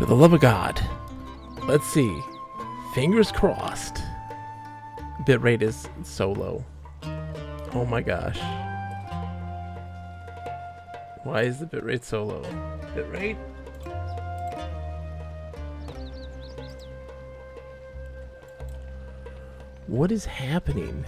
For the love of God. Let's see. Fingers crossed. Bitrate is so low. Oh my gosh. Why is the bitrate so low? Bitrate? What is happening?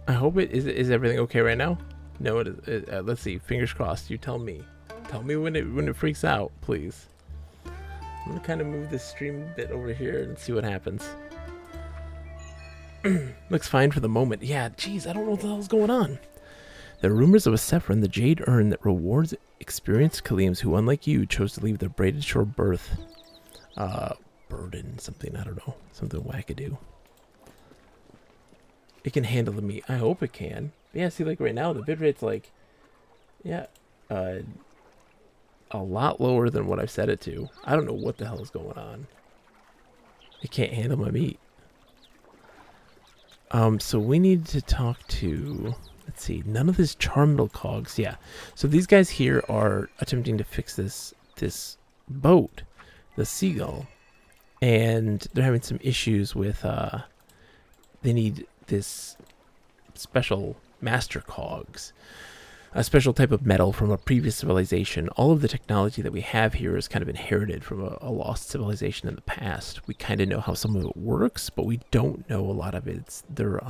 I hope it is everything okay right now? No, it is. Let's see. Fingers crossed. You tell me. Tell me when it freaks out, please. I'm gonna kind of move this stream bit over here and see what happens. Looks fine for the moment. Yeah, geez, I don't know what the hell's going on. There are rumors of a Sephron, the Jade Urn, that rewards experienced Kalims who, unlike you, chose to leave their braided shore birth. Burden, something, I don't know. Something wackadoo. It can handle the meat. I hope it can. But yeah, see, like right now, the bitrate's like, yeah, a lot lower than what I've set it to. I don't know what the hell is going on. It can't handle my meat. So we need to talk to, let's see, none of this Charmetal cogs. Yeah. So these guys here are attempting to fix this boat, the Seagull, and they're having some issues with, they need this special master cogs, a special type of metal from a previous civilization. All of the technology that we have here is kind of inherited from a lost civilization in the past. We kind of know how some of it works, but we don't know a lot of it's their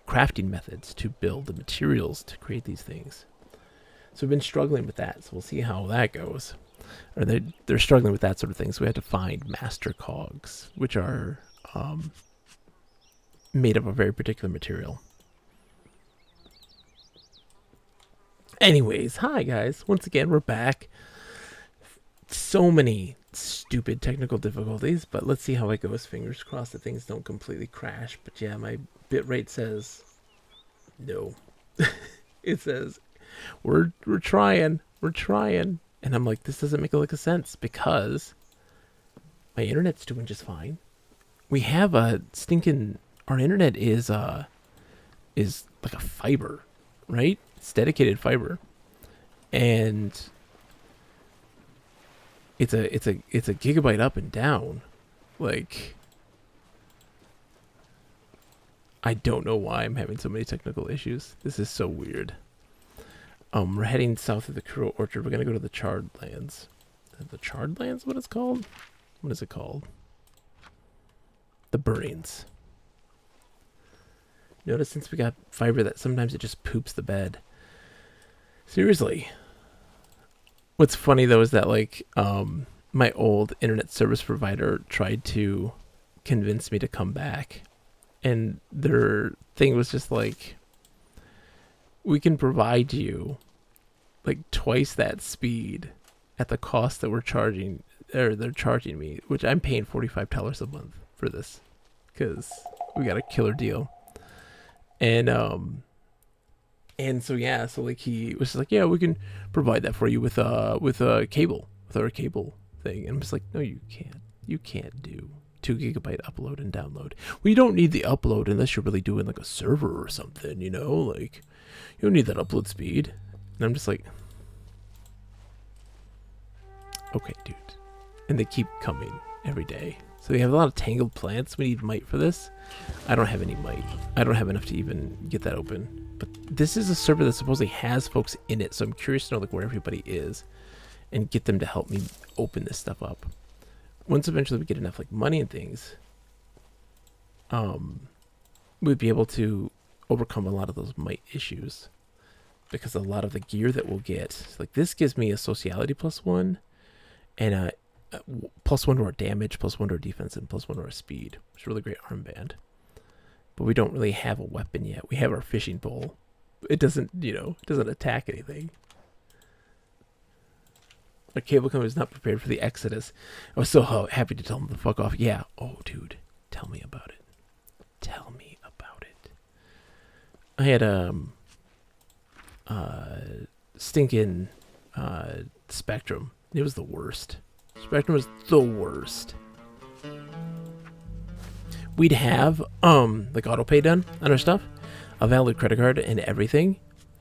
crafting methods to build the materials to create these things. So we've been struggling with that. So we'll see how that goes. Or they're struggling with that sort of thing. So we have to find master cogs, which are made of a very particular material. Anyways, hi guys. Once again, we're back. So many stupid technical difficulties, but let's see how it goes. Fingers crossed that things don't completely crash. But yeah, my bitrate says no. It says we're trying, and I'm like, this doesn't make a lick of sense because my internet's doing just fine. We have our internet is like a fiber, right? It's dedicated fiber, and it's a gigabyte up and down. Like, I don't know why I'm having so many technical issues. This is so weird. We're heading south of the Kuro Orchard. We're gonna go to the Charred Lands. The Charred Lands, what it's called? What is it called? The Burnings. Notice since we got fiber that sometimes it just poops the bed. Seriously. What's funny though is that like my old internet service provider tried to convince me to come back, and their thing was just like, we can provide you like twice that speed at the cost that we're charging, or they're charging me, which I'm paying $45 a month for this because we got a killer deal. And so yeah, so like he was just like, yeah, we can provide that for you with a cable, with our cable thing. And I'm just like, no, you can't. You can't do 2 gigabyte upload and download. Well, you don't need the upload unless you're really doing like a server or something, you know, like you don't need that upload speed. And I'm just like, okay, dude. And they keep coming every day. So they have a lot of tangled plants. We need mite for this. I don't have any mite. I don't have enough to even get that open. But this is a server that supposedly has folks in it, so I'm curious to know like where everybody is and get them to help me open this stuff up. Once eventually we get enough like money and things, we'd be able to overcome a lot of those mite issues, because a lot of the gear that we'll get, like this gives me a sociality +1 and a +1 to our damage, +1 to our defense, and +1 to our speed, which is a really great armband. But we don't really have a weapon yet. We have our fishing pole. It doesn't, it doesn't attack anything. Our cable company is not prepared for the exodus. I was so happy to tell them to fuck off. Yeah. Oh, dude. Tell me about it. Tell me about it. I had stinking Spectrum. It was the worst. Spectrum was the worst. We'd have like autopay done on our stuff, a valid credit card and everything,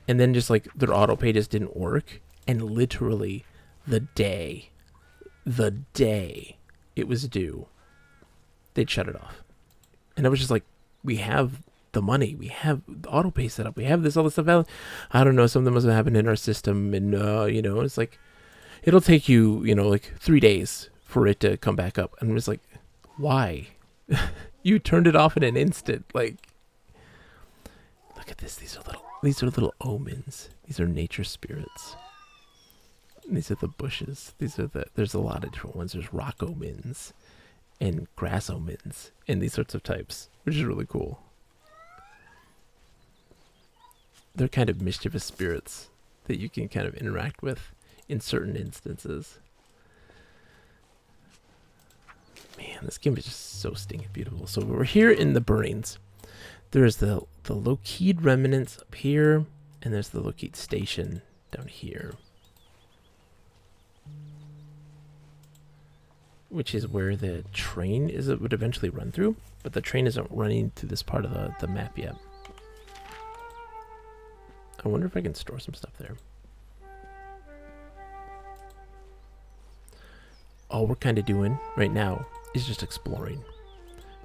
and then just like their auto pay just didn't work, and literally the day it was due, they'd shut it off. And I was just like, we have the money, we have the auto pay set up, we have this all this stuff out. I don't know, something must have happened in our system, and you know, it's like it'll take you, you know, like 3 days for it to come back up. And I'm just like, why? You turned it off in an instant. Like, look at this. These are little omens. These are nature spirits. These are the bushes. There's a lot of different ones. There's rock omens and grass omens and these sorts of types, which is really cool. They're kind of mischievous spirits that you can kind of interact with in certain instances. Man, this game is just so stinking beautiful. So we're here in the Burnings. There's the Lockheed remnants up here, and there's the Lockheed station down here, which is where the train would eventually run through, but the train isn't running through this part of the map yet. I wonder if I can store some stuff there. All we're kind of doing right now is just exploring.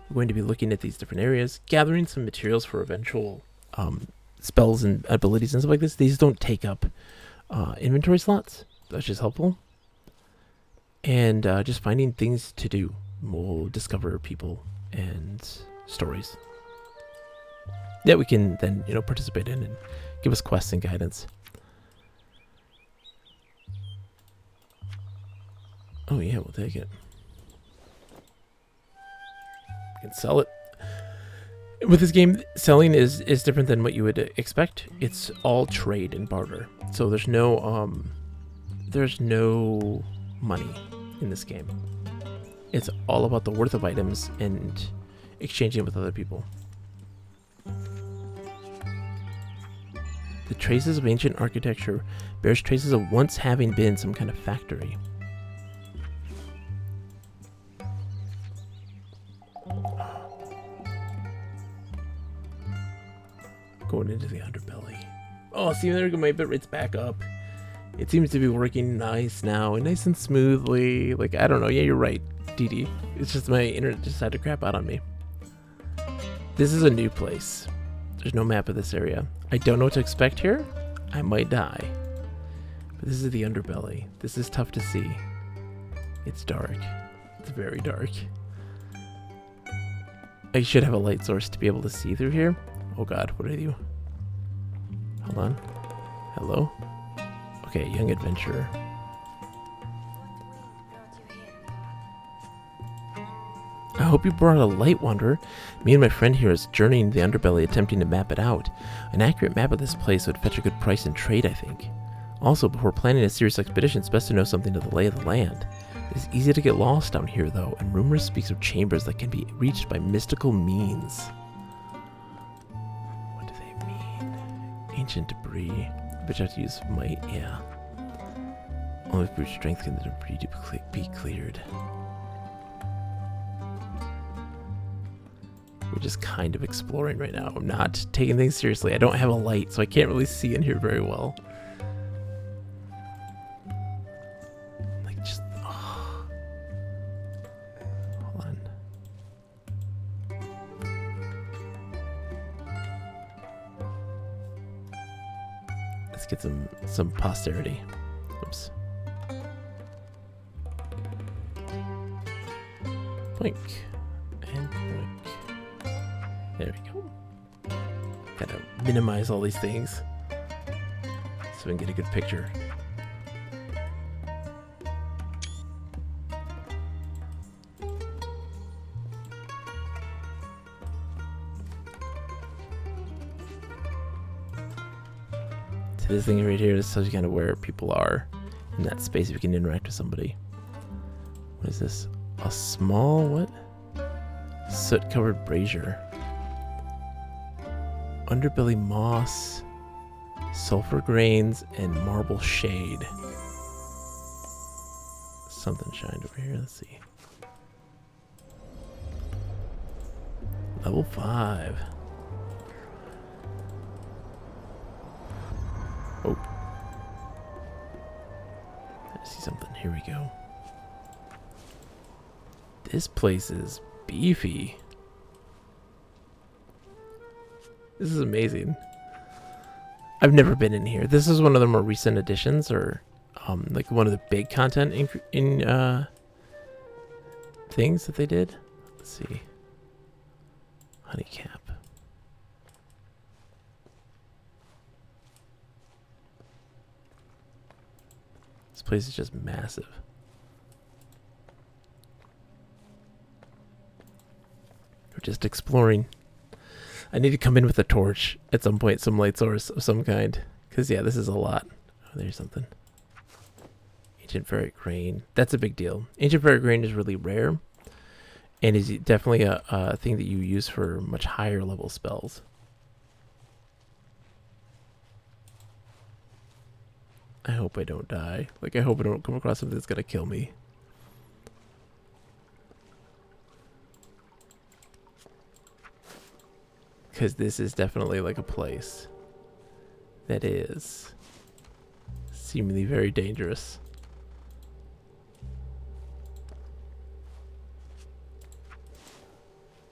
We're going to be looking at these different areas, gathering some materials for eventual spells and abilities and stuff like this. These don't take up inventory slots. That's just helpful. And just finding things to do. We'll discover people and stories that we can then, you know, participate in and give us quests and guidance. Oh yeah, we'll take it. We can sell it. With this game, selling is different than what you would expect. It's all trade and barter. So there's no money in this game. It's all about the worth of items and exchanging with other people. The traces of ancient architecture bears traces of once having been some kind of factory. Going into the underbelly. Oh, see, there we go. My bit rate's back up. It seems to be working nice now, and nice and smoothly. Like, I don't know. Yeah, you're right, DD. It's just my internet decided to crap out on me. This is a new place. There's no map of this area. I don't know what to expect here. I might die. But this is the underbelly. This is tough to see. It's dark. It's very dark. I should have a light source to be able to see through here. Oh god, what are you? Hold on. Hello? Okay, young adventurer. I hope you brought a light, Wanderer. Me and my friend here is journeying the underbelly, attempting to map it out. An accurate map of this place would fetch a good price in trade, I think. Also, before planning a serious expedition, it's best to know something of the lay of the land. It's easy to get lost down here, though, and rumors speaks of chambers that can be reached by mystical means. What do they mean? Ancient debris. I bet you have to use might, yeah. Only with brute strength can the debris be cleared. We're just kind of exploring right now. I'm not taking things seriously. I don't have a light, so I can't really see in here very well. Like, just... oh. Hold on. Let's get some posterity. Oops. Blink. And blink. There we go. Gotta minimize all these things so we can get a good picture. So this thing right here, this tells you kind of where people are in that space if you can interact with somebody. What is this? A small what? Soot-covered brazier. Underbelly moss, sulfur grains, and marble shade. Something shined over here. Let's see. Level 5. Oh. I see something. Here we go. This place is beefy. This is amazing. I've never been in here. This is one of the more recent additions, or like one of the big content in things that they did. Let's see. Honeycap. This place is just massive. We're just exploring. I need to come in with a torch at some point, some light source of some kind. Because, yeah, this is a lot. Oh, there's something. Ancient Ferric Grain. That's a big deal. Ancient Ferric Grain is really rare. And is definitely a thing that you use for much higher level spells. I hope I don't die. Like, I hope I don't come across something that's going to kill me. Because this is definitely like a place that is seemingly very dangerous.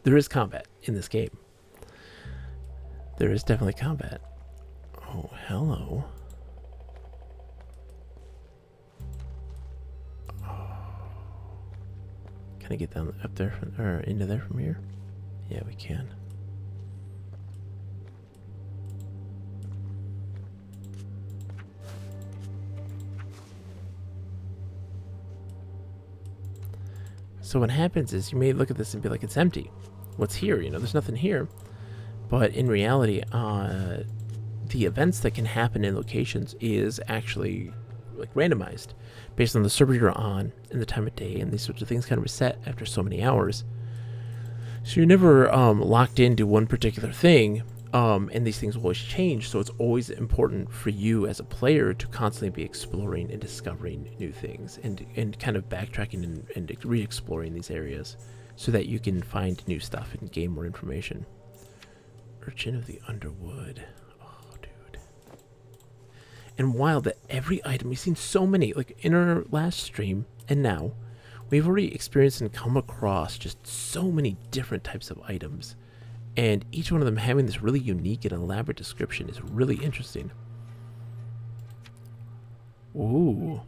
There is combat in this game. There is definitely combat. Oh, hello. Can I get down up there or into there from here? Yeah, we can. So what happens is you may look at this and be like, it's empty. What's here? You know, there's nothing here. But in reality, the events that can happen in locations is actually like randomized based on the server you're on and the time of day, and these sorts of things kind of reset after so many hours. So you're never locked into one particular thing, and these things will always change. So it's always important for you as a player to constantly be exploring and discovering new things, and kind of backtracking and re-exploring these areas so that you can find new stuff and gain more information. Urchin of the Underwood. Oh, dude. And wild that every item, we've seen so many, like in our last stream and now, we've already experienced and come across just so many different types of items. And each one of them having this really unique and elaborate description is really interesting. Ooh.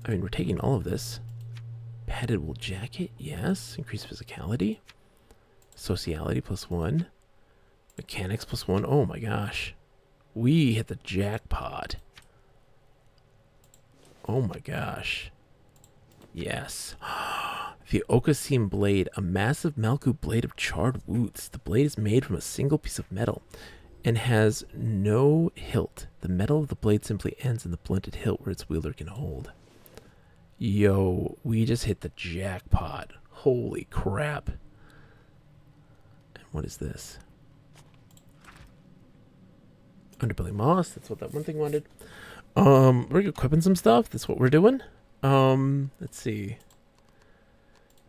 I mean, we're taking all of this. Padded wool jacket, yes. Increased physicality. Sociality +1. Mechanics +1. Oh my gosh. We hit the jackpot. Oh my gosh. Yes. The Okasim blade, a massive Malku blade of charred woots. The blade is made from a single piece of metal and has no hilt. The metal of the blade simply ends in the blunted hilt where its wielder can hold. Yo, we just hit the jackpot. Holy crap. And what is this? Underbelly moss, that's what that one thing wanted. We're equipping some stuff, that's what we're doing. Let's see.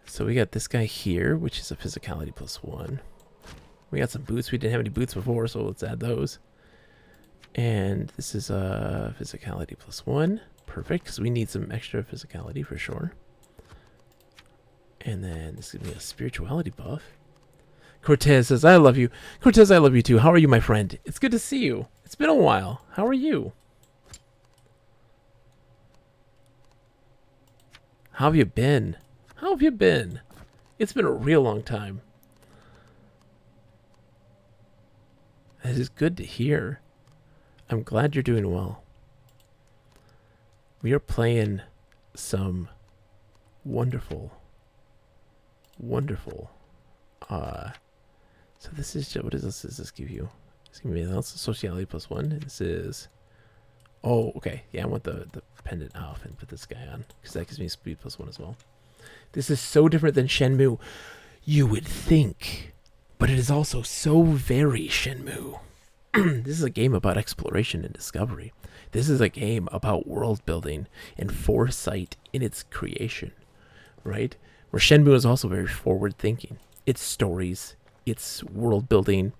So we got this guy here, which is a physicality +1. We got some boots. We didn't have any boots before, so let's add those. And this is a physicality +1. Perfect, because we need some extra physicality for sure. And then this gives me a spirituality buff. Cortez says, I love you. Cortez, I love you too. How are you, my friend? It's good to see you. It's been a while. How are you? How have you been? How have you been? It's been a real long time. That is good to hear. I'm glad you're doing well. We are playing some wonderful, wonderful. So this is, what is this? Does this give you? It's giving me anything else. Sociality +1. This is, oh, okay. Yeah, I want the pendant off and put this guy on because that gives me speed +1 as well. This is so different than Shenmue. You would think, but it is also so very Shenmue. This is a game about exploration and discovery. This is a game about world building and foresight in its creation, right? Where Shenmue is also very forward thinking. Its stories, its world building,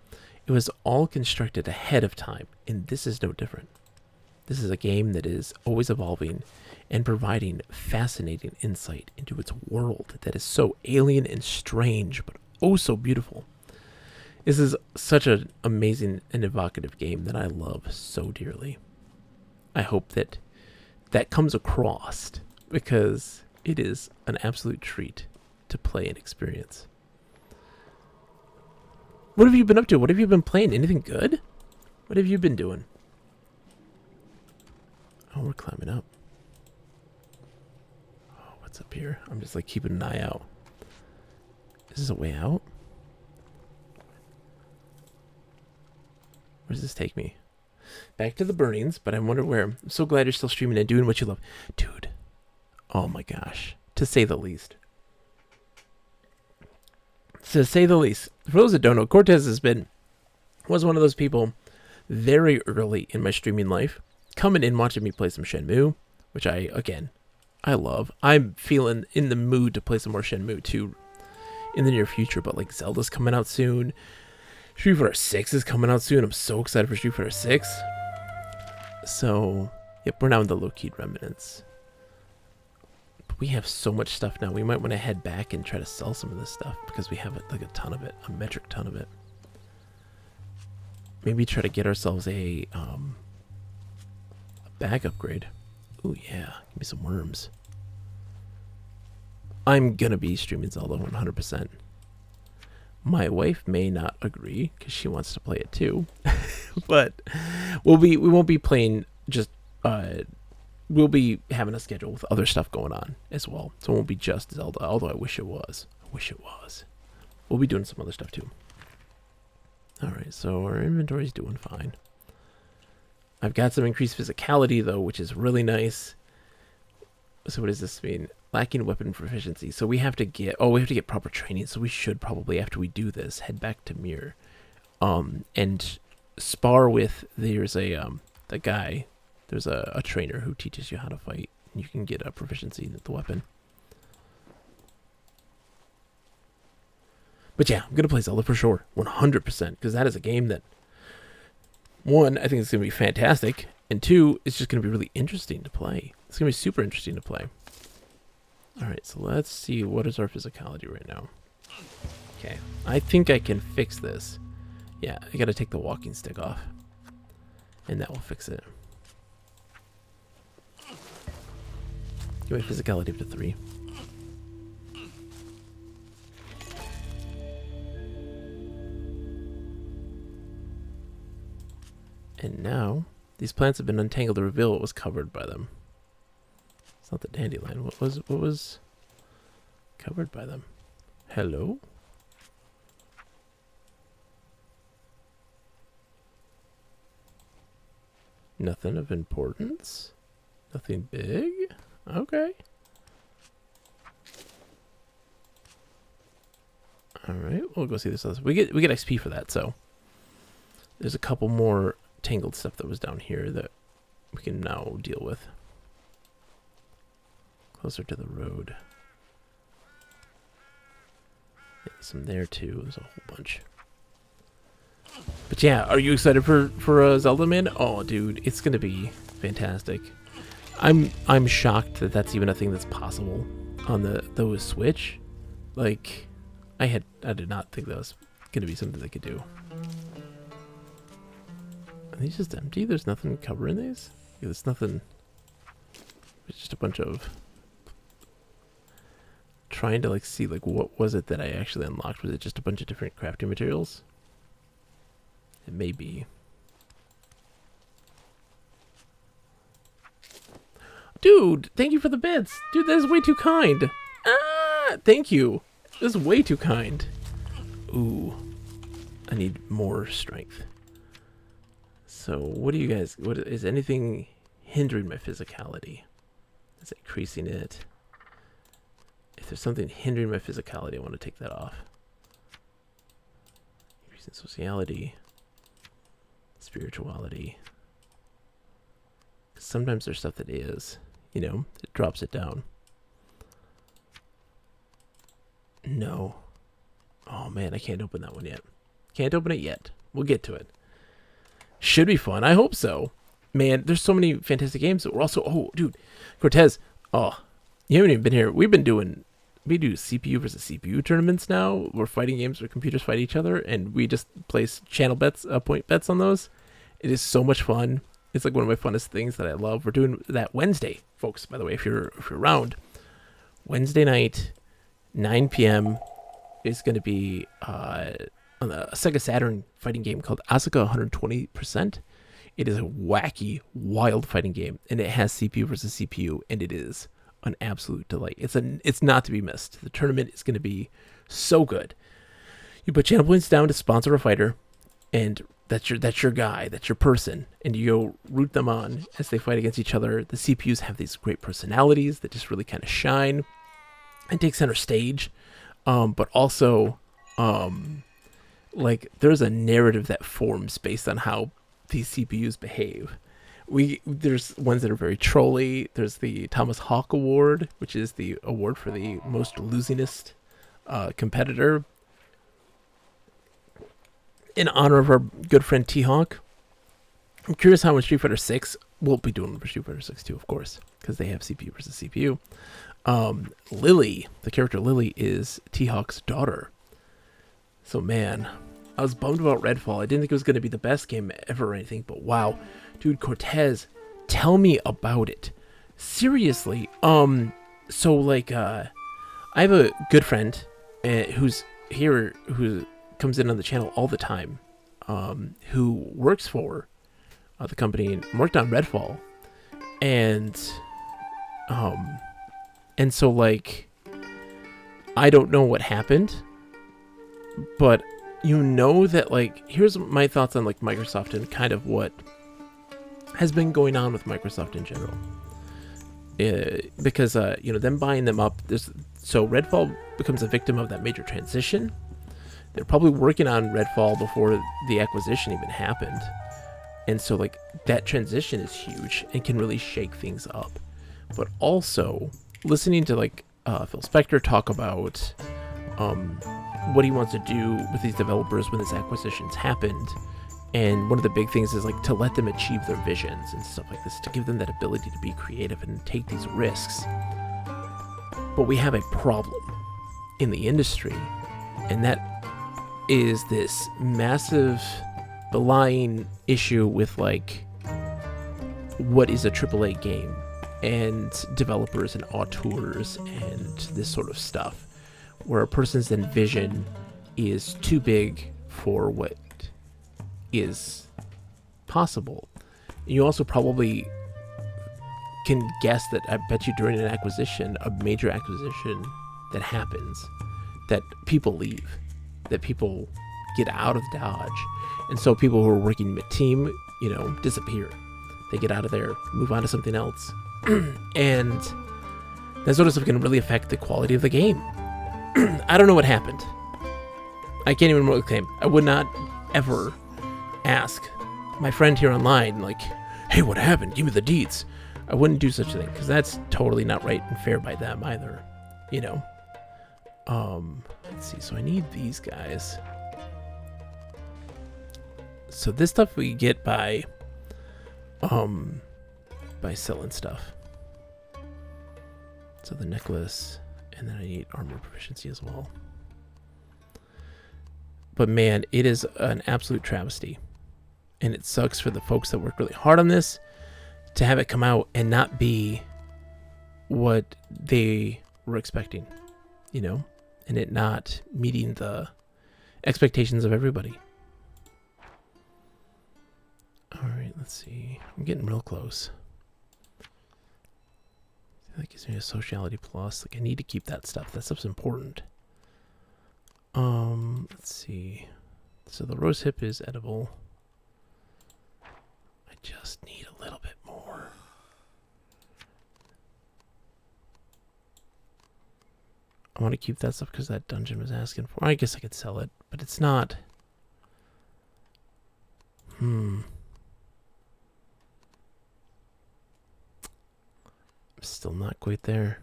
It was all constructed ahead of time, and this is no different. This is a game that is always evolving and providing fascinating insight into its world that is so alien and strange, but oh so beautiful. This is such an amazing and evocative game that I love so dearly. I hope that that comes across because it is an absolute treat to play and experience. What have you been up to? What have you been playing? Anything good? What have you been doing? Oh, we're climbing up. Oh, what's up here? I'm just like keeping an eye out. Is this a way out? Where does this take me? Back to the burnings, but I wonder where. I'm so glad you're still streaming and doing what you love. Dude. Oh my gosh. To say the least. To say the least. For those that don't know, Cortez was one of those people very early in my streaming life, coming in watching me play some Shenmue, which I love. I'm feeling in the mood to play some more Shenmue 2 in the near future, but like Zelda's coming out soon. Street Fighter 6 is coming out soon. I'm so excited for Street Fighter 6. So, yep, we're now in the low-keyed remnants. But we have so much stuff now. We might want to head back and try to sell some of this stuff because we have like a ton of it, a metric ton of it. Maybe try to get ourselves a bag upgrade. Ooh, yeah. Give me some worms. I'm going to be streaming Zelda 100%. My wife may not agree because she wants to play it too, but we won't be playing just, we'll be having a schedule with other stuff going on as well. So it won't be just Zelda, although I wish it was. We'll be doing some other stuff too. All right, so our inventory's doing fine. I've got some increased physicality though, which is really nice. So what does this mean? Lacking weapon proficiency. So we have to get proper training. So we should probably, after we do this, head back to Mir, and spar with. There's a guy. There's a trainer who teaches you how to fight. And you can get a proficiency in the weapon. But yeah, I'm gonna play Zelda for sure, 100%, because that is a game that, one, I think it's gonna be fantastic, and two, it's just gonna be really interesting to play. It's gonna be super interesting to play. Alright, so let's see, what is our physicality right now? Okay, I think I can fix this. Yeah, I gotta take the walking stick off. And that will fix it. Give my physicality up to 3. And now, these plants have been untangled to reveal what was covered by them. It's not the dandelion. What was covered by them? Hello? Nothing of importance? Nothing big? Okay. Alright, we'll go see this other. We get XP for that, so there's a couple more tangled stuff that was down here that we can now deal with. Closer to the road. Yeah, some there too. There's a whole bunch. But yeah, are you excited for Zelda, man? Oh, dude, it's gonna be fantastic. I'm shocked that that's even a thing that's possible on the Switch. Like, I did not think that was gonna be something they could do. Are these just empty? There's nothing covering these? Yeah, there's nothing. It's just a bunch of trying to like see like what was it that I actually unlocked? Was it just a bunch of different crafting materials? It may be. Dude, thank you for the bits. Dude, that is way too kind. Ah, thank you. This is way too kind. Ooh, I need more strength. So what do you guys, what is anything hindering my physicality? Is it increasing it? If there's something hindering my physicality, I want to take that off. Increasing sociality, spirituality. Sometimes there's stuff that is, you know, it drops it down. No. Oh man, I can't open that one yet. Can't open it yet. We'll get to it. Should be fun. I hope so. Man, there's so many fantastic games. We're also, oh, dude, Cortez. Oh, you haven't even been here. We do CPU versus CPU tournaments now. We're fighting games where computers fight each other, and we just place channel bets, point bets on those. It is so much fun. It's like one of my funnest things that I love. We're doing that Wednesday, folks. By the way, if you're around, Wednesday night, 9 p.m. is going to be on a Sega Saturn fighting game called Asuka 120%. It is a wacky, wild fighting game, and it has CPU versus CPU, and it is an absolute delight. It's not to be missed. The tournament is going to be so good. You put channel points down to sponsor a fighter, and that's your guy, that's your person, and you go root them on as they fight against each other. The CPUs have these great personalities that just really kind of shine and take center stage, but also like there's a narrative that forms based on how these CPUs behave. There's ones that are very trolly. There's the Thomas Hawk Award, which is the award for the most losingest competitor, in honor of our good friend T-Hawk. I'm curious how much Street Fighter 6 we'll be doing for Street Fighter 6 too, of course, because they have CPU versus CPU. Lily, the character Lily, is T-Hawk's daughter. So man, I was bummed about Redfall. I didn't think it was going to be the best game ever or anything, but wow. Dude, Cortez, tell me about it. Seriously. So like, I have a good friend who's here, who comes in on the channel all the time, who works for the company and worked on Redfall. And so like, I don't know what happened, but you know that like, here's my thoughts on like Microsoft and kind of what has been going on with Microsoft in general. Because them buying them up, so Redfall becomes a victim of that major transition. They're probably working on Redfall before the acquisition even happened. And so like that transition is huge and can really shake things up. But also listening to like Phil Spector talk about what he wants to do with these developers when this acquisition's happened. And one of the big things is like to let them achieve their visions and stuff like this, to give them that ability to be creative and take these risks. But we have a problem in the industry, and that is this massive belying issue with like what is a AAA game and developers and auteurs and this sort of stuff, where a person's vision is too big for what is possible. You also probably can guess that I bet you during an acquisition, a major acquisition that happens, that people leave, that people get out of Dodge. And so people who are working mid-team, disappear. They get out of there, move on to something else. And that sort of stuff can really affect the quality of the game. I don't know what happened. I can't even remember what claim. I would not ever ask my friend here online, like, hey, what happened? Give me the deets. I wouldn't do such a thing, because that's totally not right and fair by them either. Let's see. So I need these guys. So this stuff we get by selling stuff. So the necklace, and then I need armor proficiency as well. But man, it is an absolute travesty. And it sucks for the folks that worked really hard on this to have it come out and not be what they were expecting, and it not meeting the expectations of everybody. All right, let's see. I'm getting real close. That gives me a sociality plus. Like, I need to keep that stuff. That stuff's important. Let's see. So the rose hip is edible. I just need a little bit more. I want to keep that stuff because that dungeon was asking for. I guess I could sell it, but it's not. I'm still not quite there.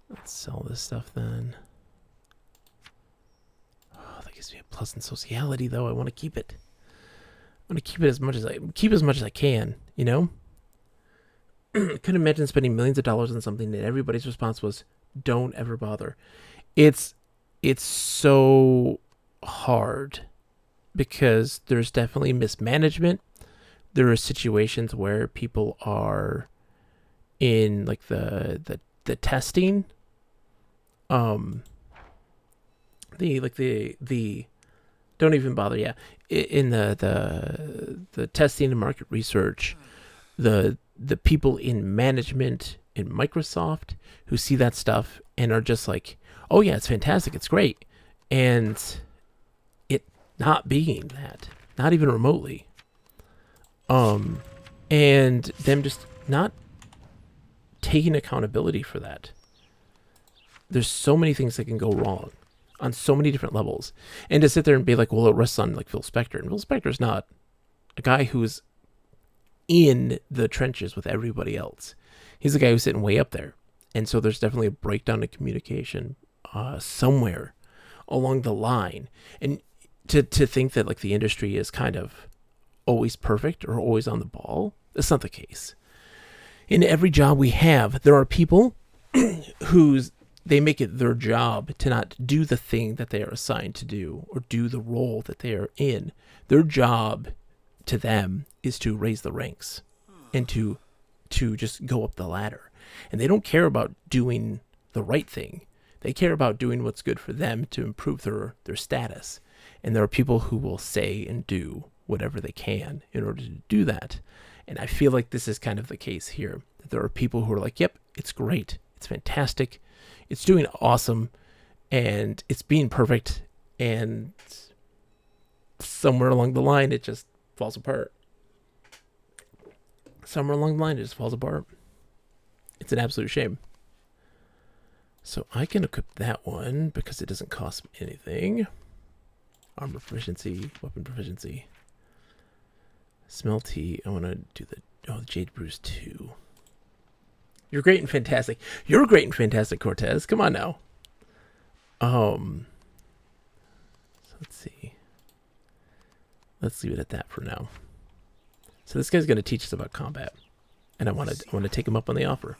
Let's sell this stuff then. Oh, that gives me a plus in sociality, though. I want to keep it. I want to keep it as much as I can. You know. I couldn't imagine spending millions of dollars on something that everybody's response was, "Don't ever bother." It's so hard because there's definitely mismanagement. There are situations where people are in like the testing, the don't even bother. Yeah, in the testing and market research, the people in management in Microsoft who see that stuff and are just like, oh yeah, it's fantastic, it's great, and it not being that, not even remotely, and them just not taking accountability for that. There's so many things that can go wrong on so many different levels, and to sit there and be like, well, it rests on like Phil Spector, and Phil Spector's not a guy who's in the trenches with everybody else. He's the guy who's sitting way up there, and so there's definitely a breakdown in communication somewhere along the line. And to think that like the industry is kind of always perfect or always on the ball, that's not the case. In every job we have, there are people they make it their job to not do the thing that they are assigned to do or do the role that they are in. Their job to them is to raise the ranks and to just go up the ladder. And they don't care about doing the right thing. They care about doing what's good for them to improve their status. And there are people who will say and do whatever they can in order to do that. And I feel like this is kind of the case here. That there are people who are like, yep, it's great. It's fantastic. It's doing awesome. And it's being perfect. And somewhere along the line, it just falls apart. Somewhere along the line, it just falls apart. It's an absolute shame. So I can equip that one because it doesn't cost me anything. Armor proficiency, weapon proficiency. Smelty, I want to do the Jade Bruise 2. You're great and fantastic. You're great and fantastic, Cortez. Come on now. So let's see. Let's leave it at that for now. So this guy's going to teach us about combat, and I want to take him up on the offer.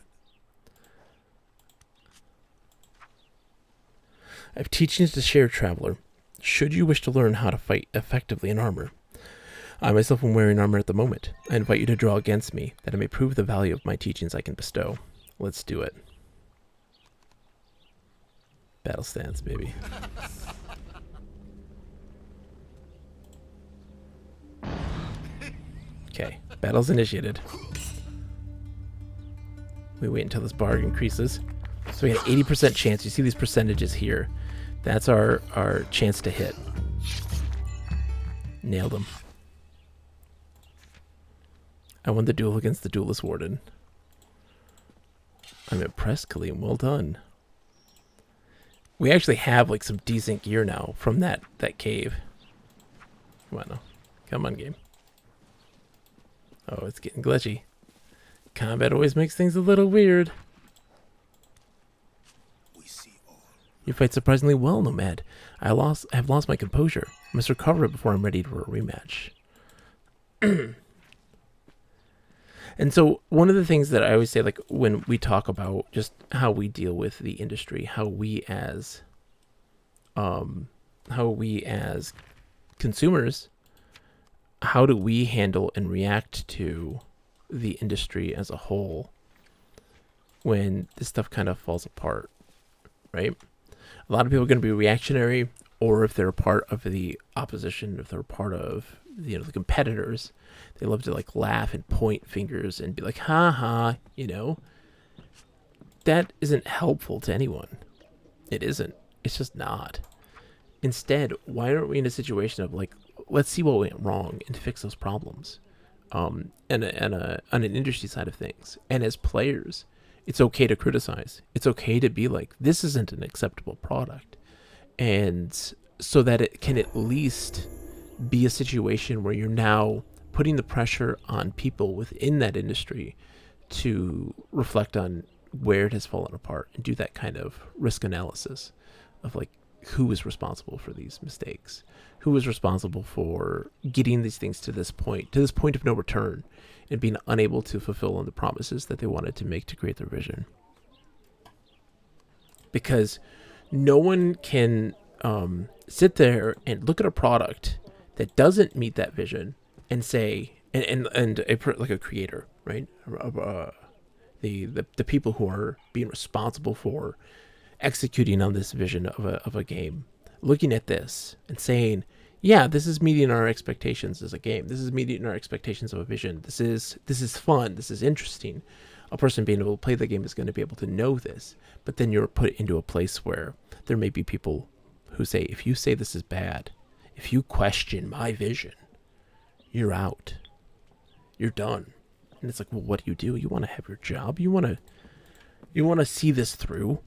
I have teachings to share, traveler. Should you wish to learn how to fight effectively in armor, I myself am wearing armor at the moment. I invite you to draw against me, that I may prove the value of my teachings I can bestow. Let's do it. Battle stance, baby. Okay, battle's initiated. We wait until this bar increases. So we got an 80% chance. You see these percentages here. That's our chance to hit. Nailed him. I won the duel against the Duelist Warden. I'm impressed, Kaleem. Well done. We actually have like some decent gear now from that cave. Come on now. Come on, game. Oh, it's getting glitchy. Combat always makes things a little weird. You fight surprisingly well, Nomad. I have lost my composure. I must recover it before I'm ready for a rematch. And so one of the things that I always say, like when we talk about just how we deal with the industry, how we as consumers, how do we handle and react to the industry as a whole when this stuff kind of falls apart, right? A lot of people are going to be reactionary, or if they're a part of the opposition, if they're a part of, you know, the competitors, they love to like laugh and point fingers and be like, ha ha, you know. That isn't helpful to anyone. It isn't. It's just not. Instead, why aren't we in a situation of like, let's see what went wrong and fix those problems, on an industry side of things. And as players, it's okay to criticize. It's okay to be like, this isn't an acceptable product. And so that it can at least be a situation where you're now putting the pressure on people within that industry to reflect on where it has fallen apart and do that kind of risk analysis of like, who was responsible for these mistakes, who was responsible for getting these things to this point of no return, and being unable to fulfill on the promises that they wanted to make to create their vision. Because no one can sit there and look at a product that doesn't meet that vision and say, like a creator, right? The people who are being responsible for executing on this vision of a game, looking at this and saying, yeah, this is meeting our expectations as a game. This is meeting our expectations of a vision. This is fun. This is interesting. A person being able to play the game is going to be able to know this. But then you're put into a place where there may be people who say, if you say this is bad, if you question my vision, you're out. You're done. And it's like, well, what do? You want to have your job? You want to see this through?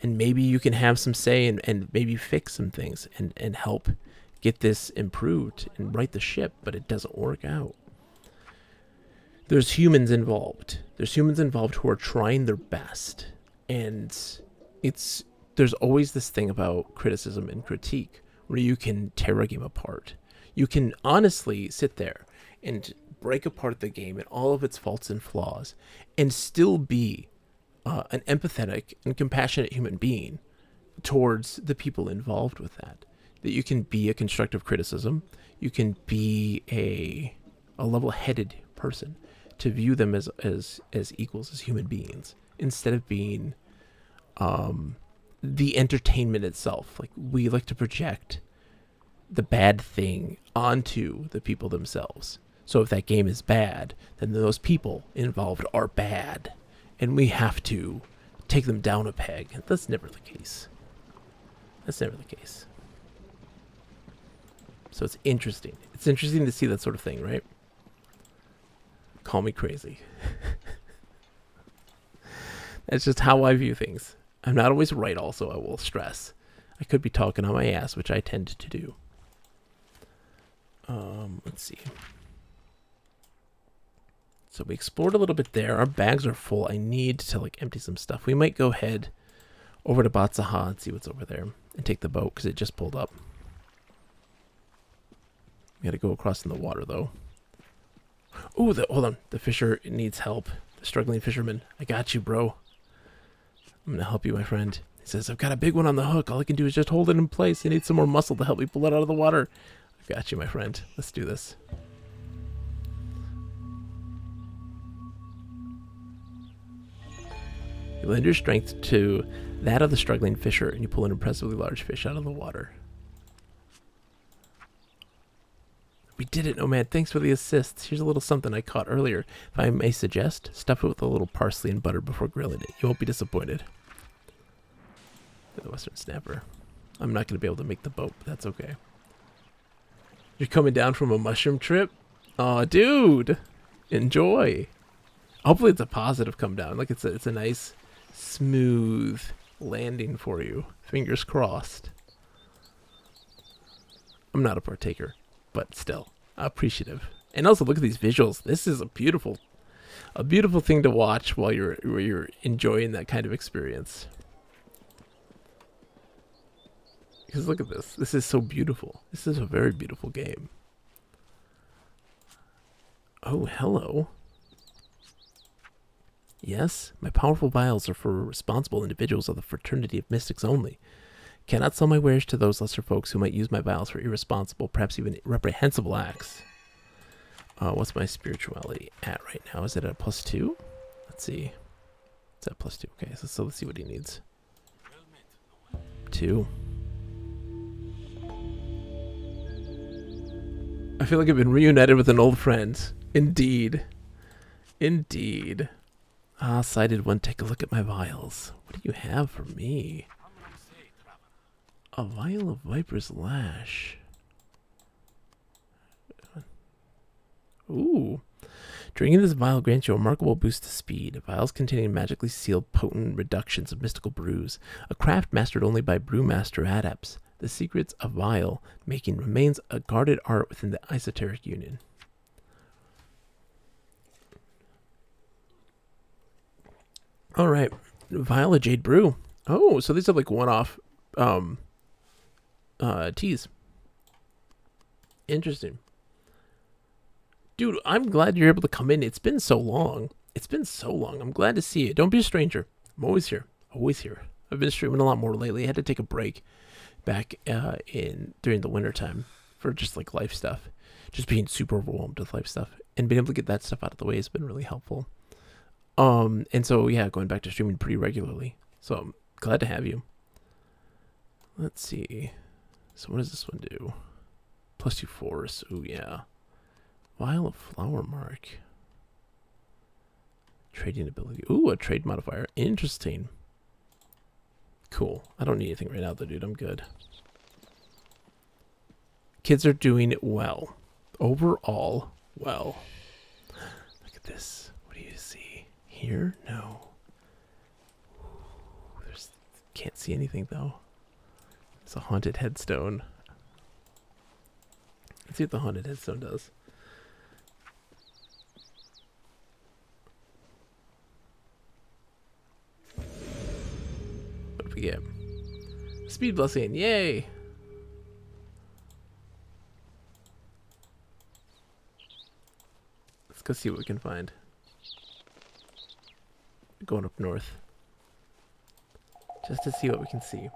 And maybe you can have some say and maybe fix some things and help get this improved and right the ship, but it doesn't work out. There's humans involved. There's humans involved who are trying their best. And there's always this thing about criticism and critique where you can tear a game apart. You can honestly sit there and break apart the game and all of its faults and flaws and still be an empathetic and compassionate human being towards the people involved with that. That you can be a constructive criticism. You can be a level-headed person to view them as equals, as human beings, instead of being the entertainment itself. Like, we like to project the bad thing onto the people themselves. So if that game is bad, then those people involved are bad, and we have to take them down a peg. That's never the case. That's never the case. So it's interesting. It's interesting to see that sort of thing, right? Call me crazy. That's just how I view things. I'm not always right, also, I will stress. I could be talking on my ass, which I tend to do. Let's see. So we explored a little bit there. Our bags are full. I need to empty some stuff. We might go head over to Batsaha and see what's over there and take the boat because it just pulled up. We got to go across in the water though. Oh, hold on. The fisher needs help. The struggling fisherman. I got you, bro. I'm going to help you, my friend. He says, I've got a big one on the hook. All I can do is just hold it in place. I need some more muscle to help me pull it out of the water. I got you, my friend. Let's do this. You lend your strength to that of the struggling fisher, and you pull an impressively large fish out of the water. We did it, Nomad. Thanks for the assist. Here's a little something I caught earlier. If I may suggest, stuff it with a little parsley and butter before grilling it. You won't be disappointed. The Western Snapper. I'm not going to be able to make the boat, but that's okay. You're coming down from a mushroom trip? Aw, dude. Enjoy. Hopefully it's a positive come down. Like it's a nice, smooth landing for you. Fingers crossed. I'm not a partaker, but still appreciative. And also look at these visuals. This is a beautiful thing to watch while you're enjoying that kind of experience. Because look at this. This is so beautiful. This is a very beautiful game. Oh, hello. Yes, my powerful vials are for responsible individuals of the Fraternity of Mystics only. Cannot sell my wares to those lesser folks who might use my vials for irresponsible, perhaps even reprehensible acts. What's my spirituality at right now? Is it at a +2? Let's see. It's at +2. Okay, so let's see what he needs. 2. I feel like I've been reunited with an old friend. Indeed. Indeed. Ah, sighted one, take a look at my vials. What do you have for me? A vial of Viper's Lash. Ooh. Drinking this vial grants you a remarkable boost to speed. Vials containing magically sealed potent reductions of mystical brews. A craft mastered only by brewmaster adepts. The secrets of vial making remains a guarded art within the Esoteric Union. All right, Vial of Jade Brew. Oh, so these are like one-off teas. Interesting. Dude, I'm glad you're able to come in. It's been so long. It's been so long. I'm glad to see you. Don't be a stranger. I'm always here. Always here. I've been streaming a lot more lately. I had to take a break back during the winter time for just like life stuff. Just being super overwhelmed with life stuff. And being able to get that stuff out of the way has been really helpful. And so yeah, going back to streaming pretty regularly. So I'm glad to have you. Let's see. So what does this one do? +2 force. Ooh yeah. Vial of flower mark. Trading ability. Ooh, a trade modifier. Interesting. Cool. I don't need anything right now though, dude. I'm good. Kids are doing well. Overall, well. Look at this. What do you see? Here? No. Ooh, can't see anything though. It's a haunted headstone. Let's see what the haunted headstone does. What do we get? Speed blessing, yay! Let's go see what we can find. Going up north. Just to see what we can see.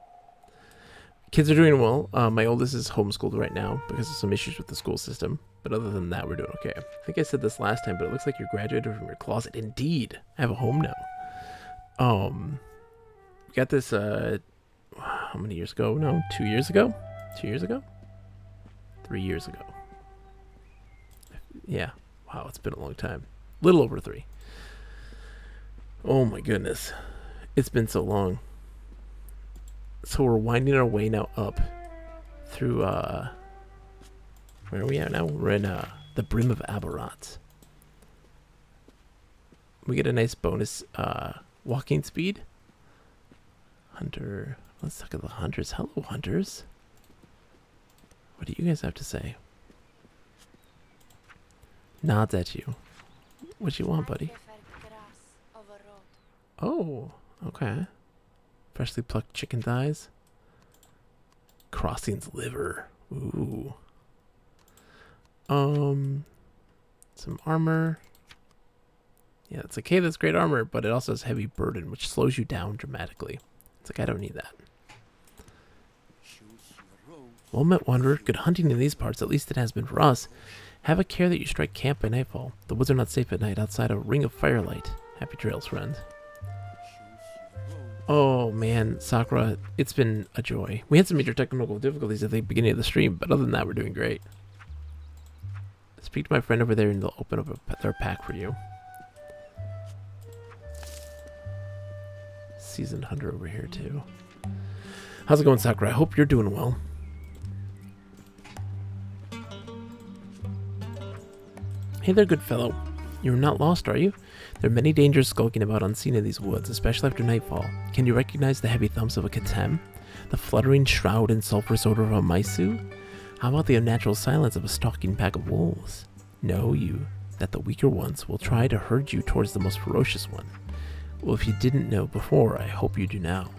Kids are doing well. My oldest is homeschooled right now because of some issues with the school system. But other than that, we're doing okay. I think I said this last time, but it looks like you're graduated from your closet. Indeed. I have a home now. We got this, how many years ago? No, 2 years ago? 2 years ago? 3 years ago. Yeah. Wow, it's been a long time. Little over 3. Oh my goodness. It's been so long. So we're winding our way now up through, where are we at now? We're in, the Brim of Aberat. We get a nice bonus, walking speed. Hunter. Let's look at the hunters. Hello, hunters. What do you guys have to say? Nods at you. What you want, buddy? Oh, okay. Freshly plucked chicken thighs. Crossing's liver. Ooh. Some armor. Yeah, it's okay, that's great armor, but it also has heavy burden, which slows you down dramatically. It's like, I don't need that. Well met, wanderer. Good hunting in these parts, at least it has been for us. Have a care that you strike camp by nightfall. The woods are not safe at night outside a ring of firelight. Happy trails, friend. Oh man, Sakura, it's been a joy. We had some major technical difficulties at the beginning of the stream, but other than that, we're doing great. Speak to my friend over there and they'll open up their pack for you. Seasoned hunter over here too. How's it going, Sakura? I hope you're doing well. Hey there, good fellow. You're not lost, are you? There are many dangers skulking about unseen in these woods, especially after nightfall. Can you recognize the heavy thumps of a Katem? The fluttering shroud and sulphurous odor of a Maisu? How about the unnatural silence of a stalking pack of wolves? Know you that the weaker ones will try to herd you towards the most ferocious one? Well, if you didn't know before, I hope you do now.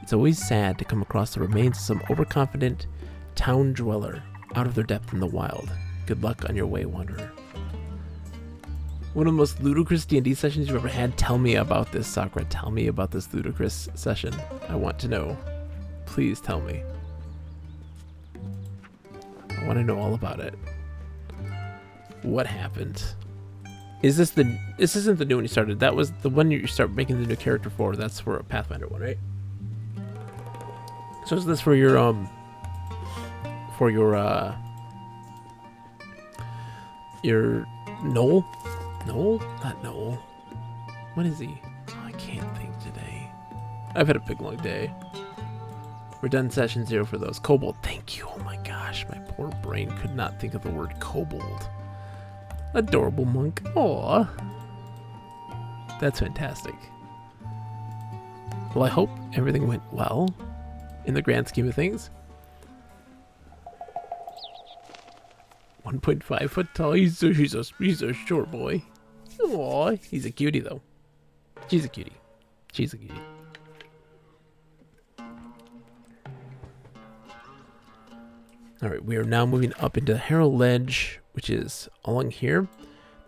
It's always sad to come across the remains of some overconfident town dweller out of their depth in the wild. Good luck on your way, wanderer. One of the most ludicrous D&D sessions you've ever had. Tell me about this, Sakura. Tell me about this ludicrous session. I want to know. Please tell me. I want to know all about it. What happened? Is this the... This isn't the new one you started. That was the one you start making the new character for. That's for a Pathfinder one, right? So is this for your, Noel? Noel? Not Noel. What is he? Oh, I can't think today. I've had a big long day. We're done session 0 for those. Kobold, thank you. Oh my gosh, my poor brain could not think of the word kobold. Adorable monk. Aww. That's fantastic. Well, I hope everything went well in the grand scheme of things. 1.5 foot tall. He's a short boy. Aww, he's a cutie though. She's a cutie. She's a cutie. Alright, we are now moving up into Harrow Ledge, which is along here.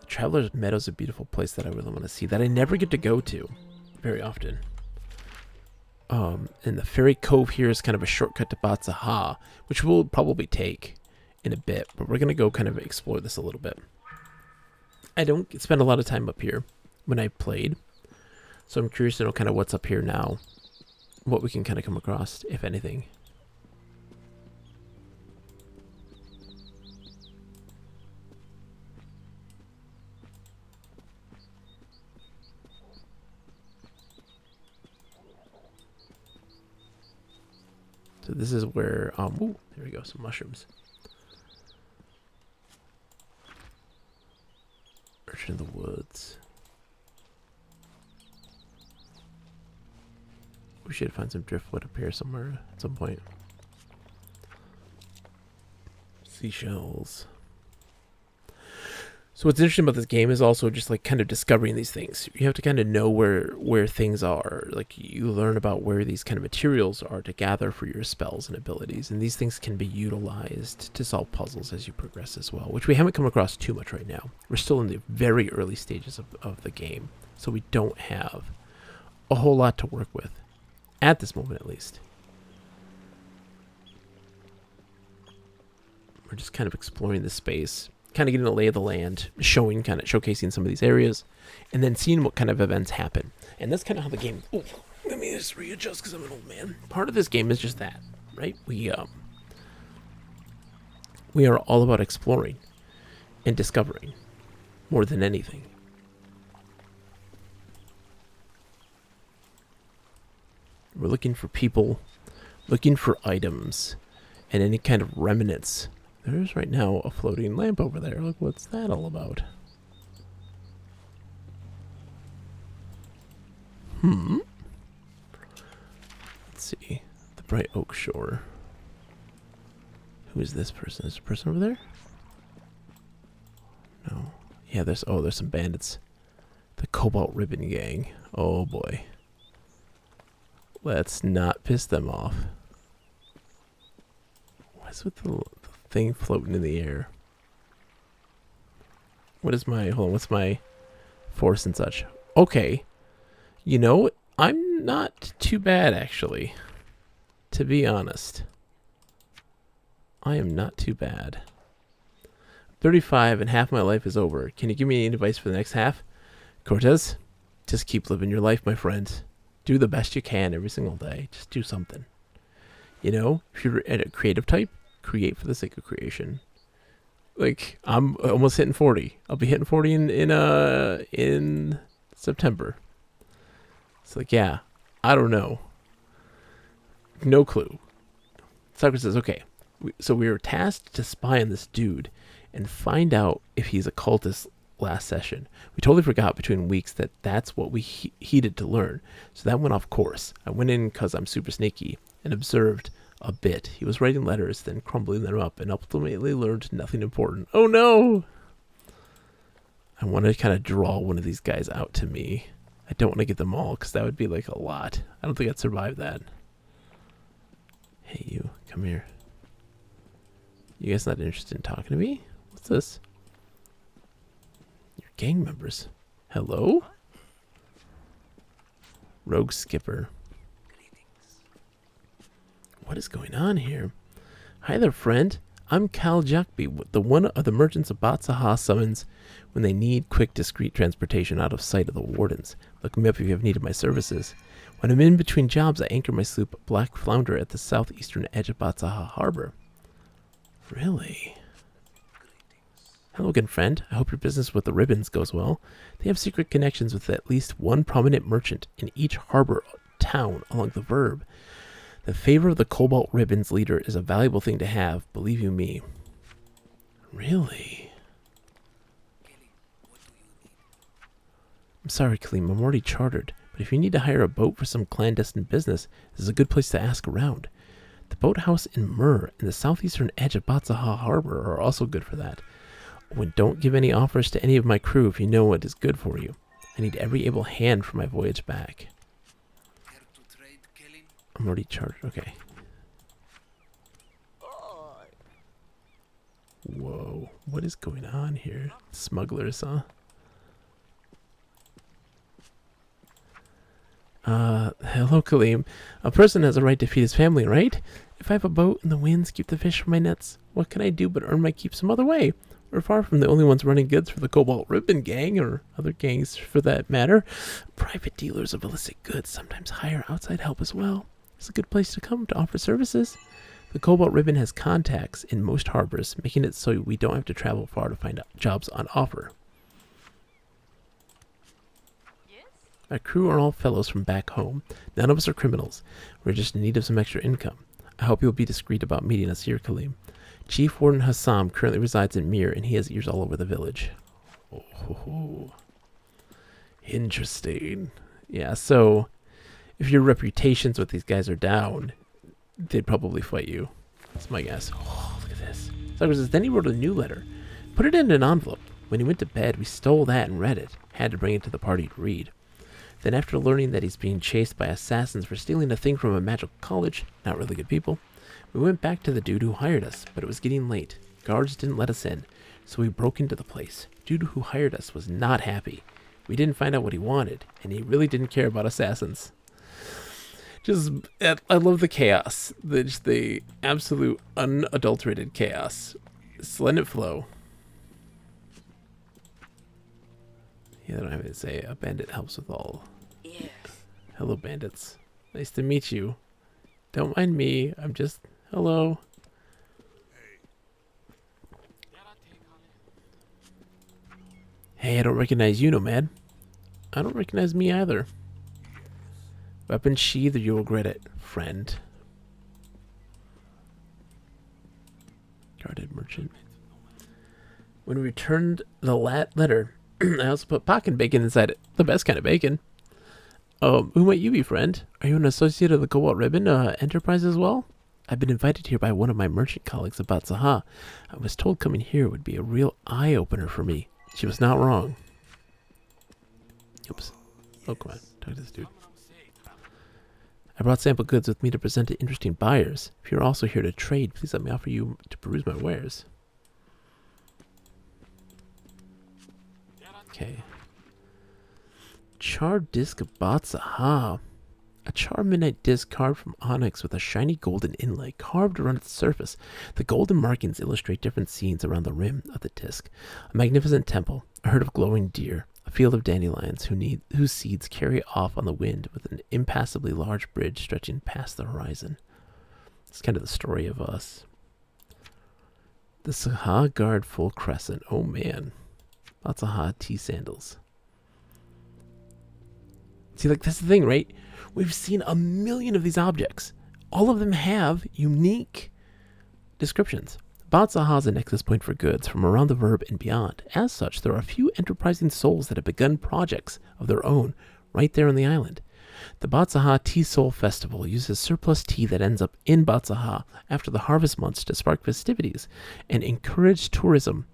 The Traveler's Meadow is a beautiful place that I really want to see, that I never get to go to very often. And the Fairy Cove here is kind of a shortcut to Batsaha, which we'll probably take in a bit, but we're going to go kind of explore this a little bit. I don't spend a lot of time up here when I played, so I'm curious to know kind of what's up here now, what we can kind of come across, if anything. So this is where, ooh, there we go, some mushrooms. Urchin in the woods. We should find some driftwood up here somewhere at some point. Seashells. So what's interesting about this game is also just like kind of discovering these things. You have to kind of know where things are. Like you learn about where these kind of materials are to gather for your spells and abilities. And these things can be utilized to solve puzzles as you progress as well, which we haven't come across too much right now. We're still in the very early stages of the game. So we don't have a whole lot to work with. At this moment, at least. We're just kind of exploring the space, kind of getting a lay of the land, showcasing some of these areas, and then seeing what kind of events happen. And that's kind of how the game... Oh, let me just readjust because I'm an old man. Part of this game is just that, right? We are all about exploring and discovering more than anything. We're looking for people, looking for items, and any kind of remnants. There's right now a floating lamp over there. Look, what's that all about? Let's see. The Bright Oak Shore. Who is this person? Is there a person over there? No. Yeah, there's some bandits. The Cobalt Ribbon Gang. Oh boy. Let's not piss them off. What's with the thing floating in the air? What's my force and such? Okay. You know, I'm not too bad, actually. To be honest. I am not too bad. 35 and half my life is over. Can you give me any advice for the next half? Cortez, just keep living your life, my friend. Do the best you can every single day. Just do something. You know, if you're at a creative type, create for the sake of creation. Like, I'm almost hitting 40. I'll be hitting 40 in September. It's like, yeah, I don't know. No clue. Sakura says, okay, so we were tasked to spy on this dude and find out if he's a cultist last session. We totally forgot between weeks that that's what we heeded to learn. So that went off course. I went in because I'm super sneaky and observed a bit. He was writing letters, then crumbling them up, and ultimately learned nothing important. Oh no! I want to kind of draw one of these guys out to me. I don't want to get them all because that would be like a lot. I don't think I'd survive that. Hey you, come here. You guys not interested in talking to me? What's this? Your gang members. Hello? Rogue Skipper. What is going on here? Hi there, friend. I'm Cal Jackby, the one of the merchants of Batsaha summons when they need quick, discreet transportation out of sight of the wardens. Look me up if you have need of my services. When I'm in between jobs, I anchor my sloop Black Flounder at the southeastern edge of Batsaha Harbor. Really? Hello again, friend. I hope your business with the ribbons goes well. They have secret connections with at least one prominent merchant in each harbor town along the Verb. The favor of the Cobalt Ribbons leader is a valuable thing to have, believe you me. Really? I'm sorry, Kaleem, I'm already chartered, but if you need to hire a boat for some clandestine business, this is a good place to ask around. The boathouse in Mur and the southeastern edge of Batsaha Harbor are also good for that. Oh, and don't give any offers to any of my crew if you know what is good for you. I need every able hand for my voyage back. I'm already charged. Okay. Whoa, what is going on here? Smugglers, huh? Hello, Kaleem. A person has a right to feed his family, right? If I have a boat and the winds keep the fish from my nets, what can I do but earn my keep some other way? We're far from the only ones running goods for the Cobalt Ribbon Gang, or other gangs for that matter. Private dealers of illicit goods sometimes hire outside help as well. It's a good place to come to offer services. The Cobalt Ribbon has contacts in most harbors, making it so we don't have to travel far to find jobs on offer. My crew are all fellows from back home. None of us are criminals. We're just in need of some extra income. I hope you'll be discreet about meeting us here, Kaleem. Chief Warden Hassam currently resides in Mir, and he has ears all over the village. Oh, interesting. Yeah, so if your reputations with these guys are down, they'd probably fight you. That's my guess. Oh, look at this. So then he wrote a new letter. Put it in an envelope. When he went to bed, we stole that and read it. Had to bring it to the party to read. Then after learning that he's being chased by assassins for stealing a thing from a magical college, not really good people, we went back to the dude who hired us, but it was getting late. Guards didn't let us in, so we broke into the place. Dude who hired us was not happy. We didn't find out what he wanted, and he really didn't care about assassins. I love the chaos. The absolute unadulterated chaos. Just letting it flow. Yeah, I don't have anything to say. A bandit helps with all. Yes. Hello, bandits. Nice to meet you. Don't mind me. I'm just... Hello. Hey, I don't recognize you, Nomad. I don't recognize me either. Weapon sheathed or you'll regret it, friend. Guarded merchant. When we returned the letter... I also put pocket bacon inside it. The best kind of bacon. Who might you be, friend? Are you an associate of the Cobalt Ribbon Enterprise as well? I've been invited here by one of my merchant colleagues about Zaha. I was told coming here would be a real eye-opener for me. She was not wrong. Oops. Oh, come on. Talk to this dude. I brought sample goods with me to present to interesting buyers. If you're also here to trade, please let me offer you to peruse my wares. Okay. Charred disc of Batsaha. A charred midnight disc carved from onyx with a shiny golden inlay carved around its surface. The golden markings illustrate different scenes around the rim of the disc. A magnificent temple, a herd of glowing deer, a field of dandelions whose seeds carry off on the wind with an impassably large bridge stretching past the horizon. It's kind of the story of us. The Saha Guard Full Crescent. Oh man. Batsaha tea sandals. See, like, that's the thing, right? We've seen a million of these objects. All of them have unique descriptions. Batsaha is a nexus point for goods from around the Verb and beyond. As such, there are a few enterprising souls that have begun projects of their own right there on the island. The Batsaha Tea Soul Festival uses surplus tea that ends up in Batsaha after the harvest months to spark festivities and encourage tourism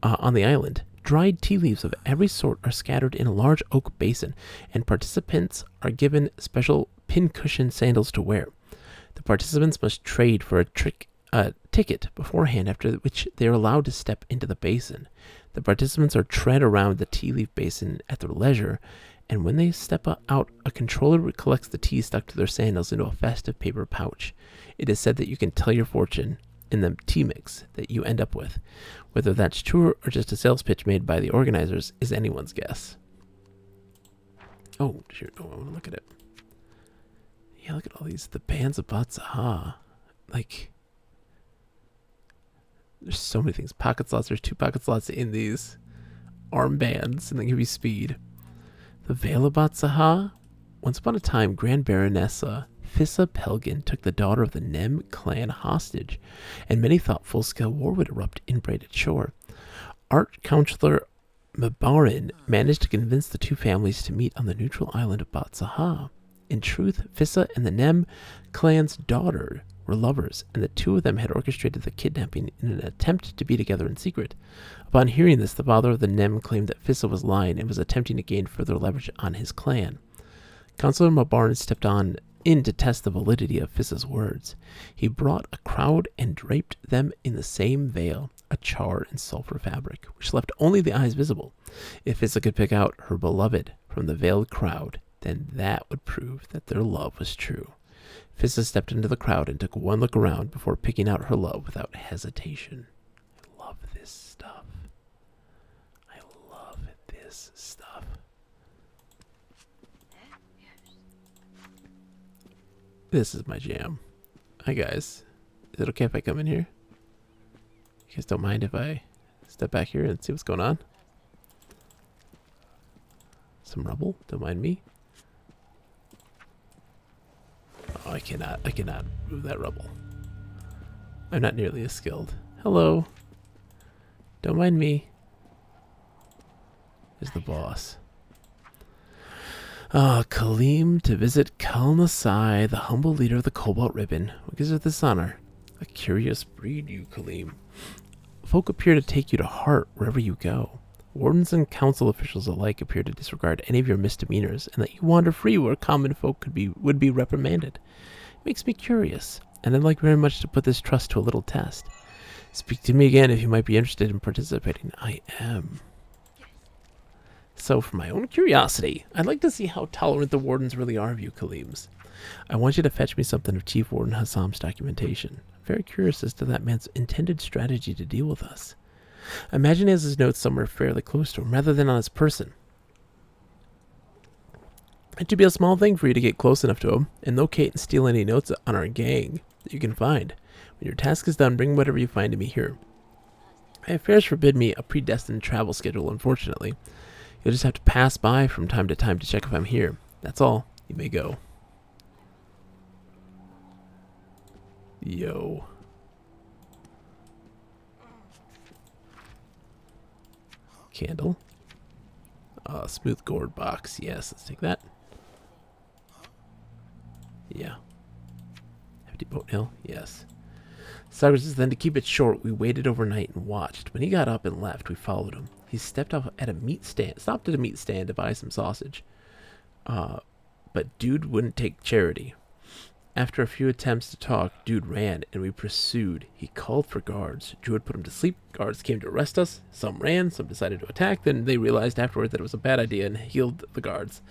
on the island. Dried tea leaves of every sort are scattered in a large oak basin, and participants are given special pincushion sandals to wear. The participants must trade for a ticket beforehand, after which they are allowed to step into the basin. The participants are tread around the tea leaf basin at their leisure, and when they step out, a controller collects the tea stuck to their sandals into a festive paper pouch. It is said that you can tell your fortune in the tea mix that you end up with. Whether that's true or just a sales pitch made by the organizers is anyone's guess. Oh, shoot. Oh, I want to look at it. Yeah, look at all these. The bands of Batsaha. Like, there's so many things. Pocket slots. There's 2 pocket slots in these armbands, and they give you speed. The Veil of Batsaha. Once upon a time, Grand Baronessa Fissa Pelgin took the daughter of the Nem clan hostage, and many thought full-scale war would erupt in Braided Shore. Art Counselor Mabarin managed to convince the 2 families to meet on the neutral island of Batsaha. In truth, Fissa and the Nem clan's daughter were lovers, and the 2 of them had orchestrated the kidnapping in an attempt to be together in secret. Upon hearing this, the father of the Nem claimed that Fissa was lying and was attempting to gain further leverage on his clan. Counselor Mabarin stepped in to test the validity of Fizz's words. He brought a crowd and draped them in the same veil, a charred and sulfur fabric, which left only the eyes visible. If Fizza could pick out her beloved from the veiled crowd, then that would prove that their love was true. Fizza stepped into the crowd and took one look around before picking out her love without hesitation. I love this stuff. I love this stuff. This is my jam. Hi guys. Is it okay if I come in here? You guys don't mind if I step back here and see what's going on? Some rubble? Don't mind me. Oh, I cannot move that rubble. I'm not nearly as skilled. Hello. Don't mind me. There's the boss. Ah, Kaleem to visit Kal Nasai, the humble leader of the Cobalt Ribbon. What gives her this honor? A curious breed, you, Kaleem. Folk appear to take you to heart wherever you go. Wardens and council officials alike appear to disregard any of your misdemeanors, and that you wander free where common folk would be reprimanded. It makes me curious, and I'd like very much to put this trust to a little test. Speak to me again if you might be interested in participating. I am. So, for my own curiosity, I'd like to see how tolerant the wardens really are of you, Kaleems. I want you to fetch me something of Chief Warden Hassam's documentation. I'm very curious as to that man's intended strategy to deal with us. Imagine he has his notes somewhere fairly close to him, rather than on his person. It should be a small thing for you to get close enough to him, and locate and steal any notes on our gang that you can find. When your task is done, bring whatever you find to me here. My affairs forbid me a predestined travel schedule, unfortunately. You'll just have to pass by from time to time to check if I'm here. That's all. You may go. Yo. Candle. Smooth gourd box. Yes, let's take that. Yeah. Hefty boat hill. Yes. Cyrus says then to keep it short, we waited overnight and watched. When he got up and left, we followed him. He stopped at a meat stand to buy some sausage. But Dude wouldn't take charity. After a few attempts to talk, Dude ran, and we pursued. He called for guards. Druid put him to sleep. Guards came to arrest us. Some ran, some decided to attack. Then they realized afterward that it was a bad idea and healed the guards.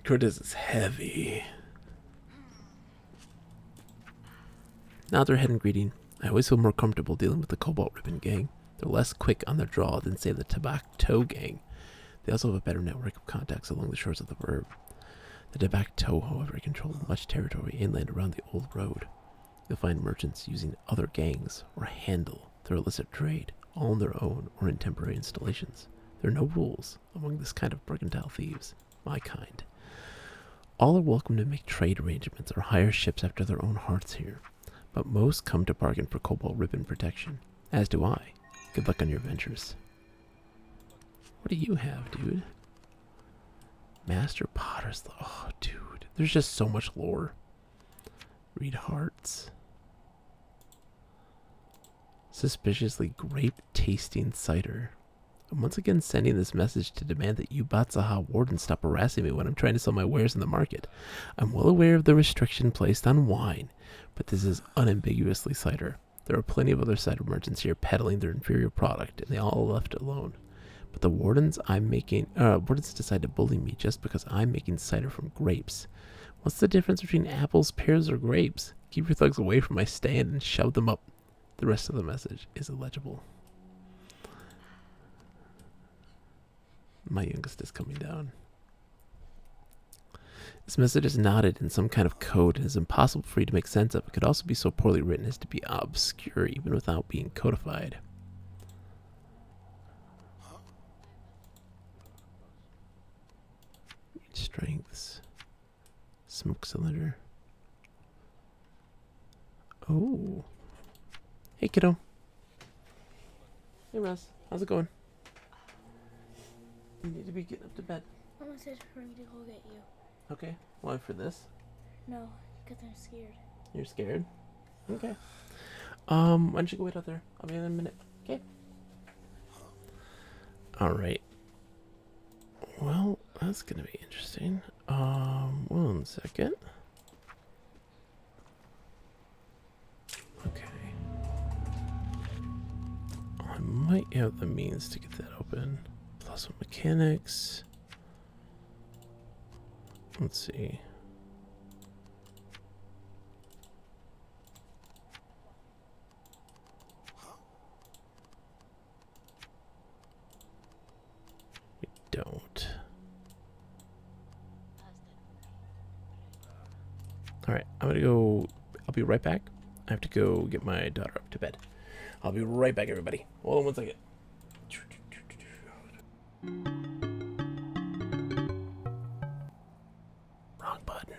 Curtis is heavy. Nod their head in greeting. I always feel more comfortable dealing with the Cobalt Ribbon gang. They're less quick on their draw than, say, the Tabac Toe gang. They also have a better network of contacts along the shores of the Verb. The Tabac Toe, however, controlled much territory inland around the old road. You'll find merchants using other gangs or handle their illicit trade, all on their own or in temporary installations. There are no rules among this kind of mercantile thieves, my kind. All are welcome to make trade arrangements or hire ships after their own hearts here, but most come to bargain for Cobalt Ribbon protection, as do I. Good luck on your ventures. What do you have, dude? Master Potter's... Oh, dude. There's just so much lore. Read hearts. Suspiciously grape-tasting cider. I'm once again sending this message to demand that you Batsaha Warden stop harassing me when I'm trying to sell my wares in the market. I'm well aware of the restriction placed on wine, but this is unambiguously cider. There are plenty of other cider merchants here peddling their inferior product, and they all left alone. But the wardens decide to bully me just because I'm making cider from grapes. What's the difference between apples, pears, or grapes? Keep your thugs away from my stand and shove them up. The rest of the message is illegible. My youngest is coming down. This message is knotted in some kind of code and is impossible for you to make sense of. It could also be so poorly written as to be obscure even without being codified. Strengths. Smoke cylinder. Oh. Hey, kiddo. Hey, Russ. How's it going? You need to be getting up to bed. Mama said for me to go get you. Okay. Why for this? No, because I'm scared. You're scared? Okay. Why don't you go wait out there? I'll be in a minute. Okay. Alright. Well, That's gonna be interesting. 1 second. Okay. I might have the means to get that open. Plus one mechanics. Let's see. We don't. Alright, I'm gonna go. I'll be right back. I have to go get my daughter up to bed. I'll be right back, everybody. Hold on 1 second. Wrong button.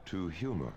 to humor.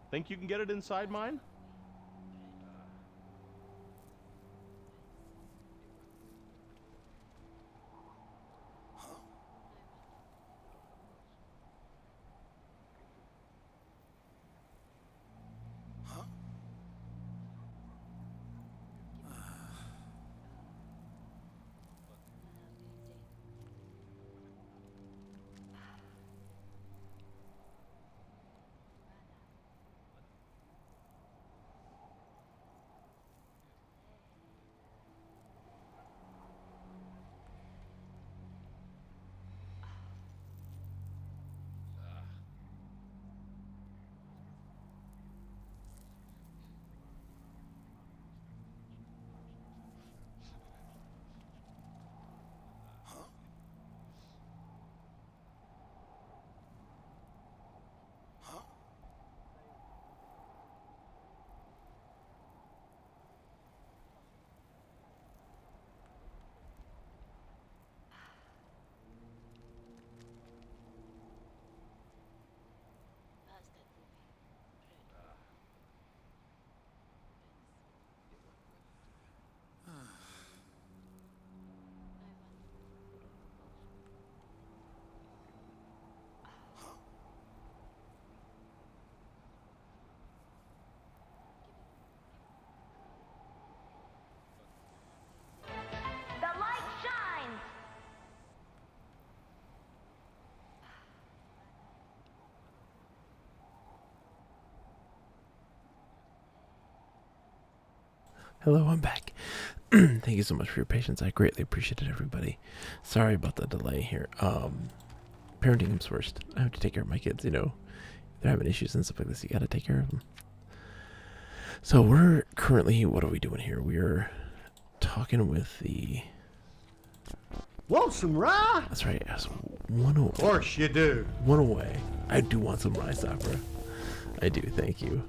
Think you can get it inside mine? The light shines! Hello, I'm back. Thank you so much for your patience. I greatly appreciate it, everybody. Sorry about the delay here. Parenting comes first. I have to take care of my kids, you know. They're having issues and stuff like this. You gotta take care of them. So we're currently, what are we doing here? We're talking with the... Want some rye? That's right, yes, one Of course you do. one away. I do want some rice opera. I do, thank you.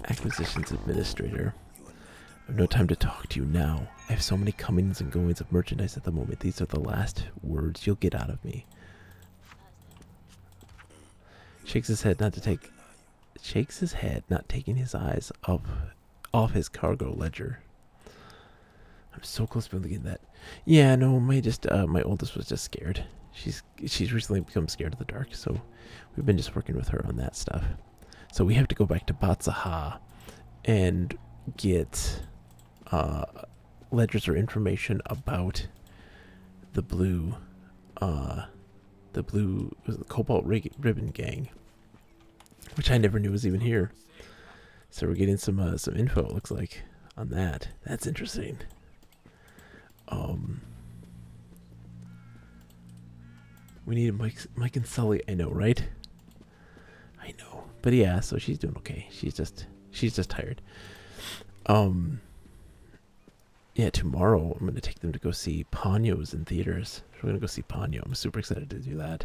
Acquisitions Administrator. I have no time to talk to you now. I have so many comings and goings of merchandise at the moment. These are the last words you'll get out of me. Shakes his head, not taking his eyes off his cargo ledger. I'm so close to getting that. Yeah, no, my oldest was just scared. She's recently become scared of the dark, so we've been just working with her on that stuff. So we have to go back to Batsaha and get ledgers or information about the blue Cobalt Ribbon Gang, which I never knew was even here. So we're getting some info, it looks like, on that. That's interesting. We need Mike and Sully. I know, right? I know, but yeah. So she's doing okay. She's just tired. Yeah, tomorrow I'm gonna take them to go see Ponyo's in theaters. We're gonna go see Ponyo. I'm super excited to do that.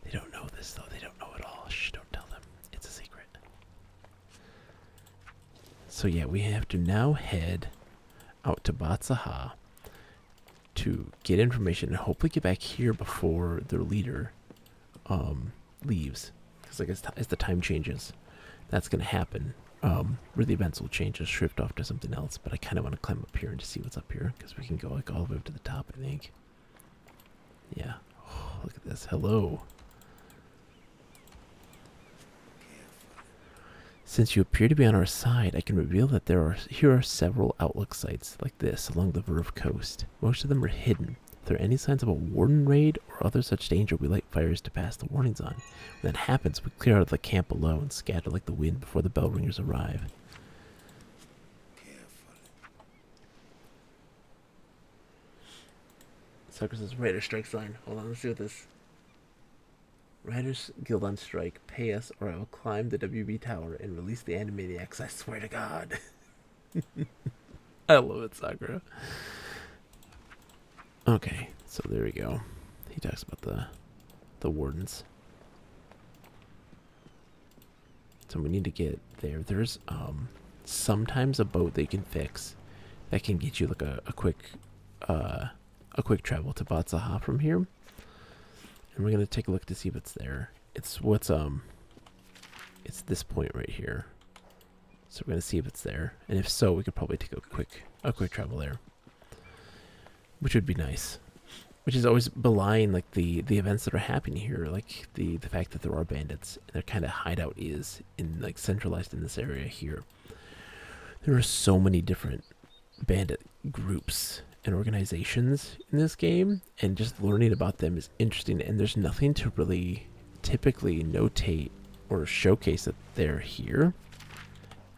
They don't know this though. They don't know at all. Shh, don't tell them. It's a secret. So yeah, we have to now head out to Batsaha to get information and hopefully get back here before their leader leaves. Because like as the time changes, that's gonna happen. Where the events will change, just shift off to something else. But I kind of want to climb up here and just see what's up here because we can go like all the way up to the top. I think. Yeah. Oh, look at this. Hello. Since you appear to be on our side, I can reveal that here are several outlook sites like this along the Verve coast. Most of them are hidden, there are any signs of a warden raid or other such danger, we light fires to pass the warnings on. When that happens, we clear out of the camp below and scatter like the wind before the bell ringers arrive. Sucker says Raider strike sign. Hold on, let's see what this. Riders Guild on strike. Pay us or I will climb the WB tower and release the Animaniacs. I swear to God. I love it, Sakura. Okay, so there we go. He talks about the wardens. So we need to get there. There's sometimes a boat that you can fix that can get you like a quick travel to Batsaha from here. And we're gonna take a look to see if it's there. It's this point right here. So we're gonna see if it's there, and if so, we could probably take a quick travel there, which would be nice. Which is always belying like the events that are happening here, like the fact that there are bandits and their kind of hideout is in like centralized in this area here. There are so many different bandit groups and organizations in this game, and just learning about them is interesting, and there's nothing to really typically notate or showcase that they're here.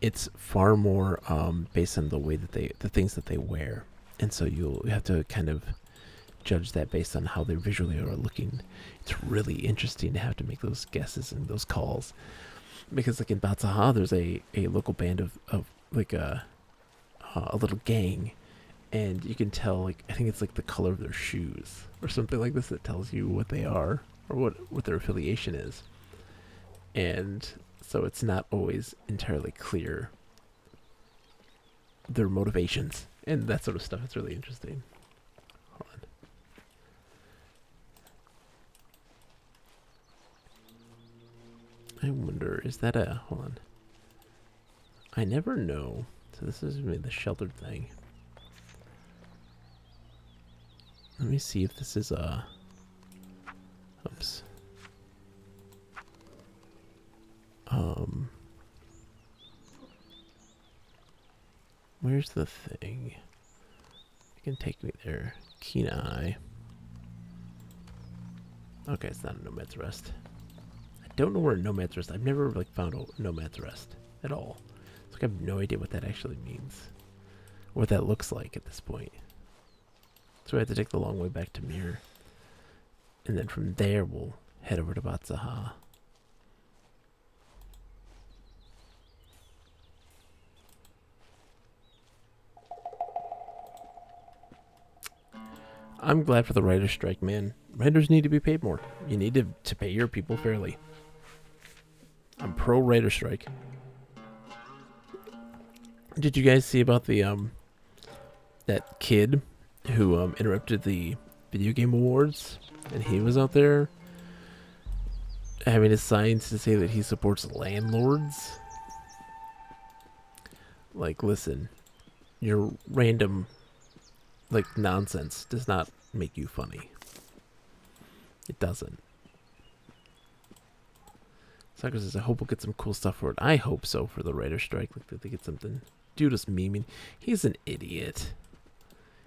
It's far more based on the way that the things that they wear, and so you have to kind of judge that based on how they visually are looking. It's really interesting to have to make those guesses and those calls, because like in Batsaha, there's a local band of like a little gang. And you can tell, like, I think it's like the color of their shoes or something like this that tells you what they are or what their affiliation is. And so it's not always entirely clear their motivations and that sort of stuff. It's really interesting. Hold on. I wonder, is that a, hold on. I never know. So this is maybe the sheltered thing. Let me see if this is a... Oops. Where's the thing? It can take me there. Keen eye. Okay, it's not a Nomad's Rest. I don't know where a Nomad's Rest... I've never like found a Nomad's Rest at all. So I have no idea what that actually means. What that looks like at this point. So we have to take the long way back to Mir. And then from there we'll head over to Batsaha. I'm glad for the writer's strike, man. Writers need to be paid more. You need to pay your people fairly. I'm pro writer's strike. Did you guys see about the that kid who interrupted the video game awards, and he was out there having his signs to say that he supports landlords? Like, listen, your random like nonsense does not make you funny. It doesn't. Sucker says, I hope we'll get some cool stuff for it. I hope so for the writer's strike. Like that they get something. Dude is memeing. He's an idiot.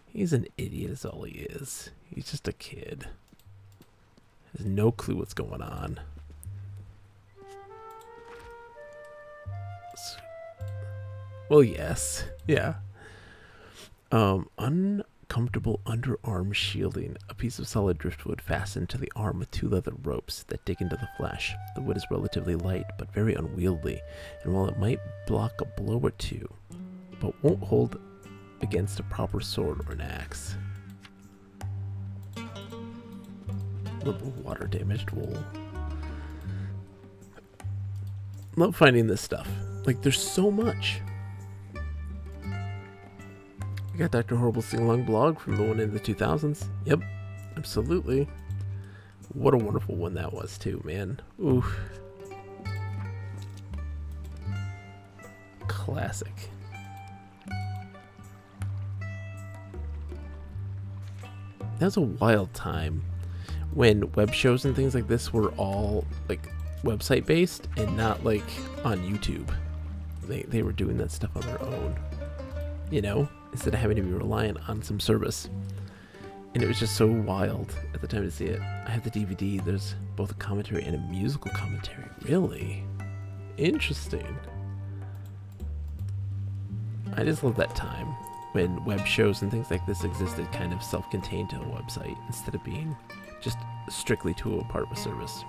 He's an idiot is all he is. He's just a kid. Has no clue what's going on. Well, yes. Yeah. Uncomfortable underarm shielding. A piece of solid driftwood fastened to the arm with 2 leather ropes that dig into the flesh. The wood is relatively light, but very unwieldy, and while it might block a blow or two, but won't hold against a proper sword or an axe. Little water damaged wool. Love finding this stuff. Like, there's so much. I got Dr. Horrible sing-along blog from the one in the 2000s. Yep, absolutely. What a wonderful one that was too, man. Oof. Classic. That was a wild time when web shows and things like this were all like website based and not like on YouTube. They were doing that stuff on their own, you know, instead of having to be reliant on some service. And it was just so wild at the time to see it. I have the DVD. There's both a commentary and a musical commentary. Really? Interesting. I just love that time when web shows and things like this existed kind of self-contained to a website instead of being just strictly to a part of a service.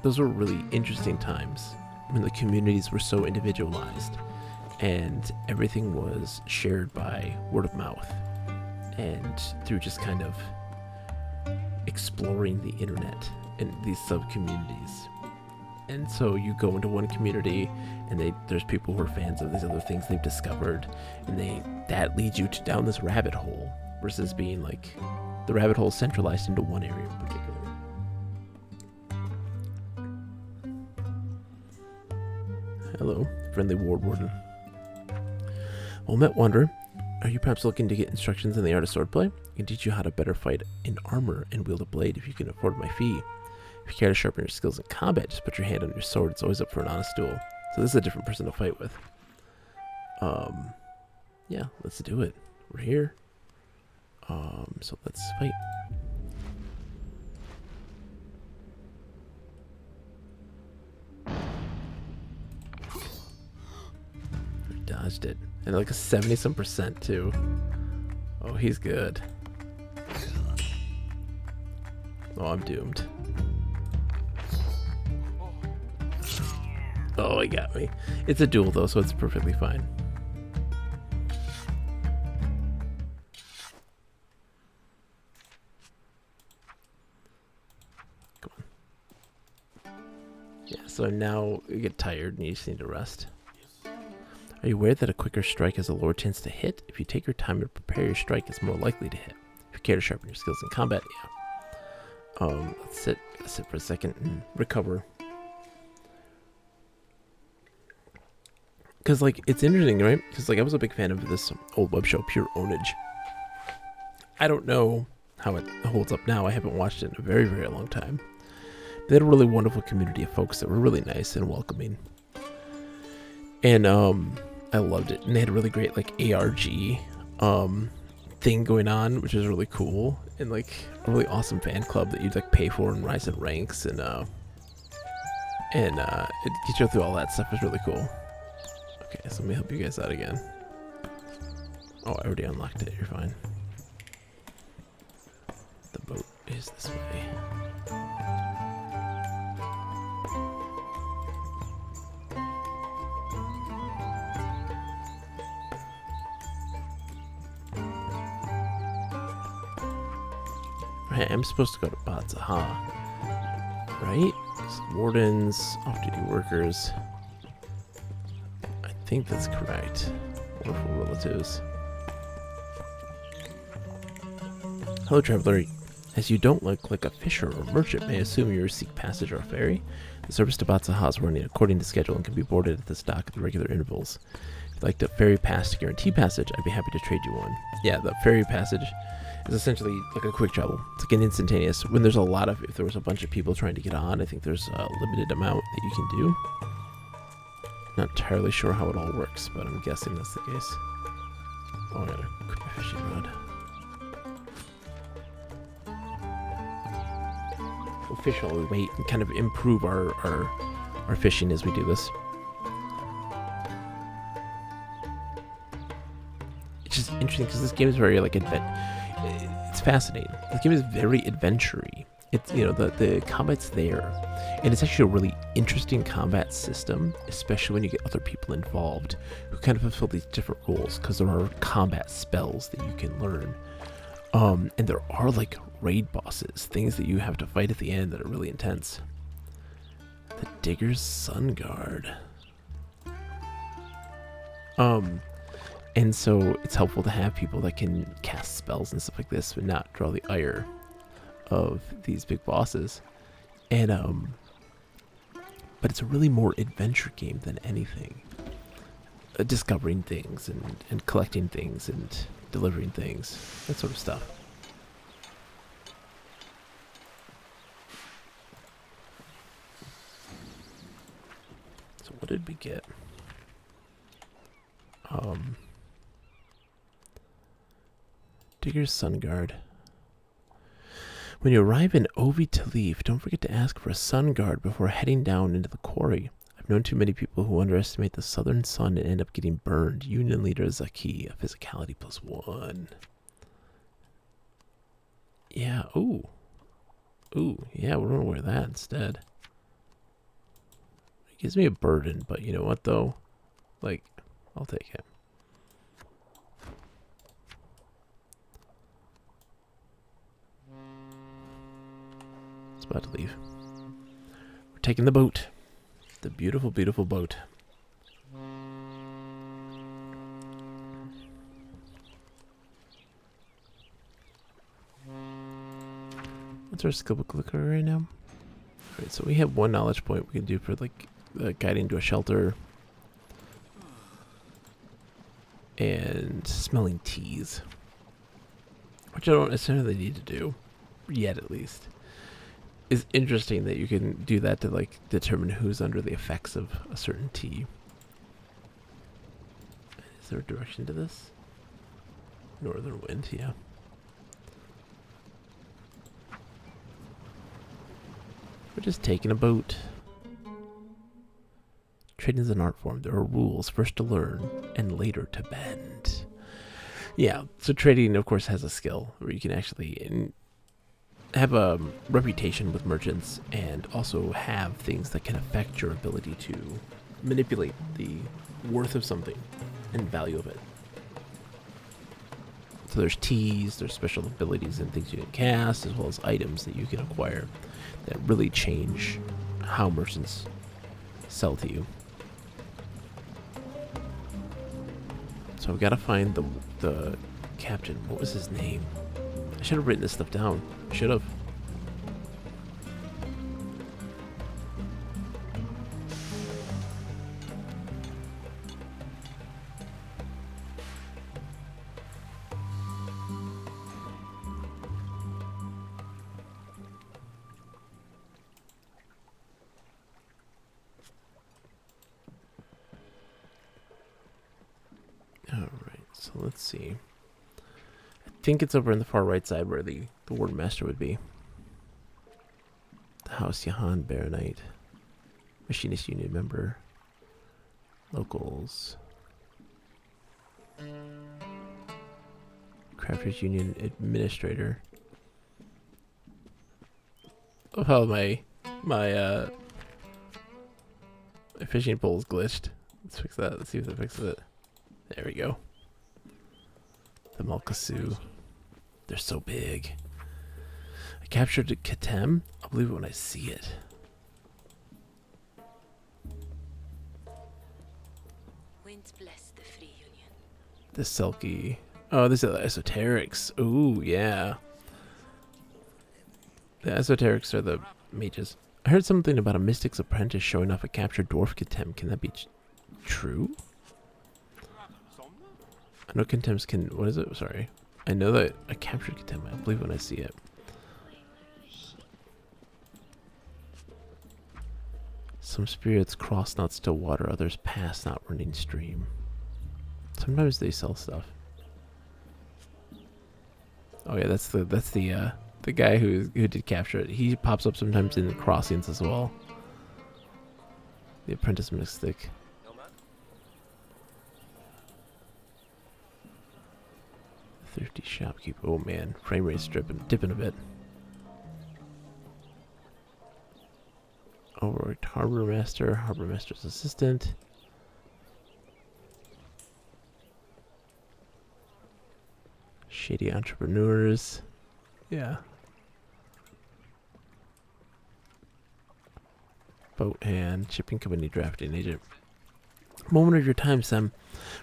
Those were really interesting times when the communities were so individualized and everything was shared by word of mouth and through just kind of exploring the internet in these sub-communities. And so you go into one community and there's people who are fans of these other things they've discovered, and that leads you down this rabbit hole versus being like the rabbit hole centralized into one area in particular. Hello, friendly ward warden. Well met, Wanderer. Are you perhaps looking to get instructions in the art of swordplay? I can teach you how to better fight in armor and wield a blade if you can afford my fee. If you care to sharpen your skills in combat, just put your hand on your sword. It's always up for an honest duel. So this is a different person to fight with. Yeah, let's do it. We're here. So let's fight. We dodged it. And like a 70-some% too. Oh, he's good. Oh, I'm doomed. Oh, he got me. It's a duel though, so it's perfectly fine. Come on. Yeah, so now you get tired and you just need to rest. Are you aware that a quicker strike has a lower chance to hit? If you take your time to prepare your strike, it's more likely to hit. If you care to sharpen your skills in combat, yeah. Let's sit for a second and recover. Because, like, it's interesting, right? Because, like, I was a big fan of this old web show, Pure Ownage. I don't know how it holds up now. I haven't watched it in a very, very long time. They had a really wonderful community of folks that were really nice and welcoming. And, I loved it. And they had a really great, like, ARG, thing going on, which is really cool. And, like, a really awesome fan club that you'd, like, pay for and rise in ranks. And it gets you through all that stuff. Is really cool. Okay, so let me help you guys out again. Oh, I already unlocked it. You're fine. The boat is this way. Right, I'm supposed to go to Batzaha. Right? So wardens, off-duty workers. I think that's correct. Wonderful relatives. Hello, traveler. As you don't look like a fisher or merchant, may I assume you seek passage or a ferry? The service to Batzaha is running according to schedule and can be boarded at this dock at regular intervals. If you'd like the ferry pass to guarantee passage, I'd be happy to trade you one. Yeah, the ferry passage is essentially like a quick travel. It's like an instantaneous. When there's a lot of, if there was a bunch of people trying to get on, I think there's a limited amount that you can do. Not entirely sure how it all works, but I'm guessing that's the case. Oh, I gotta quit my fishing rod. We'll fish while we wait and kind of improve our fishing as we do this. It's just interesting because this game is very like it's fascinating. This game is very adventure-y. It's, you know, the combat's there, and it's actually a really interesting combat system, especially when you get other people involved who kind of fulfill these different roles, because there are combat spells that you can learn. And there are like raid bosses, things that you have to fight at the end that are really intense. The Digger's Sun Guard. And so it's helpful to have people that can cast spells and stuff like this, but not draw the ire of these big bosses. And but it's a really more adventure game than anything. Discovering things and collecting things and delivering things, that sort of stuff. So what did we get? Digger's Sun Guard. When you arrive in Ovi Talif, don't forget to ask for a sun guard before heading down into the quarry. I've known too many people who underestimate the southern sun and end up getting burned. Union leader Zaki, a physicality +1. Yeah, ooh. Ooh, yeah, we're gonna wear that instead. It gives me a burden, but you know what though? Like, I'll take it. It's about to leave. We're taking the boat. The beautiful, beautiful boat. What's our skill book looking at right now? Alright, so we have one knowledge point we can do for like guiding to a shelter. And smelling teas. Which I don't necessarily need to do. Yet at least. It's interesting that you can do that to like determine who's under the effects of a certain tea. Is there a direction to this? Northern wind, yeah. We're just taking a boat. Trading is an art form. There are rules, first to learn and later to bend. Yeah, so trading of course has a skill where you can actually have a reputation with merchants and also have things that can affect your ability to manipulate the worth of something and value of it. So there's teas, there's special abilities and things you can cast, as well as items that you can acquire that really change how merchants sell to you. So I've got to find the captain. What was his name? I should have written this stuff down. Should have. Alright, so let's see. I think it's over on the far right side where the Warden Master would be. The House Jahan Baronite. Machinist Union member. Locals. Crafters Union Administrator. Oh, how my fishing pole is glitched. Let's fix that. Let's see if that fixes it. There we go. The Malkasu. They're so big. I captured a Katem. I'll believe it when I see it. Winds bless the Free Union. The Selkie. Oh, these are the esoterics. Ooh, yeah. The esoterics are the mages. I heard something about a mystic's apprentice showing off a captured dwarf Katem. Can that be true? I know Contemps can... What is it? Sorry. I know that I captured Contempt. I believe when I see it. Some spirits cross not still water. Others pass not running stream. Sometimes they sell stuff. Oh yeah, that's the guy who did capture it. He pops up sometimes in the crossings as well. The apprentice mystic. Thrifty shopkeeper. Oh man, frame rate's dipping a bit. Overworked harbor master, harbor master's assistant. Shady entrepreneurs. Yeah. Boat hand, shipping company drafting agent. Moment of your time, Sam.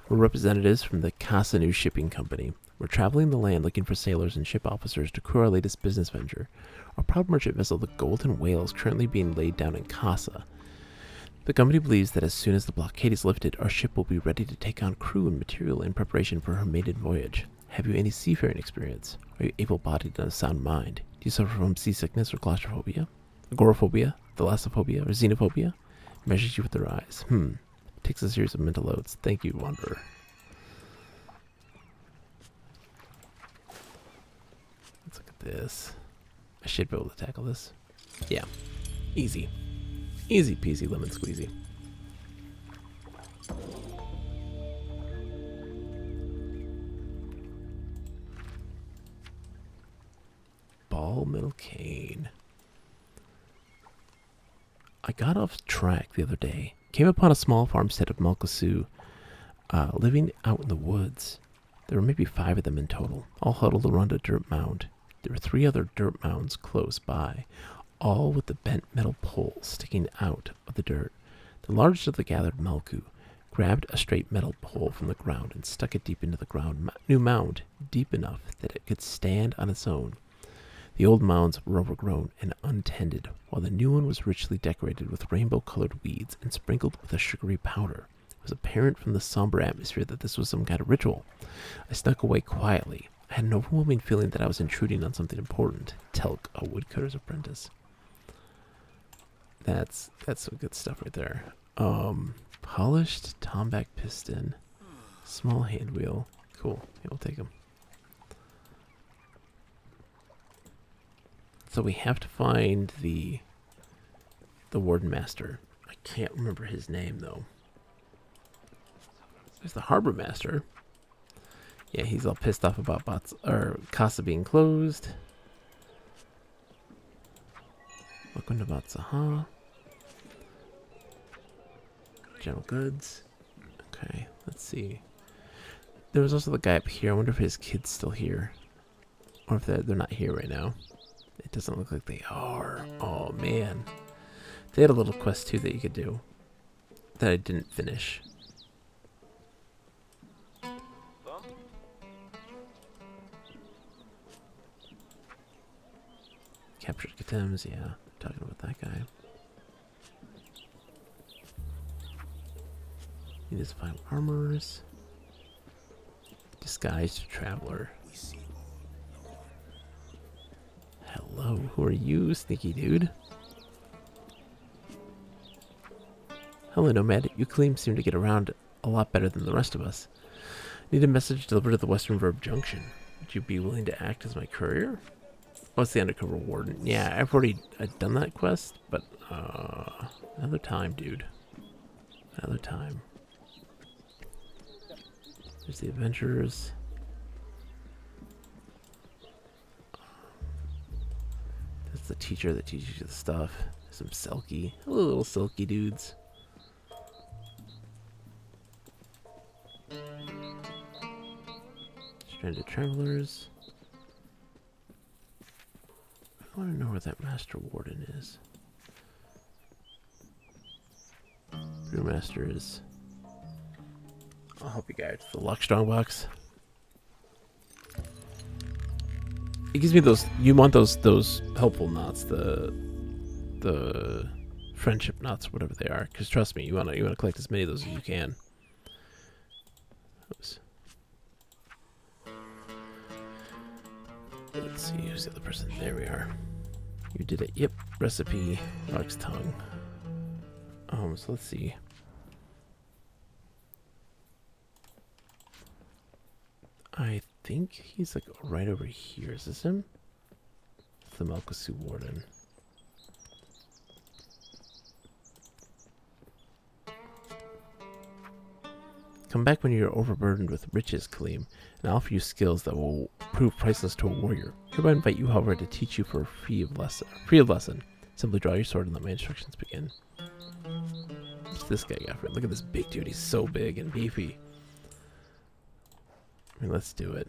We're representatives from the Kasanu Shipping Company. We're traveling the land looking for sailors and ship officers to crew our latest business venture. Our proud merchant vessel, the Golden Whale, is currently being laid down in Kasa. The company believes that as soon as the blockade is lifted, our ship will be ready to take on crew and material in preparation for her maiden voyage. Have you any seafaring experience? Are you able-bodied and of sound mind? Do you suffer from seasickness or claustrophobia? Agoraphobia? Thalassophobia? Or xenophobia? Measures you with their eyes. Takes a series of mental loads. Thank you, Wanderer. this. I should be able to tackle this. Yeah. Easy. Easy peasy lemon squeezy. Ball metal cane. I got off track the other day. Came upon a small farmstead of Malkasu, living out in the woods. There were maybe 5 of them in total, all huddled around a dirt mound. There were 3 other dirt mounds close by, all with the bent metal poles sticking out of the dirt. The largest of the gathered Malku grabbed a straight metal pole from the ground and stuck it deep into the new mound, deep enough that it could stand on its own. The old mounds were overgrown and untended, while the new one was richly decorated with rainbow-colored weeds and sprinkled with a sugary powder. It was apparent from the somber atmosphere that this was some kind of ritual. I snuck away quietly. I had an overwhelming feeling that I was intruding on something important. Telk, a woodcutter's apprentice. That's some good stuff right there. Polished tomback piston, small hand wheel. Cool. Yeah, we'll take them. So we have to find the warden master. I can't remember his name though. There's the harbor master. Yeah, he's all pissed off about Casa being closed. Welcome to Batsaha. General goods. Okay, let's see. There was also the guy up here. I wonder if his kid's still here. Or if they're not here right now. It doesn't look like they are. Oh, man. They had a little quest, too, that you could do. That I didn't finish. Captured Katems, yeah. Talking about that guy. Need to find armors. Disguised traveler. Hello, who are you, sneaky dude? Hello, Nomad. You claim seem to get around a lot better than the rest of us. Need a message delivered at the Western Verb Junction. Would you be willing to act as my courier? Oh, it's the undercover warden. Yeah, I've already done that quest, but another time, dude. Another time. There's the adventurers. That's the teacher that teaches you the stuff. Some Selkie. Hello, little Selkie dudes. Stranded travelers. I want to know where that master warden is. Brewmaster is. I'll help you guys. The Luck Strongbox. It gives me those. You want those helpful knots, the friendship knots, whatever they are. Because trust me, you want to collect as many of those as you can. Oops. Let's see, who's the other person? There we are. You did it. Yep. Recipe. Lark's tongue. So let's see. I think he's like right over here. Is this him? It's the Malkasu warden. Come back when you're overburdened with riches, Kaleem, and I'll offer you skills that will prove priceless to a warrior. Hereby invite you, however, to teach you for free of lesson. Simply draw your sword and let my instructions begin. What's this guy got for it? Look at this big dude. He's so big and beefy. I mean, let's do it.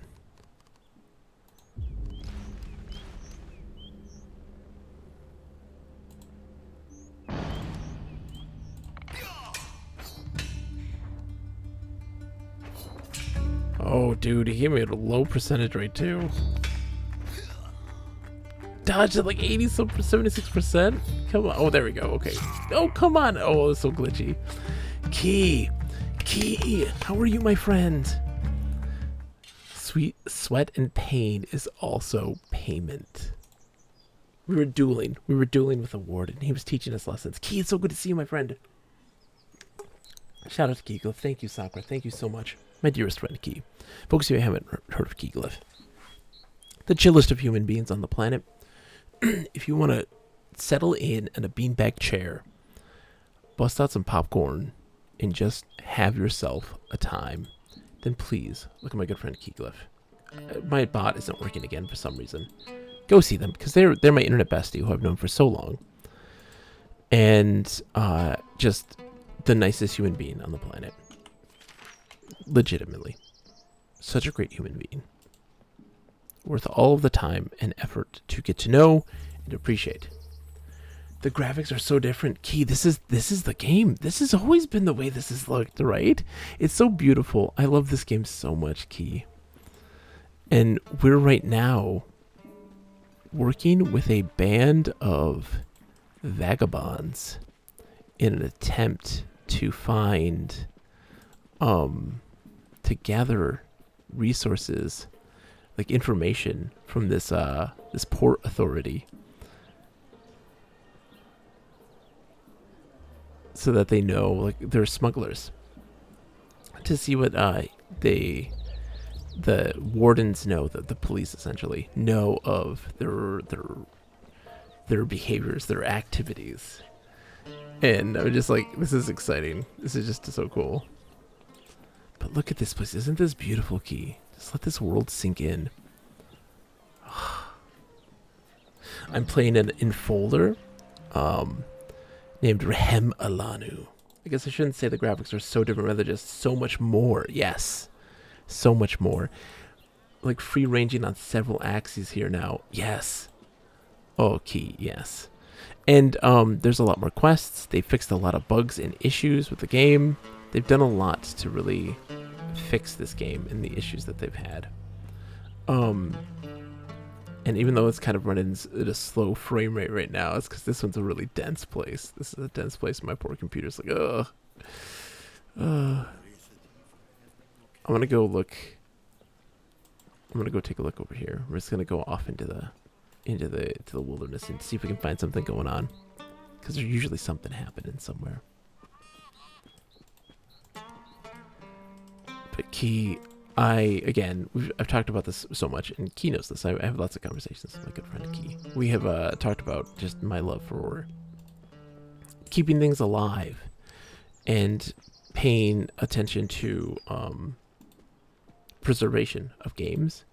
Oh, dude, he gave me a low percentage rate, too. Dodged at like 76%? Come on. Oh, there we go. Okay. Oh, come on. Oh, it's so glitchy. Key, how are you, my friend? Sweet sweat and pain is also payment. We were dueling with a warden. He was teaching us lessons. Key, it's so good to see you, my friend. Shout out to Keyglyph. Thank you, Sakura. Thank you so much. My dearest friend, Key. Folks, if you haven't heard of Keyglyph, the chillest of human beings on the planet. If you want to settle in a beanbag chair, bust out some popcorn, and just have yourself a time, then please look at my good friend Keyglyph. My bot isn't working again for some reason. Go see them, because they're my internet bestie who I've known for so long. And just the nicest human being on the planet. Legitimately. Such a great human being. Worth all of the time and effort to get to know and appreciate. The graphics are so different. Key, this is the game. This has always been the way this has looked, right? It's so beautiful. I love this game so much, Key. And we're right now working with a band of vagabonds in an attempt to find to gather resources, like information from this this port authority, so that they know, like, they're smugglers, to see what the wardens know, that the police essentially know of their behaviors, their activities. And I'm just like, this is exciting. This is just so cool. But look at this place. Isn't this beautiful, Key? Just let this world sink in. I'm playing an enfolder named Rehem Alanu. I guess I shouldn't say the graphics are so different, rather just so much more. Yes. So much more. Like free ranging on several axes here now. Yes. Oh, Key, yes. And there's a lot more quests. They fixed a lot of bugs and issues with the game. They've done a lot to really fix this game and the issues that they've had. And even though it's kind of running at a slow frame rate right now, it's because this one's a really dense place. This is a dense place. My poor computer's like, ugh. I'm gonna go look. I'm gonna go take a look over here. We're just gonna go off into the wilderness and see if we can find something going on, because there's usually something happening somewhere. But Key, I've talked about this so much, and Key knows this. I have lots of conversations with my good friend Key. We have talked about just my love for keeping things alive and paying attention to preservation of games.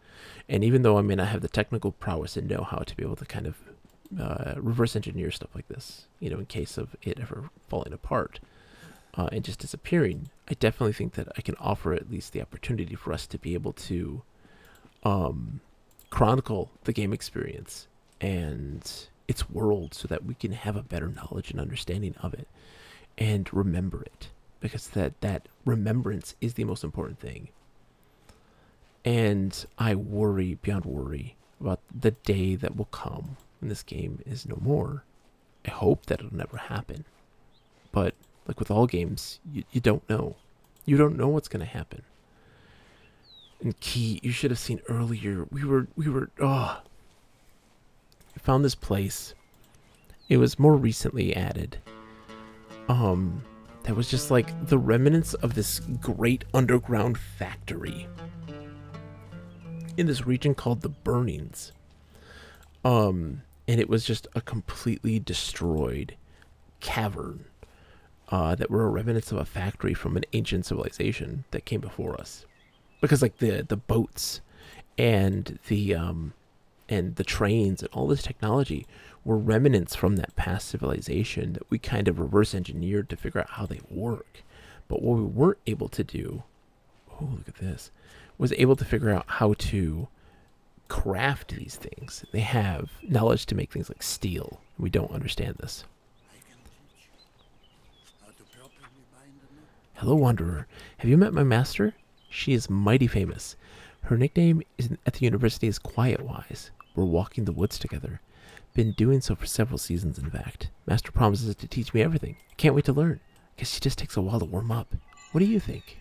And even though I may not have the technical prowess and know-how to be able to kind of reverse engineer stuff like this, you know, in case of it ever falling apart and just disappearing, I definitely think that I can offer at least the opportunity for us to be able to chronicle the game experience and its world, so that we can have a better knowledge and understanding of it and remember it, because that remembrance is the most important thing. And I worry beyond worry about the day that will come when this game is no more. I hope that it'll never happen. But like with all games, you don't know. You don't know what's going to happen. And Key, you should have seen earlier. We found this place. It was more recently added. That was just like the remnants of this great underground factory in this region called the Burnings. And it was just a completely destroyed cavern that were remnants of a factory from an ancient civilization that came before us. Because like the boats and the trains and all this technology were remnants from that past civilization that we kind of reverse engineered to figure out how they work. But what we weren't able to do, oh, look at this, was able to figure out how to craft these things. They have knowledge to make things like steel. We don't understand this. Hello, Wanderer. Have you met my master? She is mighty famous. Her nickname at the university is Quiet Wise. We're walking the woods together. Been doing so for several seasons, in fact. Master promises to teach me everything. I can't wait to learn. Guess she just takes a while to warm up. What do you think?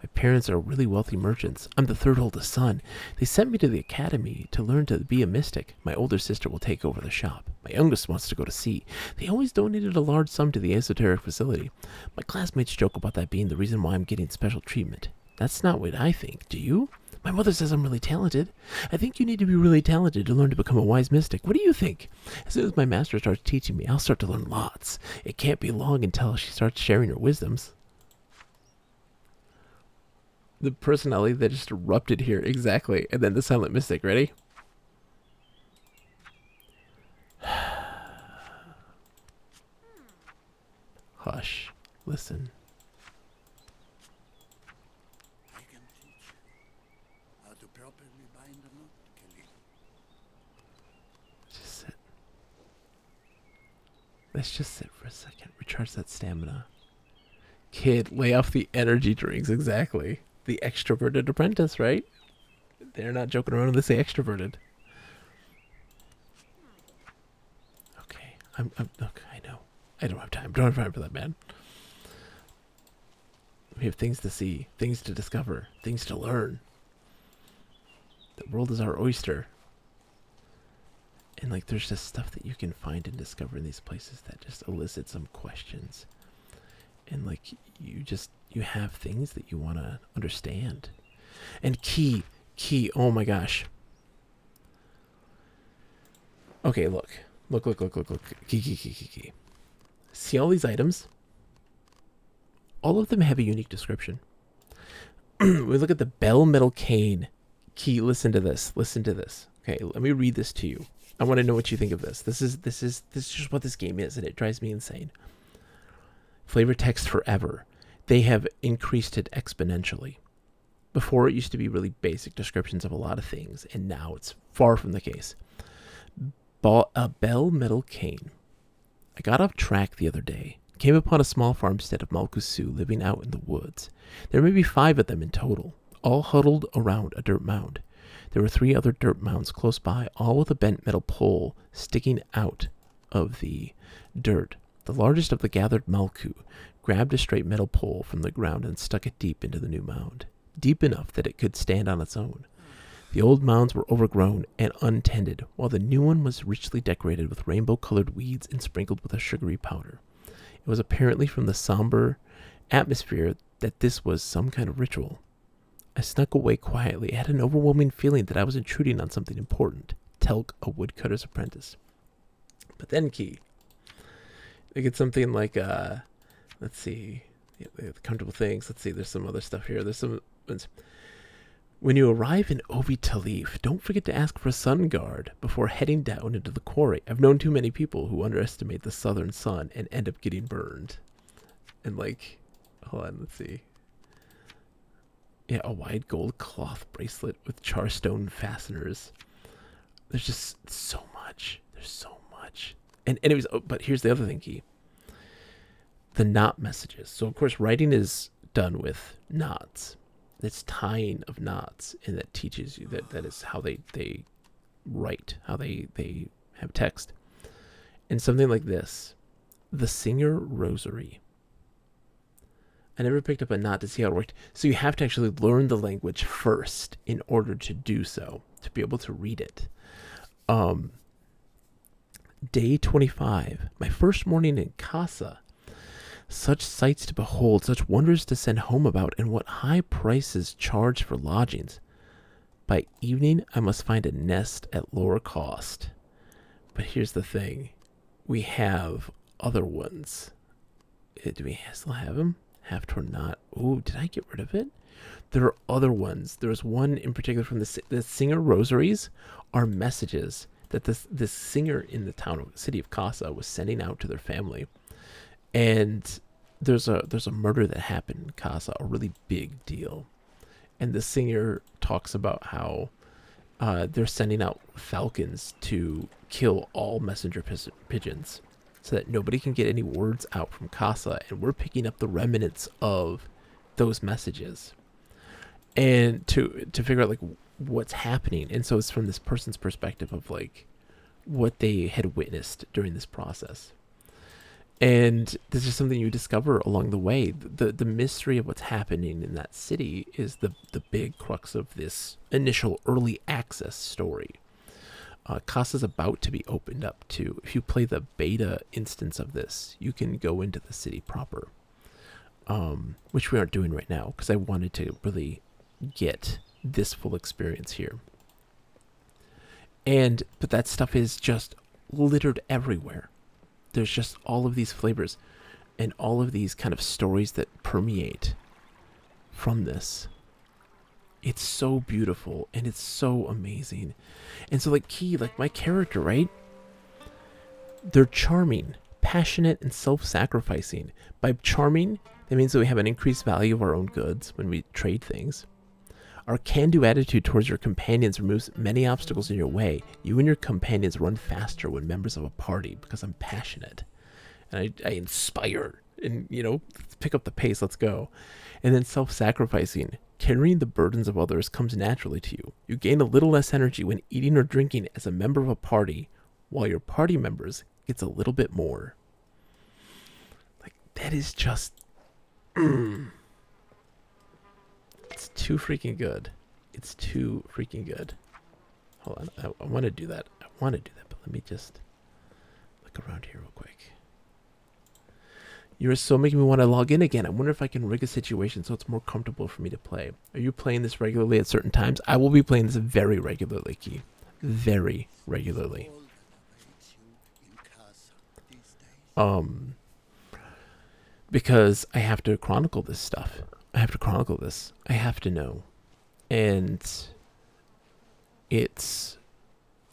My parents are really wealthy merchants. I'm the third oldest son. They sent me to the academy to learn to be a mystic. My older sister will take over the shop. My youngest wants to go to sea. They always donated a large sum to the esoteric facility. My classmates joke about that being the reason why I'm getting special treatment. That's not what I think, do you? My mother says I'm really talented. I think you need to be really talented to learn to become a wise mystic. What do you think? As soon as my master starts teaching me, I'll start to learn lots. It can't be long until she starts sharing her wisdoms. The personality that just erupted here, exactly. And then the silent mystic, ready? Hush. Listen. I can teach you how to properly bind a knot, Kelly. Just sit. Let's just sit for a second. Recharge that stamina. Kid, lay off the energy drinks. Exactly. The extroverted apprentice, right? They're not joking around when they say extroverted. Okay. Look, I know. I don't have time. Don't have time for that, man. We have things to see, things to discover, things to learn. The world is our oyster. And like there's just stuff that you can find and discover in these places that just elicit some questions. And like you have things that you want to understand. And key, oh my gosh. Okay, look. Key. See all these items? All of them have a unique description. We look at the bell metal cane. Key, listen to this. Okay, let me read this to you. I want to know what you think of this. This is just what this game is, and it drives me insane. Flavor text forever. They have increased it exponentially. Before it used to be really basic descriptions of a lot of things, and now it's far from the case. A bell metal cane. I got off track the other day. Came upon a small farmstead of Malkusu living out in the woods. There may be 5 of them in total, all huddled around a dirt mound. There were 3 other dirt mounds close by, all with a bent metal pole sticking out of the dirt. The largest of the gathered Malku grabbed a straight metal pole from the ground and stuck it deep into the new mound, deep enough that it could stand on its own. The old mounds were overgrown and untended, while the new one was richly decorated with rainbow-colored weeds and sprinkled with a sugary powder. It was apparently from the somber atmosphere that this was some kind of ritual. I snuck away quietly. I had an overwhelming feeling that I was intruding on something important. Telk, a woodcutter's apprentice. But then, Key, they get something like, let's see, the comfortable things. Let's see, there's some other stuff here. There's some... When you arrive in Ovi Talif, don't forget to ask for a sun guard before heading down into the quarry. I've known too many people who underestimate the southern sun and end up getting burned. And like, hold on, let's see. Yeah, a wide gold cloth bracelet with charstone fasteners. There's just so much. There's so much. And anyways, but here's the other thing, Key. The knot messages. So of course, writing is done with knots. It's tying of knots, and that teaches you that is how they write, how they have text. And something like this, the Singer Rosary. I never picked up a knot to see how it worked. So you have to actually learn the language first in order to do so, to be able to read it. Day 25, my first morning in Casa. Such sights to behold, such wonders to send home about, and what high prices charged for lodgings. By evening, I must find a nest at lower cost. But here's the thing. We have other ones. Do we still have them? Half-torn knot. Oh, did I get rid of it? There are other ones. There's one in particular from the Singer Rosaries are messages that this singer in the city of Casa was sending out to their family. And there's a murder that happened in Casa, a really big deal. And the singer talks about how they're sending out falcons to kill all messenger pigeons so that nobody can get any words out from Casa. And we're picking up the remnants of those messages and to figure out like what's happening. And so it's from this person's perspective of like what they had witnessed during this process. And this is something you discover along the way. The mystery of what's happening in that city is the big crux of this initial early access story. Casa's about to be opened up to. If you play the beta instance of this, you can go into the city proper, which we aren't doing right now because I wanted to really get this full experience here. But that stuff is just littered everywhere. There's just all of these flavors and all of these kind of stories that permeate from this. It's so beautiful and it's so amazing. And so like Key, like my character, right? They're charming, passionate, and self-sacrificing. By charming, that means that we have an increased value of our own goods when we trade things. Our can-do attitude towards your companions removes many obstacles in your way. You and your companions run faster when members of a party because I'm passionate. And I inspire and, pick up the pace, let's go. And then self-sacrificing. Carrying the burdens of others comes naturally to you. You gain a little less energy when eating or drinking as a member of a party, while your party members gets a little bit more. Like, that is just... It's too freaking good. It's too freaking good. Hold on. I want to do that. But let me just look around here real quick. You're so making me want to log in again. I wonder if I can rig a situation so it's more comfortable for me to play. Are you playing this regularly at certain times? I will be playing this very regularly, Key. Very regularly. Because I have to chronicle this stuff. I have to chronicle this. I have to know. And I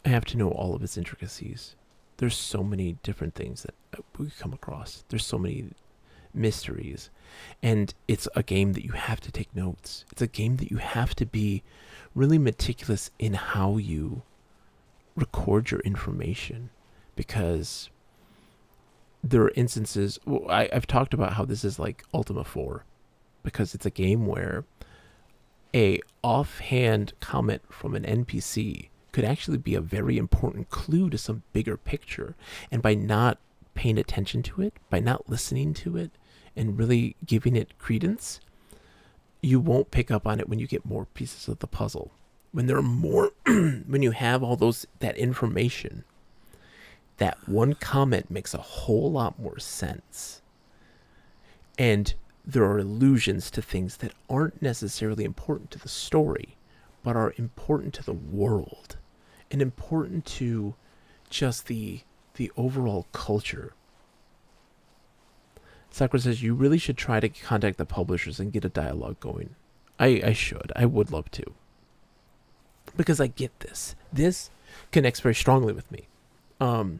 have to know all of its intricacies. There's so many different things that we come across. There's so many mysteries. And it's a game that you have to take notes. It's a game that you have to be really meticulous in how you record your information. Because there are instances... Well, I've talked about how this is like Ultima 4. Because it's a game where a offhand comment from an NPC could actually be a very important clue to some bigger picture. And by not paying attention to it, by not listening to it, and really giving it credence, you won't pick up on it when you get more pieces of the puzzle. When there are more, when you have all that information, that one comment makes a whole lot more sense. And there are allusions to things that aren't necessarily important to the story, but are important to the world and important to just the overall culture. Sakura says, you really should try to contact the publishers and get a dialogue going. I should. I would love to. Because I get this. This connects very strongly with me. And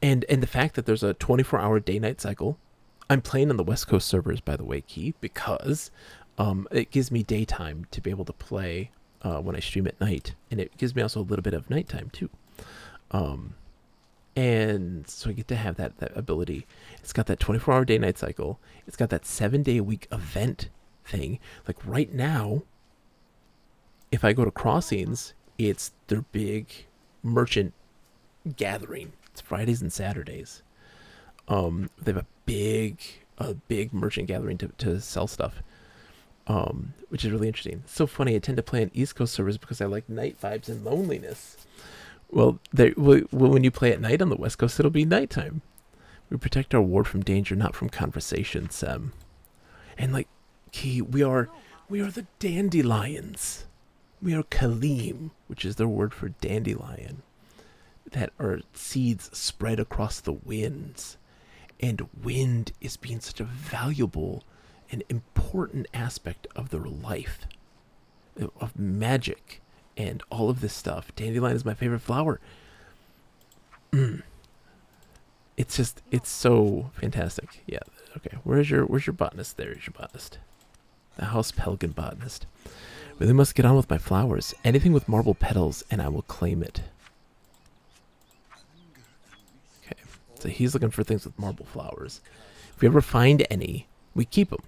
the fact that there's a 24-hour day-night cycle. I'm playing on the West Coast servers, by the way, Key, because it gives me daytime to be able to play when I stream at night. And it gives me also a little bit of nighttime, too. And so I get to have that ability. It's got that 24-hour day-night cycle. It's got that 7-day-a-week event thing. Like right now, if I go to Crossings, it's their big merchant gathering. It's Fridays and Saturdays. They have a big merchant gathering to sell stuff, which is really interesting. It's so funny. I tend to play on East Coast servers because I like night vibes and loneliness. Well, when you play at night on the West Coast, it'll be nighttime. We protect our ward from danger, not from conversation, Sam. And like, Key, we are the dandelions. We are Kalim, which is their word for dandelion. That are seeds spread across the winds. And wind is being such a valuable and important aspect of their life, of magic and all of this stuff. Dandelion is my favorite flower. It's so fantastic. Yeah, okay. Where's your botanist? There's your botanist. The House Pelican botanist. Really must get on with my flowers. Anything with marble petals and I will claim it. Okay, so he's looking for things with marble flowers. If we ever find any, we keep them.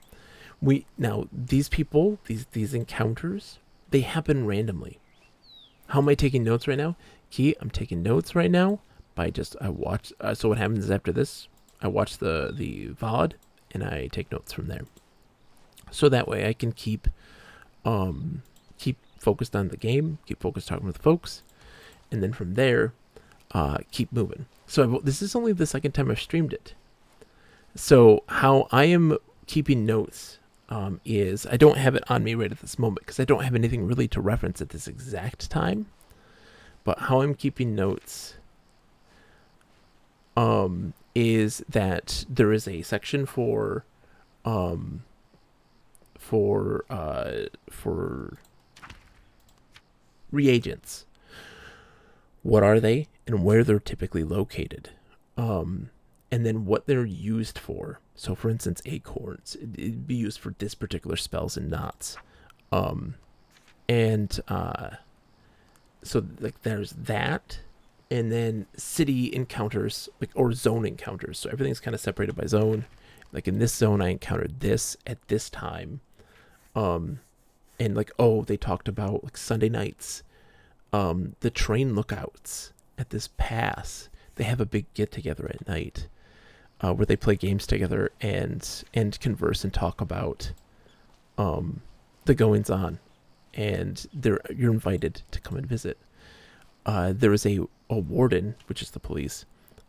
Now these people, these encounters, they happen randomly. How am I taking notes right now? Key, I'm taking notes right now by I watch. So what happens is after this, I watch the VOD and I take notes from there. So that way I can keep focused on the game, keep focused talking with folks, and then from there, keep moving. So this is only the second time I've streamed it. So how I am keeping notes is I don't have it on me right at this moment because I don't have anything really to reference at this exact time. But how I'm keeping notes is that there is a section for reagents. What are they and where they're typically located? And then what they're used for. So for instance, acorns, it'd be used for this particular spells and knots. So like there's that, and then city encounters, like, or zone encounters. So everything's kind of separated by zone. Like in this zone, I encountered this at this time. And like, oh, they talked about like Sunday nights, the train lookouts at this pass. They have a big get together at night, where they play games together and converse and talk about the goings on, and you're invited to come and visit. There is a warden, which is the police,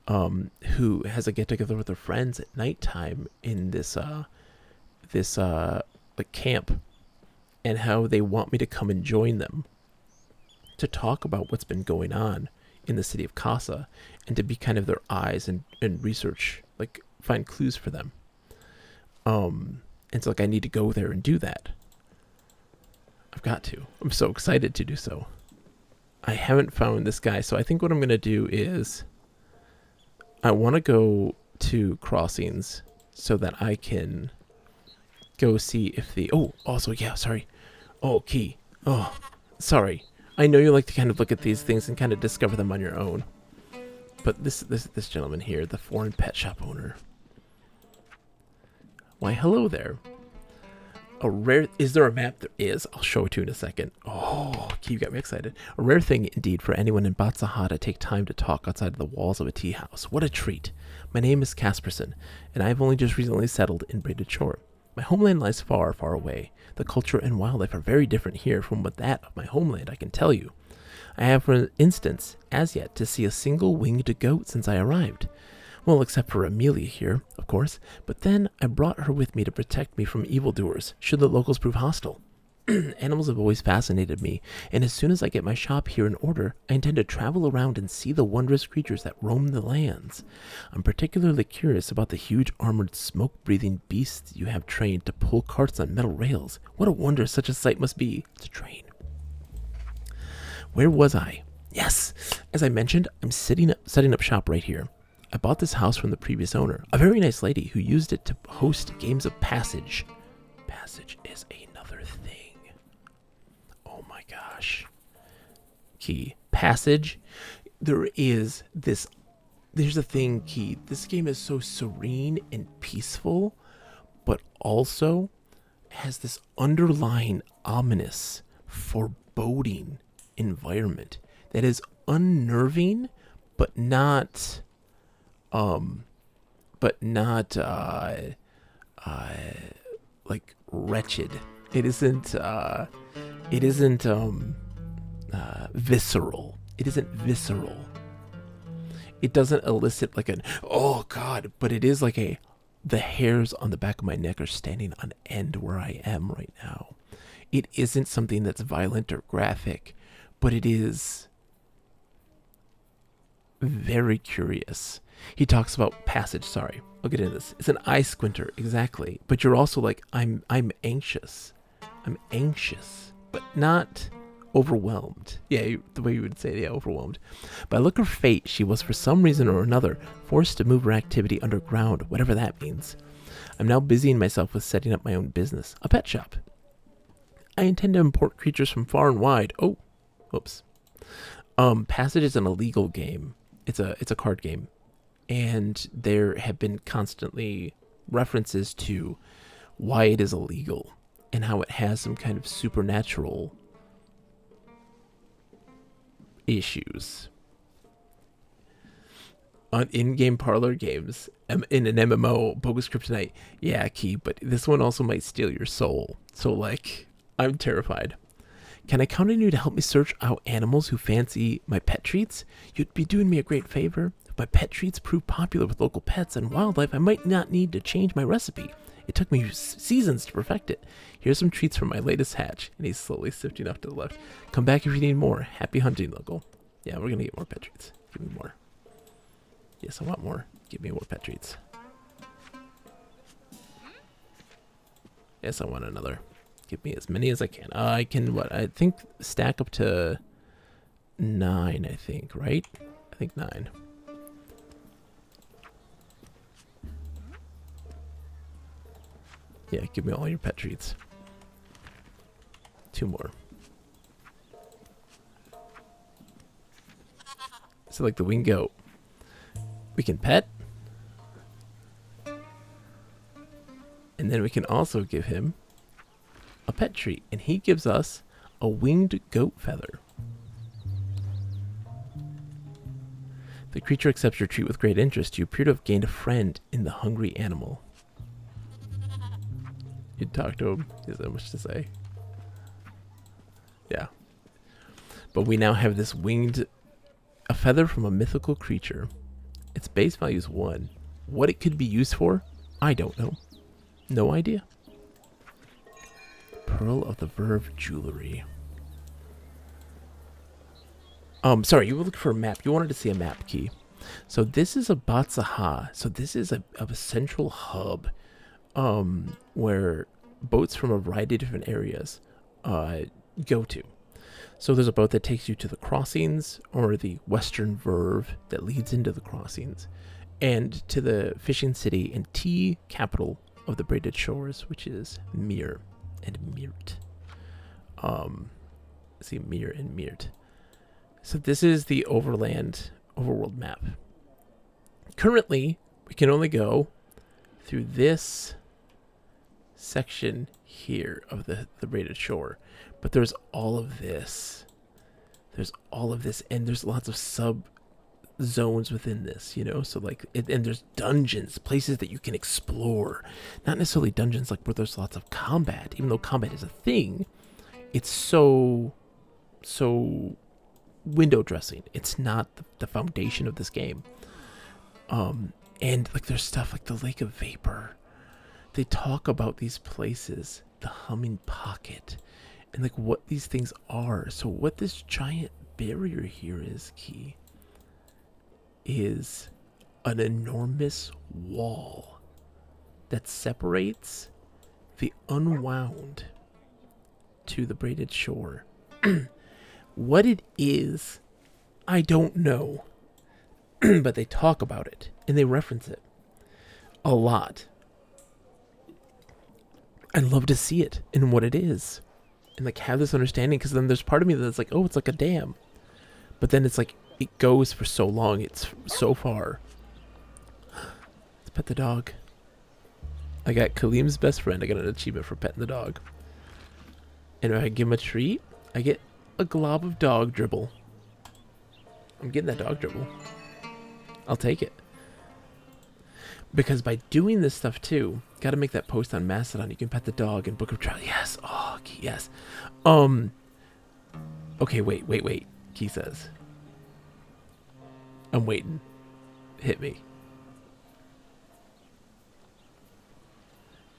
who has a get together with their friends at nighttime in this like camp, and how they want me to come and join them to talk about what's been going on in the city of Casa, and to be kind of their eyes and research, like find clues for them. And so like I need to go there and do that. I've got to. I'm so excited to do so. I haven't found this guy, so I think what I'm going to do is I want to go to Crossings so that I can go see if Key. Oh, sorry. I know you like to kind of look at these things and kind of discover them on your own. But this gentleman here, the foreign pet shop owner. Why, hello there. Is there a map? There is. I'll show it to you in a second. Oh, you got me excited. A rare thing indeed for anyone in Batsaha to take time to talk outside of the walls of a tea house. What a treat. My name is Casperson, and I have only just recently settled in Braided Shore. My homeland lies far, far away. The culture and wildlife are very different here from that of my homeland, I can tell you. I have, for instance, as yet to see a single winged goat since I arrived. Well, except for Amelia here, of course, but then I brought her with me to protect me from evildoers, should the locals prove hostile. Animals have always fascinated me, and as soon as I get my shop here in order, I intend to travel around and see the wondrous creatures that roam the lands. I'm particularly curious about the huge armored smoke-breathing beasts you have trained to pull carts on metal rails. What a wonder such a sight must be to train. Where was I? Yes, as I mentioned, I'm setting up shop right here. I bought this house from the previous owner, a very nice lady who used it to host games of Passage. Passage is another thing. Oh my gosh. Key. Passage. There's a thing, Key. This game is so serene and peaceful, but also has this underlying ominous, foreboding environment that is unnerving, but not like wretched. It isn't visceral. It isn't visceral. It doesn't elicit like an oh god, but it is like the hairs on the back of my neck are standing on end where I am right now. It isn't something that's violent or graphic, but it is very curious. He talks about Passage. Sorry, I'll get into this. It's an eye squinter, exactly. But you're also like, I'm anxious. I'm anxious, but not overwhelmed. Yeah, the way you would say it, yeah, overwhelmed. By look of fate, she was for some reason or another forced to move her activity underground, whatever that means. I'm now busying myself with setting up my own business, a pet shop. I intend to import creatures from far and wide. Oh, whoops. Passage is an illegal game. It's a card game. And there have been constantly references to why it is illegal and how it has some kind of supernatural issues. On in-game parlor games, in an MMO, Bogus Kryptonite, yeah, Key, but this one also might steal your soul. So, like, I'm terrified. Can I count on you to help me search out animals who fancy my pet treats? You'd be doing me a great favor. If my pet treats prove popular with local pets and wildlife, I might not need to change my recipe. It took me seasons to perfect it. Here's some treats from my latest hatch. And he's slowly shifting off to the left. Come back if you need more. Happy hunting, Local. Yeah, we're gonna get more pet treats. Give me more. Yes, I want more. Give me more pet treats. Yes, I want another. Give me as many as I can. I can, what, I think stack up to 9, I think, right? I think 9. Yeah, give me all your pet treats. 2 more. So like the winged goat. We can pet. And then we can also give him a pet treat. And he gives us a winged goat feather. The creature accepts your treat with great interest. You appear to have gained a friend in the hungry animal. You talk to him. He doesn't have much to say. Yeah. But we now have this winged... A feather from a mythical creature. Its base value is 1. What it could be used for, I don't know. No idea. Pearl of the Verve Jewelry. Sorry, you were looking for a map. You wanted to see a map key. So this is a Batsaha. So this is a central hub where boats from a variety of different areas go to. So there's a boat that takes you to the crossings, or the Western Verve that leads into the crossings, and to the fishing city and tea capital of the Braided Shores, which is Mir and Mirt. See, Mir and Mirt. So this is the overworld map. Currently, we can only go through this section here of the Braided Shore. But there's all of this. There's all of this, and there's lots of sub zones within this, you know? So like, and there's dungeons, places that you can explore. Not necessarily dungeons like where there's lots of combat, even though combat is a thing. It's so window dressing. It's not the foundation of this game. And like there's stuff like the Lake of Vapor. They talk about these places, the Humming Pocket, and like what these things are. So what this giant barrier here is, Key, is an enormous wall that separates the Unwound to the Braided Shore. What it is, I don't know. But they talk about it and they reference it a lot. I'd love to see it and what it is. And like have this understanding, because then there's part of me that's like, oh, it's like a dam. But then it's like, it goes for so long, it's so far. Let's pet the dog. I got Kalim's best friend. I got an achievement for petting the dog. And if I give him a treat, I get a glob of dog dribble. I'm getting that dog dribble. I'll take it. Because by doing this stuff too, gotta make that post on Mastodon. You can pet the dog and Book of Trial. Yes. Oh, yes. Okay, wait. Key says. I'm waiting. Hit me.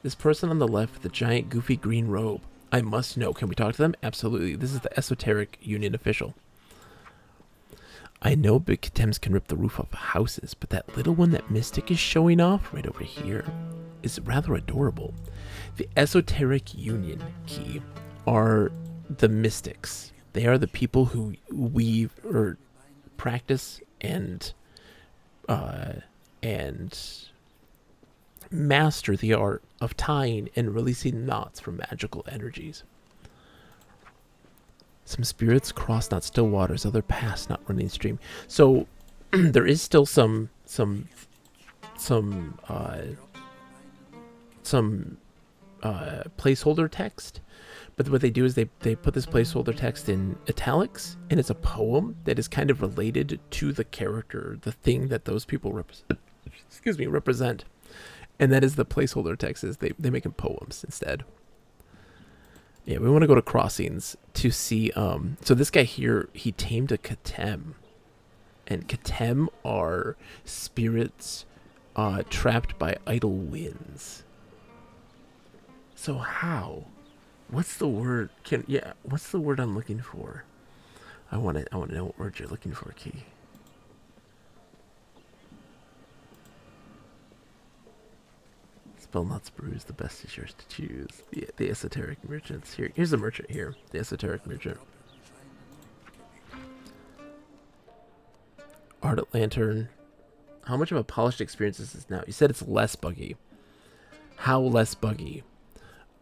This person on the left with the giant goofy green robe. I must know. Can we talk to them? Absolutely. This is the Esoteric Union official. I know big Ketems can rip the roof off houses, but that little one that Mystic is showing off right over here is rather adorable. The Esoteric Union, Key, are the mystics. They are the people who weave or practice and master the art of tying and releasing knots from magical energies. Some spirits cross not still waters, other pass not running stream. So there is still some placeholder text, but what they do is they put this placeholder text in italics, and it's a poem that is kind of related to the character, the thing that those people represent. And that is the placeholder text. Is they make them poems instead. Yeah, we want to go to Crossings to see, so this guy here, he tamed a Ketem. And Ketem are spirits trapped by idle winds. So how? What's the word? What's the word I'm looking for? I want to know what word you're looking for, Key. Spell not sprues, the best is yours to choose. The esoteric merchants. Here's the merchant here. The esoteric merchant. Ardent Lantern. How much of a polished experience is this now? You said it's less buggy. How less buggy?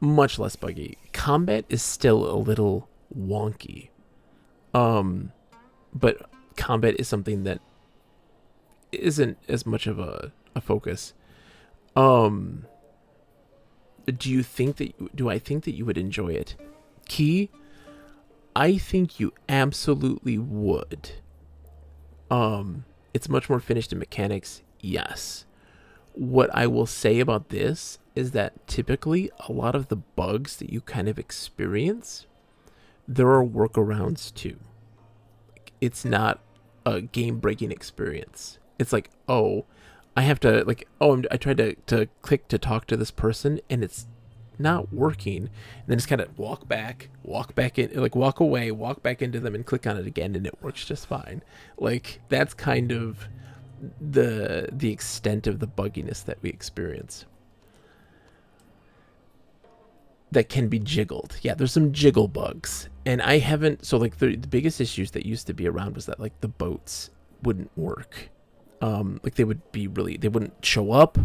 Much less buggy. Combat is still a little wonky. But combat is something that isn't as much of a focus. Do I think that you would enjoy it? Key, I think you absolutely would. It's much more finished in mechanics, yes. What I will say about this is that typically a lot of the bugs that you kind of experience, there are workarounds too. It's not a game-breaking experience. It's like, oh, I have to, like, oh, I tried to click to talk to this person and it's not working. And then just kind of walk back in, like walk away, walk back into them and click on it again and it works just fine. Like, that's kind of the extent of the bugginess that we experience. That can be jiggled. Yeah, there's some jiggle bugs. And I haven't, so like the biggest issues that used to be around was that like the boats wouldn't work. Like they wouldn't show up,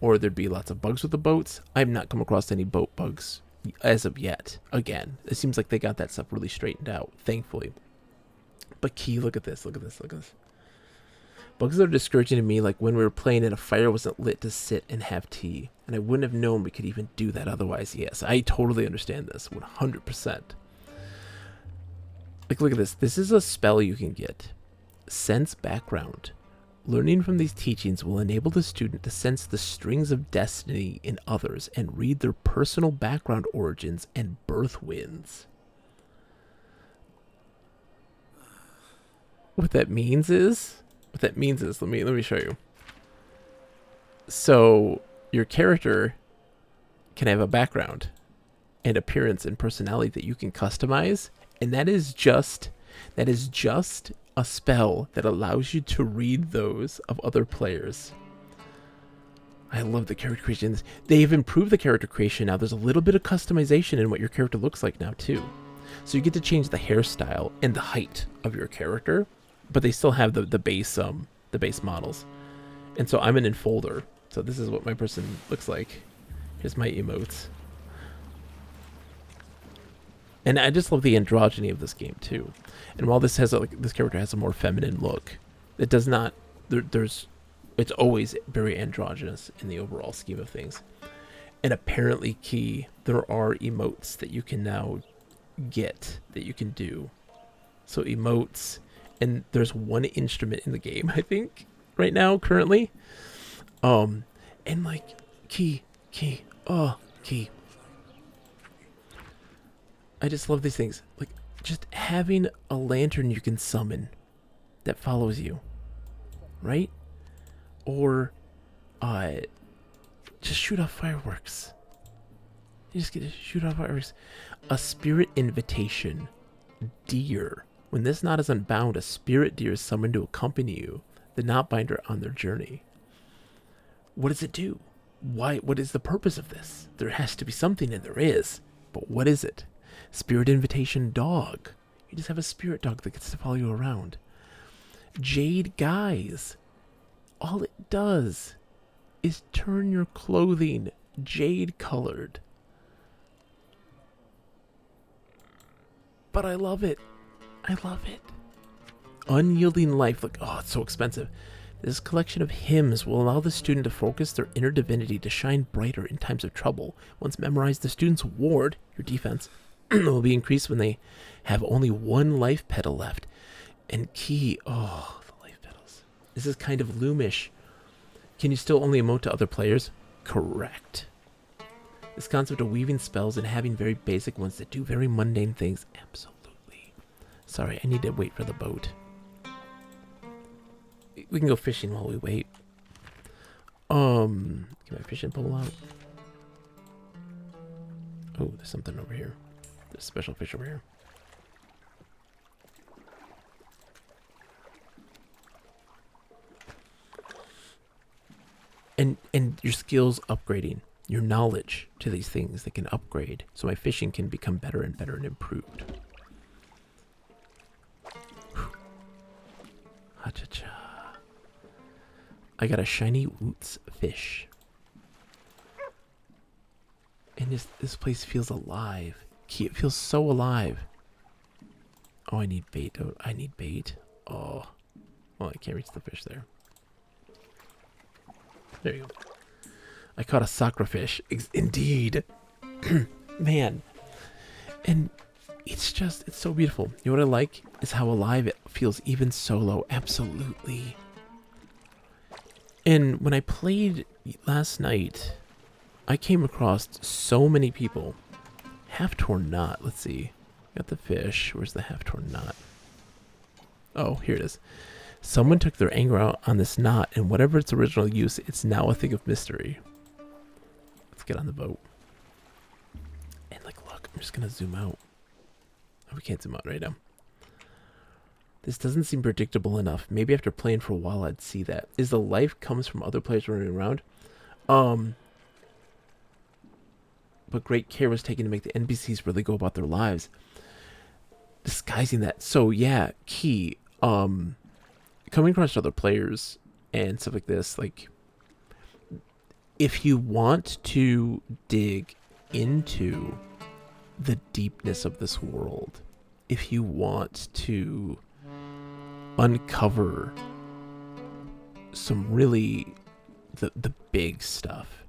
or there'd be lots of bugs with the boats. I've not come across any boat bugs as of yet. Again, it seems like they got that stuff really straightened out, thankfully. But Key, look at this. Bugs that are discouraging to me, like when we were playing and a fire wasn't lit to sit and have tea. And I wouldn't have known we could even do that otherwise. Yes, I totally understand this, 100%. Like, look at this. This is a spell you can get. Sense background. Learning from these teachings will enable the student to sense the strings of destiny in others and read their personal background origins and birth winds. What that means is, let me show you. So your character can have a background and appearance and personality that you can customize, and that is just a spell that allows you to read those of other players. I love the character creation. They've improved the character creation now. There's a little bit of customization in what your character looks like now too. So you get to change the hairstyle and the height of your character, but they still have the base models. And so I'm an enfolder. So this is what my person looks like. Here's my emotes. And I just love the androgyny of this game too. And while this character has a more feminine look, it does not. It's always very androgynous in the overall scheme of things. And apparently, Key, there are emotes that you can now get that you can do. So emotes, and there's one instrument in the game, I think, right now currently. And like Key. I just love these things. Like, just having a lantern you can summon that follows you, right? Or, just shoot off fireworks. You just get to shoot off fireworks. A spirit invitation. Deer. When this knot is unbound, a spirit deer is summoned to accompany you, the knotbinder, on their journey. What does it do? What is the purpose of this? There has to be something, and there is. But what is it? Spirit invitation dog. You just have a spirit dog that gets to follow you around. Jade guise. All it does is turn your clothing jade colored. But I love it. Unyielding life. Like, oh, it's so expensive. This collection of hymns will allow the student to focus their inner divinity to shine brighter in times of trouble. Once memorized, the student's ward, your defense, will be increased when they have only one life petal left. And Key, oh, the life petals. This is kind of loomish. Can you still only emote to other players? Correct. This concept of weaving spells and having very basic ones that do very mundane things. Absolutely. Sorry, I need to wait for the boat. We can go fishing while we wait. Get my fishing pole out. Oh, there's something over here. There's a special fish over here. And your skills upgrading, your knowledge to these things that can upgrade, so my fishing can become better and better and improved. Ha-cha-cha. I got a shiny Woots fish. And this place feels alive. It feels so alive. Oh, I need bait. Oh, I need bait. Oh. Well, I can't reach the fish there. There you go. I caught a sakura fish. Indeed. Man. And it's so beautiful. You know what I like? Is how alive it feels even solo. Absolutely. And when I played last night, I came across so many people. Half-torn knot. Let's see. Got the fish. Where's the half-torn knot? Oh, here it is. Someone took their anger out on this knot, and whatever its original use, it's now a thing of mystery. Let's get on the boat. And like, look, I'm just gonna zoom out. Oh, we can't zoom out right now. This doesn't seem predictable enough. Maybe after playing for a while, I'd see that. Is the life comes from other players running around? But great care was taken to make the NPCs really go about their lives. Disguising that. So yeah, key. Coming across other players and stuff like this, like, if you want to dig into the deepness of this world, if you want to uncover some really the big stuff,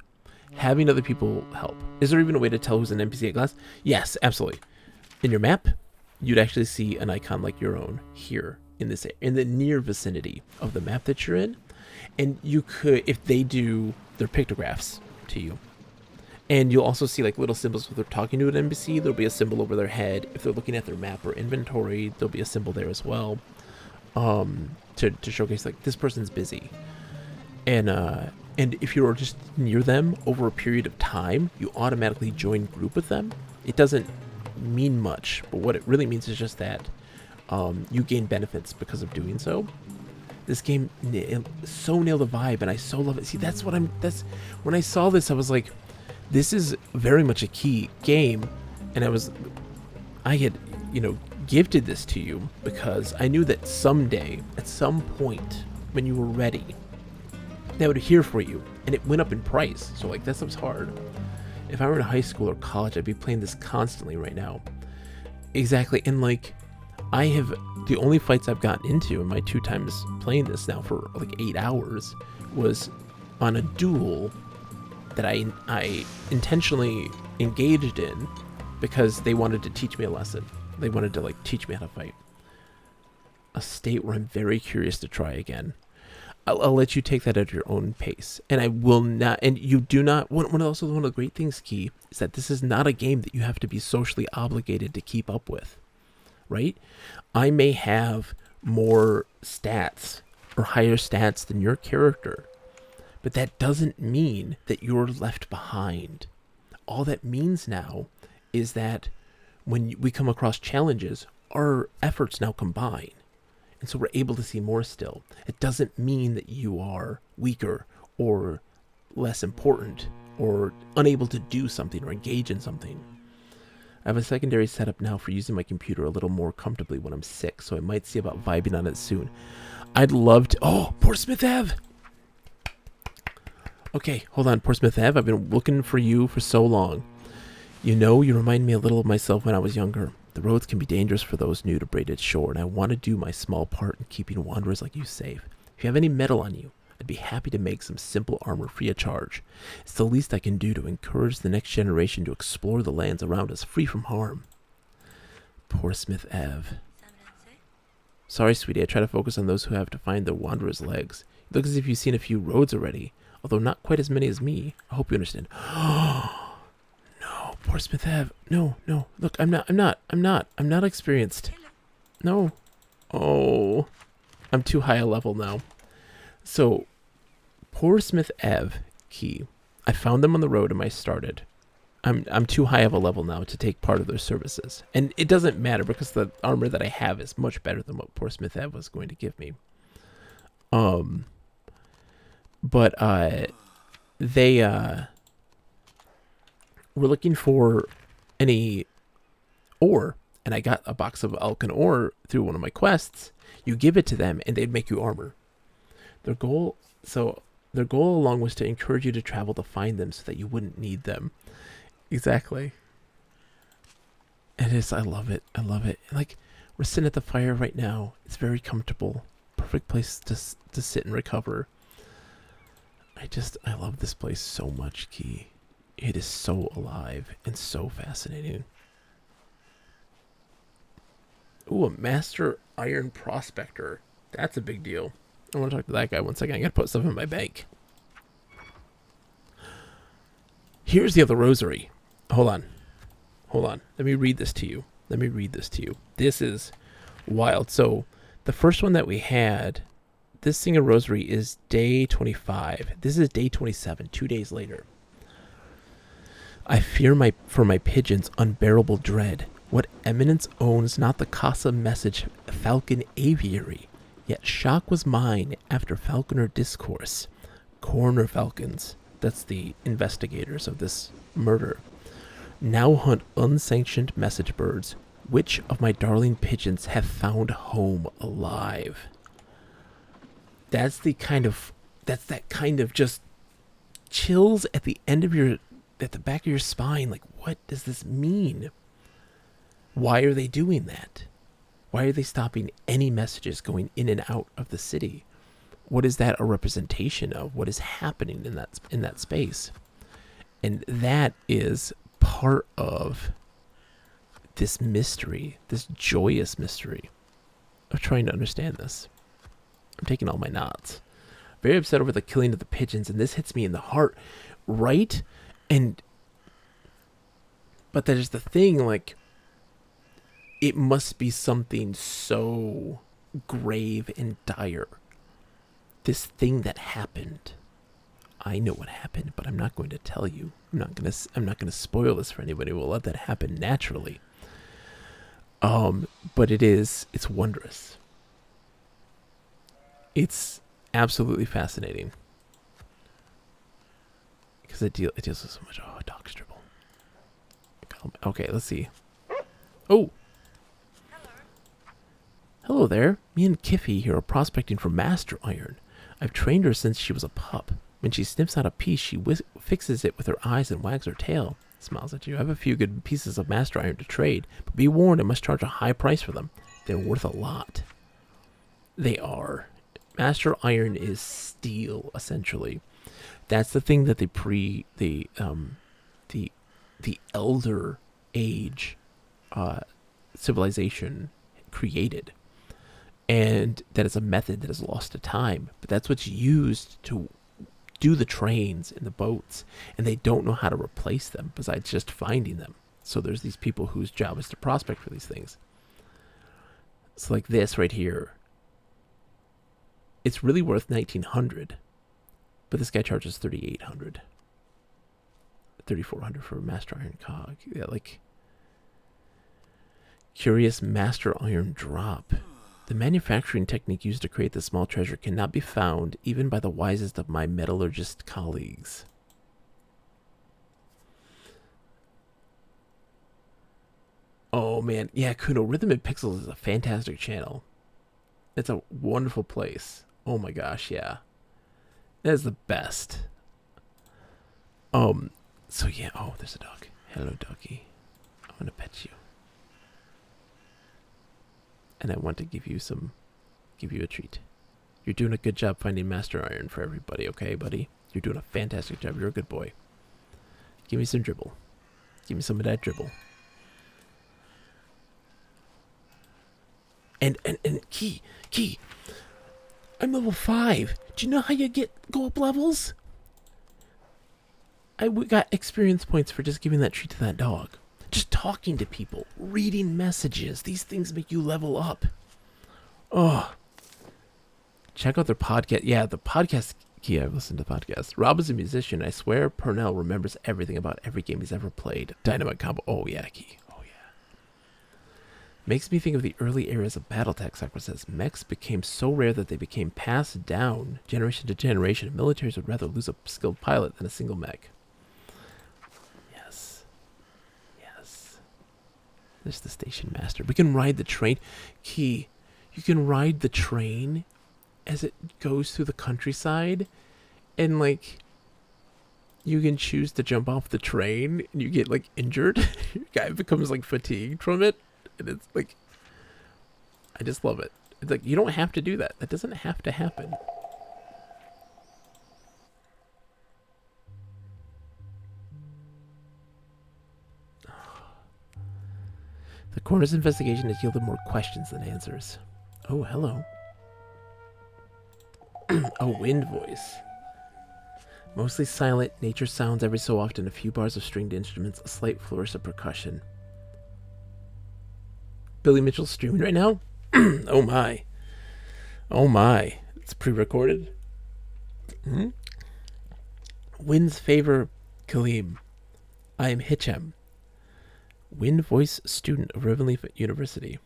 having other people help. Is there even a way to tell who's an NPC at glass? Yes, absolutely. In your map, you'd actually see an icon like your own here in the near vicinity of the map that you're in, and you could, if they do their pictographs to you, and you'll also see like little symbols if they're talking to an NPC. There'll be a symbol over their head. If they're looking at their map or inventory, there'll be a symbol there as well, to showcase like this person's busy. And if you're just near them over a period of time, you automatically join group with them. It doesn't mean much, but what it really means is just that you gain benefits because of doing so. This game so nailed the vibe, and I so love it. See, that's when I saw this, I was like, this is very much a key game, and I had, gifted this to you because I knew that someday, at some point, when you were ready, that would hear for you, and it went up in price. So like, that stuff's hard. If I were in high school or college, I'd be playing this constantly right now. Exactly, and like, the only fights I've gotten into in my 2 times playing this now for like 8 hours was on a duel that I intentionally engaged in because they wanted to teach me a lesson. They wanted to like teach me how to fight. A state where I'm very curious to try again. I'll let you take that at your own pace, and I will not. And you do not. One of the great things, Key, is that this is not a game that you have to be socially obligated to keep up with. Right? I may have more stats or higher stats than your character, but that doesn't mean that you're left behind. All that means now is that when we come across challenges, our efforts now combine. And so we're able to see more still. It doesn't mean that you are weaker or less important or unable to do something or engage in something. I have a secondary setup now for using my computer a little more comfortably when I'm sick, so I might see about vibing on it soon. I'd love to... Oh, Portsmouth Ave! Okay, hold on, Portsmouth Ave. I've been looking for you for so long. You remind me a little of myself when I was younger. The roads can be dangerous for those new to Braided Shore, and I want to do my small part in keeping wanderers like you safe. If you have any metal on you, I'd be happy to make some simple armor free of charge. It's the least I can do to encourage the next generation to explore the lands around us free from harm. Portsmouth Ave. Sorry, sweetie, I try to focus on those who have to find their wanderer's legs. It looks as if you've seen a few roads already, although not quite as many as me. I hope you understand. No, Portsmouth Ave. No. Look, I'm not experienced. No. Oh. I'm too high a level now. So, Portsmouth Ave, Key. I found them on the road and I started. I'm too high of a level now to take part of their services. And it doesn't matter because the armor that I have is much better than what Portsmouth Ave was going to give me. But they were looking for any ore, and I got a box of Alkan ore through one of my quests. You give it to them and they'd make you armor. Their goal along was to encourage you to travel to find them so that you wouldn't need them. Exactly. It is. I love it. I love it. Like, we're sitting at the fire right now. It's very comfortable. Perfect place to sit and recover. I love this place so much, Key. It is so alive and so fascinating. Ooh, a Master Iron Prospector. That's a big deal. I want to talk to that guy one second. I gotta put stuff in my bank. Here's the other rosary. Hold on. Let me read this to you. This is wild. So, the first one that we had, this single rosary is day 25. This is day 27, 2 days later. I fear for my pigeons unbearable dread. What eminence owns not the Casa message falcon aviary? Yet shock was mine after falconer discourse. Coroner falcons, that's the investigators of this murder, now hunt unsanctioned message birds. Which of my darling pigeons have found home alive? That's that kind of just chills at the back of your spine. Like, what does this mean? Why are they doing that? Why are they stopping any messages going in and out of the city? What is that a representation of? What is happening in that space? And that is part of this mystery, this joyous mystery of trying to understand this. I'm taking all my knots. Very upset over the killing of the pigeons, and this hits me in the heart, right? But that is the thing, like, it must be something so grave and dire. This thing that happened. I know what happened, but I'm not going to tell you. I'm not going to spoil this for anybody. We'll let that happen naturally. But it's wondrous. It's absolutely fascinating. Because it deals with so much. Oh, dog's dribble. Okay, let's see. Oh! Hello there. Me and Kiffy here are prospecting for Master Iron. I've trained her since she was a pup. When she sniffs out a piece, she fixes it with her eyes and wags her tail. Smiles at you. I have a few good pieces of Master Iron to trade, but be warned, I must charge a high price for them. They're worth a lot. They are. Master Iron is steel, essentially. That's the thing that the Elder Age civilization created. And that is a method that is lost to time. But that's what's used to do the trains and the boats. And they don't know how to replace them besides just finding them. So there's these people whose job is to prospect for these things. It's like this right here. It's really worth 1,900. But this guy charges 3,800. 3,400 for a Master Iron cog. Yeah, like... Curious Master Iron drop. The manufacturing technique used to create this small treasure cannot be found even by the wisest of my metallurgist colleagues. Oh man, yeah, Kuno, Rhythm and Pixels is a fantastic channel. It's a wonderful place. Oh my gosh, yeah. That is the best. So yeah, oh, there's a dog. Hello, doggy. I'm gonna pet you. And I want to give you a treat. You're doing a good job finding Master Iron for everybody, okay, buddy? You're doing a fantastic job. You're a good boy. Give me some dribble. Give me some of that dribble. And Key, I'm level 5. Do you know how you go up levels? I got experience points for just giving that treat to that dog. Just talking to people, reading messages. These things make you level up. Oh. Check out their podcast. Yeah, the podcast Key, I've listened to the podcast. Rob is a musician. I swear Purnell remembers everything about every game he's ever played. Dynamite Combo. Oh, yeah, Key. Oh, yeah. Makes me think of the early eras of Battletech, Sakura says. Mechs became so rare that they became passed down generation to generation. Militaries would rather lose a skilled pilot than a single mech. Yes. Yes. There's the station master. We can ride the train. Key, you can ride the train as it goes through the countryside, and like you can choose to jump off the train and you get like injured. Your guy becomes like fatigued from it, and it's like, I just love it. It's like, you don't have to do that. That doesn't have to happen. The coroner's investigation has yielded more questions than answers. Oh, hello. A wind voice. Mostly silent, nature sounds every so often, a few bars of stringed instruments, a slight flourish of percussion. Billy Mitchell's streaming right now? Oh my. Oh my. It's pre-recorded. Winds favor Kaleem. I am Hitchem. Wind voice student of Ravenleaf University.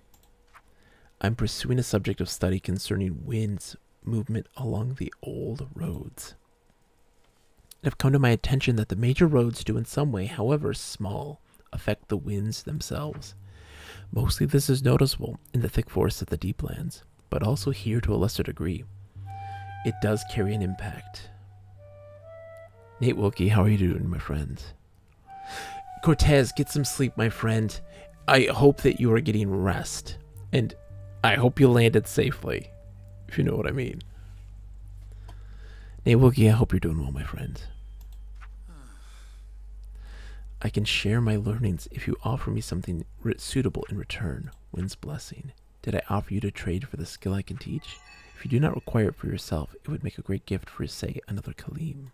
I'm pursuing a subject of study concerning winds movement along the old roads. It have come to my attention that the major roads do in some way, however small, affect the winds themselves. Mostly this is noticeable in the thick forests of the deep lands, but also here to a lesser degree. It does carry an impact. Nate Wilkie, how are you doing, my friend? Cortez, get some sleep, my friend. I hope that you are getting rest, and I hope you landed safely. If you know what I mean. Nate Wookie, I hope you're doing well, my friend. I can share my learnings if you offer me something suitable in return. Wind's blessing. Did I offer you to trade for the skill I can teach? If you do not require it for yourself, it would make a great gift for, say, another Kaleem.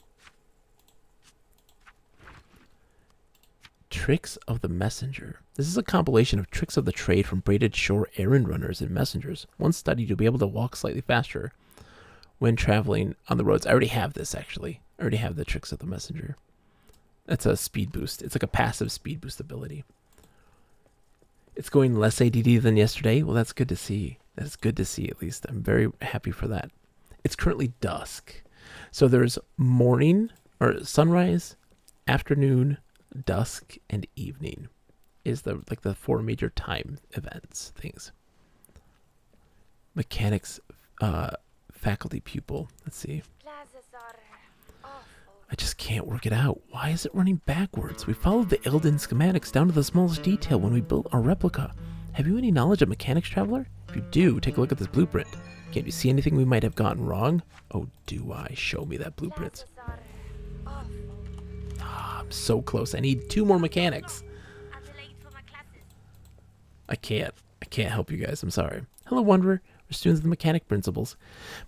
Tricks of the Messenger. This is a compilation of tricks of the trade from braided shore errand runners and messengers. One study to be able to walk slightly faster when traveling on the roads. I already have this, actually. I already have the tricks of the messenger. That's a speed boost. It's like a passive speed boost ability. It's going less ADD than yesterday. Well, that's good to see. That's good to see, at least. I'm very happy for that. It's currently dusk. So there's morning, or sunrise, afternoon, dusk, and evening is the four major time events things. Mechanics faculty pupil. Let's see. I just can't work it out. Why is it running backwards? We followed the Elden schematics down to the smallest detail when we built our replica. Have you any knowledge of mechanics, traveler? If you do, take a look at this blueprint. Can't you see anything we might have gotten wrong? Oh, do I? Show me that blueprint. I'm so close. I need 2 more mechanics. I can't help you guys. I'm sorry. Hello, Wanderer. We're students of the mechanic principles.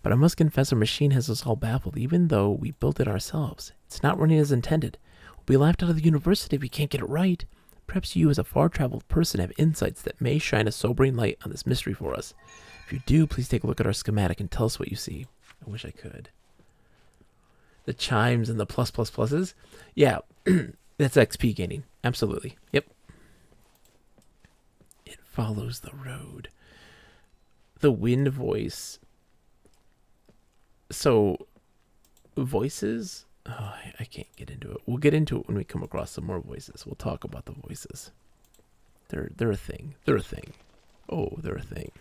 But I must confess our machine has us all baffled, even though we built it ourselves. It's not running as intended. We'll be laughed out of the university if we can't get it right. Perhaps you, as a far-traveled person, have insights that may shine a sobering light on this mystery for us. If you do, please take a look at our schematic and tell us what you see. I wish I could. The chimes and the pluses. Yeah, that's XP gaining. Absolutely. Yep. It follows the road. The wind voice. So, voices? Oh, I can't get into it. We'll get into it when we come across some more voices. We'll talk about the voices. They're a thing. They're a thing. Oh, they're a thing.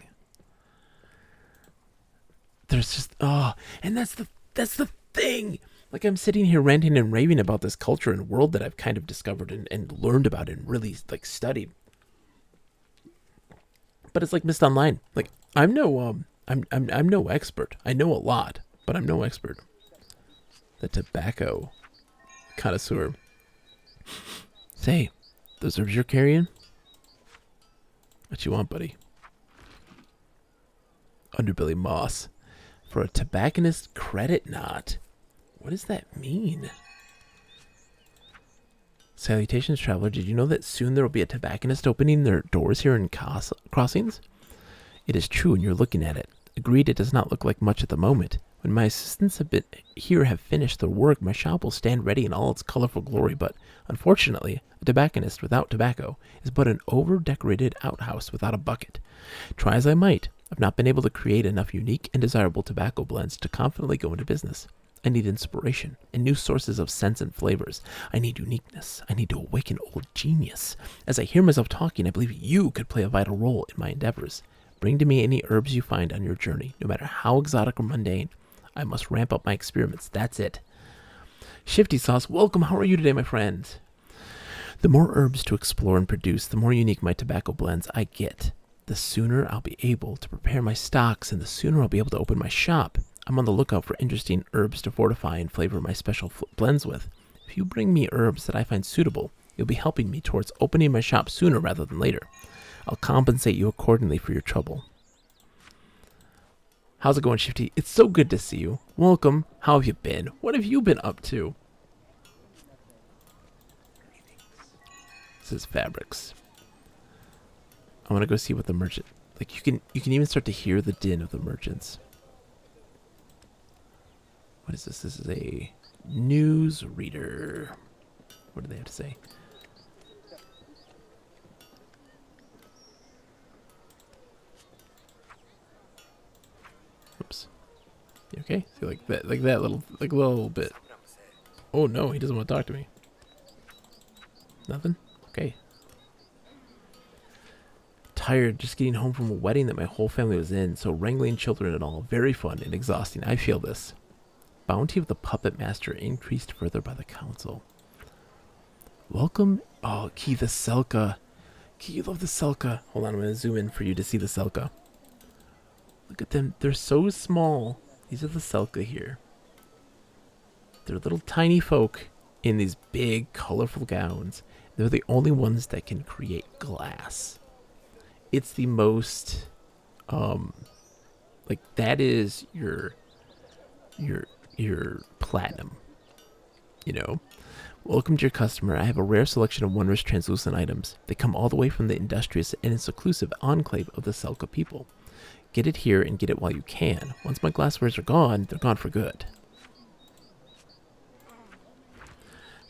There's just and that's the thing. Like, I'm sitting here ranting and raving about this culture and world that I've kind of discovered and learned about and really like studied. But it's like Mist Online. Like, I'm no expert. I know a lot, but I'm no expert. The tobacco connoisseur. Say, those herbs you're carrying? What you want, buddy? Underbelly moss. For a tobacconist credit knot. What does that mean? Salutations, traveler. Did you know that soon there will be a tobacconist opening their doors here in Crossings? It is true, and you're looking at it. Agreed, it does not look like much at the moment. When my assistants have finished their work, my shop will stand ready in all its colorful glory, but unfortunately, a tobacconist without tobacco is but an over-decorated outhouse without a bucket. Try as I might, I've not been able to create enough unique and desirable tobacco blends to confidently go into business. I need inspiration and new sources of scents and flavors. I need uniqueness. I need to awaken old genius. As I hear myself talking, I believe you could play a vital role in my endeavors. Bring to me any herbs you find on your journey, no matter how exotic or mundane. I must ramp up my experiments. That's it. Shifty Sauce, welcome. How are you today, my friend? The more herbs to explore and produce, the more unique my tobacco blends I get. The sooner I'll be able to prepare my stocks, and the sooner I'll be able to open my shop. I'm on the lookout for interesting herbs to fortify and flavor my special blends with. If you bring me herbs that I find suitable, you'll be helping me towards opening my shop sooner rather than later. I'll compensate you accordingly for your trouble. How's it going, Shifty? It's so good to see you. Welcome. How have you been? What have you been up to? This is fabrics. I want to go see what the merchant... Like, you can even start to hear the din of the merchants. What is this? This is a news reader. What do they have to say? Oops. You okay? See, like that little bit. Oh no, he doesn't want to talk to me. Nothing? Okay. Tired, just getting home from a wedding that my whole family was in, so wrangling children and all, very fun and exhausting. I feel this. Bounty of the Puppet Master increased further by the council. Welcome. Oh, Key the Selka. Key, you love the Selka. Hold on, I'm going to zoom in for you to see the Selka. Look at them. They're so small. These are the Selka here. They're little tiny folk in these big, colorful gowns. They're the only ones that can create glass. It's the most, like, that is your platinum, you know. Welcome to your customer. I have a rare selection of wondrous translucent items. They come all the way from the industrious and seclusive enclave of the Selka people. Get it here and get it while you can. Once my glasswares are gone, they're gone for good.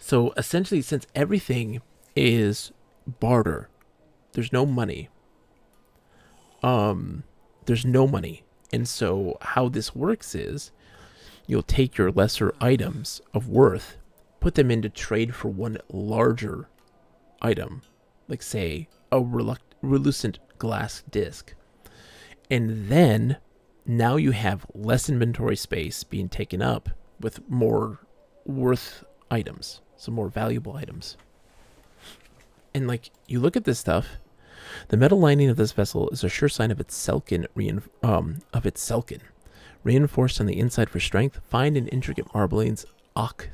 So essentially, since everything is barter, there's no money. There's no money. And so how this works is you'll take your lesser items of worth, put them into trade for one larger item, like say a relucent glass disc. And then now you have less inventory space being taken up with more worth items, some more valuable items. And like, you look at this stuff, the metal lining of this vessel is a sure sign of its selkin, reinforced on the inside for strength, fine and intricate marblings,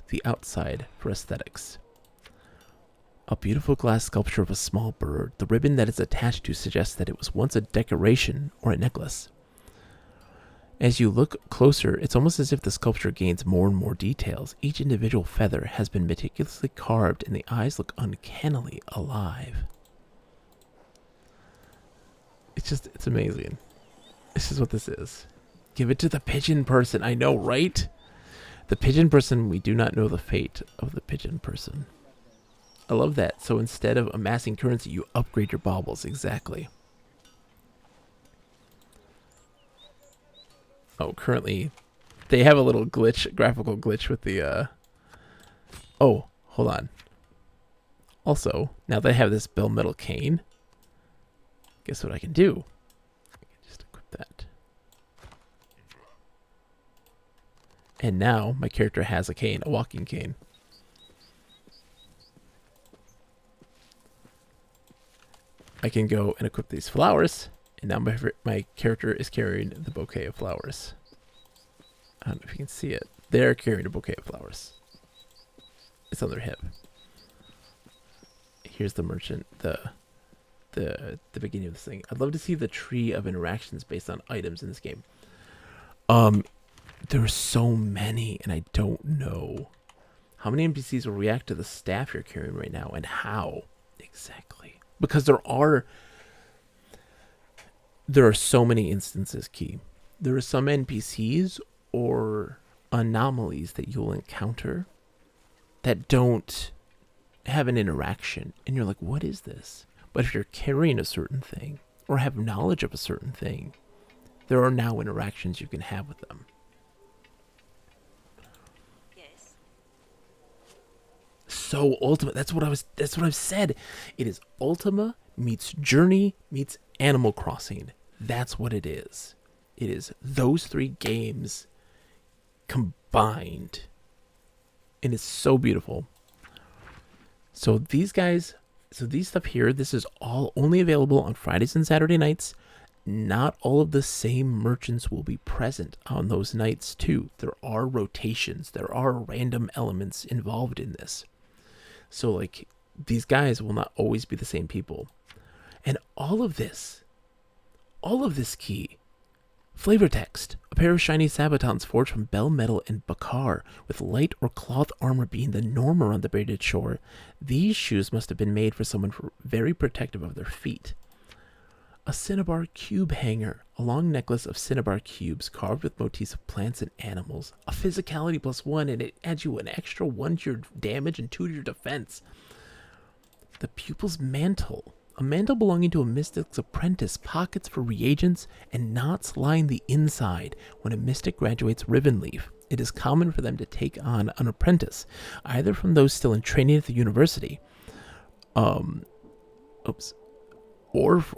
the outside for aesthetics. A beautiful glass sculpture of a small bird. The ribbon that is attached to suggests that it was once a decoration or a necklace. As you look closer, it's almost as if the sculpture gains more and more details. Each individual feather has been meticulously carved, and the eyes look uncannily alive. It's amazing. This is what this is. Give it to the pigeon person. I know, right? The pigeon person, we do not know the fate of the pigeon person. I love that. So instead of amassing currency, you upgrade your baubles. Exactly. Oh, currently, they have a little glitch, graphical glitch with the, Oh, hold on. Also, now that I have this bell metal cane, guess what I can do? I can just equip that. And now my character has a cane, a walking cane. I can go and equip these flowers, and now my character is carrying the bouquet of flowers. I don't know if you can see it. They're carrying a bouquet of flowers. It's on their hip. Here's the merchant, the beginning of this thing. I'd love to see the tree of interactions based on items in this game. There are so many, and I don't know how many NPCs will react to the staff you're carrying right now, and how exactly. Because there are so many instances, Key. There are some NPCs or anomalies that you'll encounter that don't have an interaction. And you're like, what is this? But if you're carrying a certain thing or have knowledge of a certain thing, there are now interactions you can have with them. Yes. So Ultima, that's what I've said. It is Ultima meets Journey meets Animal Crossing. That's what it is. It is those three games combined. And it's so beautiful. So these stuff here, this is all only available on Fridays and Saturday nights. Not all of the same merchants will be present on those nights too. There are rotations. There are random elements involved in this. So like these guys will not always be the same people. And all of this key, flavor text, a pair of shiny Sabatons forged from Bell Metal and Bakar, with light or cloth armor being the norm around the braided shore. These shoes must have been made for someone very protective of their feet. A cinnabar cube hanger, a long necklace of cinnabar cubes carved with motifs of plants and animals. A physicality +1, and it adds you an extra 1 to your damage and 2 to your defense. The pupil's mantle, a mantle belonging to a mystic's apprentice, pockets for reagents, and knots line the inside. When a mystic graduates Rivenleaf, it is common for them to take on an apprentice, either from those still in training at the university. Or,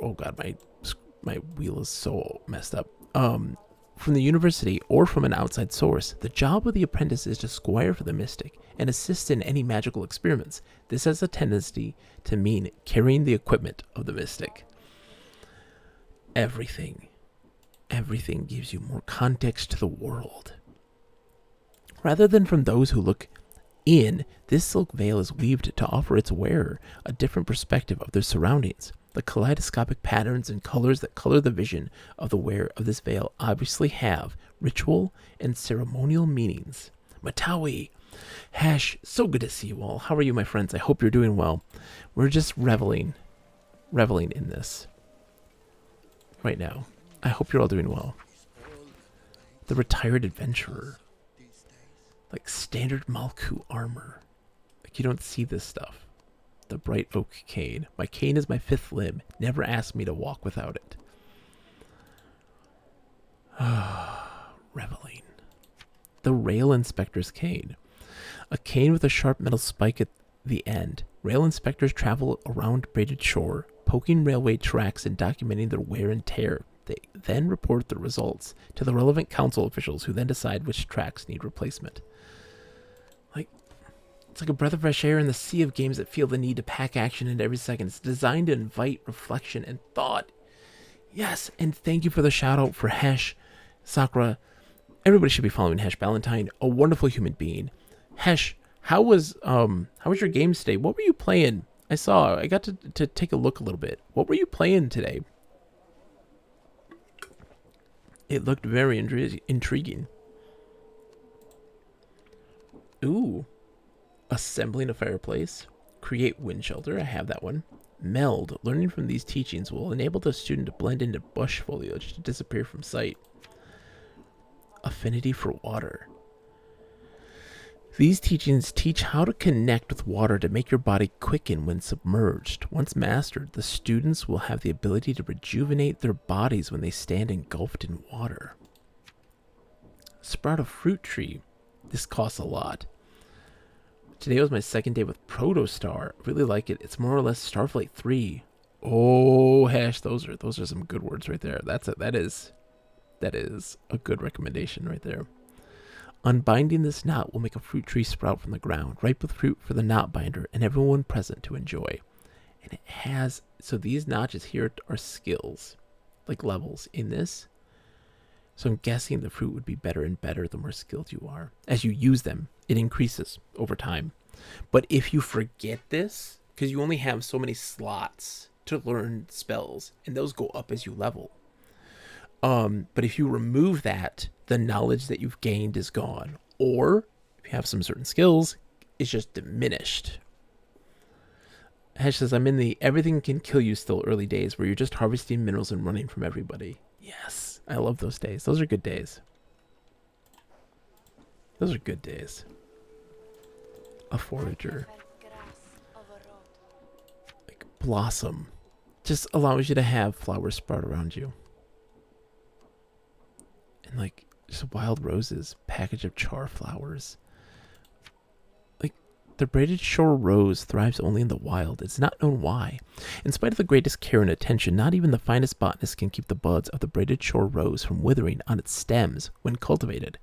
oh god, my wheel is so messed up. From the university or from an outside source. The job of the apprentice is to squire for the mystic and assist in any magical experiments. This has a tendency to mean carrying the equipment of the mystic. Everything gives you more context to the world. Rather than from those who look in, this silk veil is weaved to offer its wearer a different perspective of their surroundings. The kaleidoscopic patterns and colors that color the vision of the wearer of this veil obviously have ritual and ceremonial meanings. Matawi, Hash, so good to see you all. How are you, my friends? I hope you're doing well. We're just reveling in this right now. I hope you're all doing well. The retired adventurer. Like standard Malku armor. Like you don't see this stuff. The bright oak cane. My cane is my 5th limb. Never ask me to walk without it. Reveling. The rail inspector's cane. A cane with a sharp metal spike at the end. Rail inspectors travel around braided shore, poking railway tracks and documenting their wear and tear. They then report the results to the relevant council officials, who then decide which tracks need replacement. It's like a breath of fresh air in the sea of games that feel the need to pack action into every second. It's designed to invite reflection and thought. Yes, and thank you for the shout out for Hesh, Sakura. Everybody should be following Hesh Ballantyne, a wonderful human being. Hesh, how was your game today? What were you playing? I got to take a look a little bit. What were you playing today? It looked very intriguing. Ooh. Assembling a fireplace. Create wind shelter. I have that one. Meld. Learning from these teachings will enable the student to blend into bush foliage to disappear from sight. Affinity for water. These teachings teach how to connect with water to make your body quicken when submerged. Once mastered, the students will have the ability to rejuvenate their bodies when they stand engulfed in water. Sprout a fruit tree. This costs a lot. Today was my 2nd day with Protostar. I really like it. It's more or less Starflight 3. Oh, Hash, those are some good words right there. That is a good recommendation right there. Unbinding this knot will make a fruit tree sprout from the ground, ripe with fruit for the knot binder and everyone present to enjoy. And it has, so these notches here are skills, like levels in this. So I'm guessing the fruit would be better and better the more skilled you are. As you use them, it increases over time. But if you forget this, because you only have so many slots to learn spells, and those go up as you level. But if you remove that, the knowledge that you've gained is gone. Or, if you have some certain skills, it's just diminished. Hesh says, I'm in the everything can kill you still early days where you're just harvesting minerals and running from everybody. Yes, I love those days. Those are good days. Those are good days. A forager. Like blossom. Just allows you to have flowers sprout around you. And like just wild roses, package of char flowers. Like the braided shore rose thrives only in the wild. It's not known why. In spite of the greatest care and attention, not even the finest botanist can keep the buds of the braided shore rose from withering on its stems when cultivated.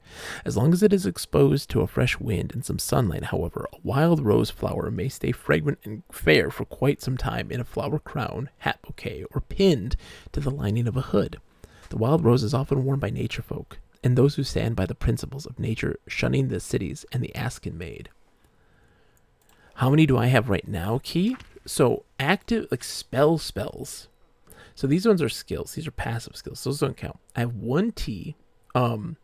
As long as it is exposed to a fresh wind and some sunlight, however, a wild rose flower may stay fragrant and fair for quite some time in a flower crown, hat bouquet, or pinned to the lining of a hood. The wild rose is often worn by nature folk, and those who stand by the principles of nature, shunning the cities and the asken maid. How many do I have right now, Key? So active, like spells. So these ones are skills. These are passive skills. Those don't count. I have 1 tea. 1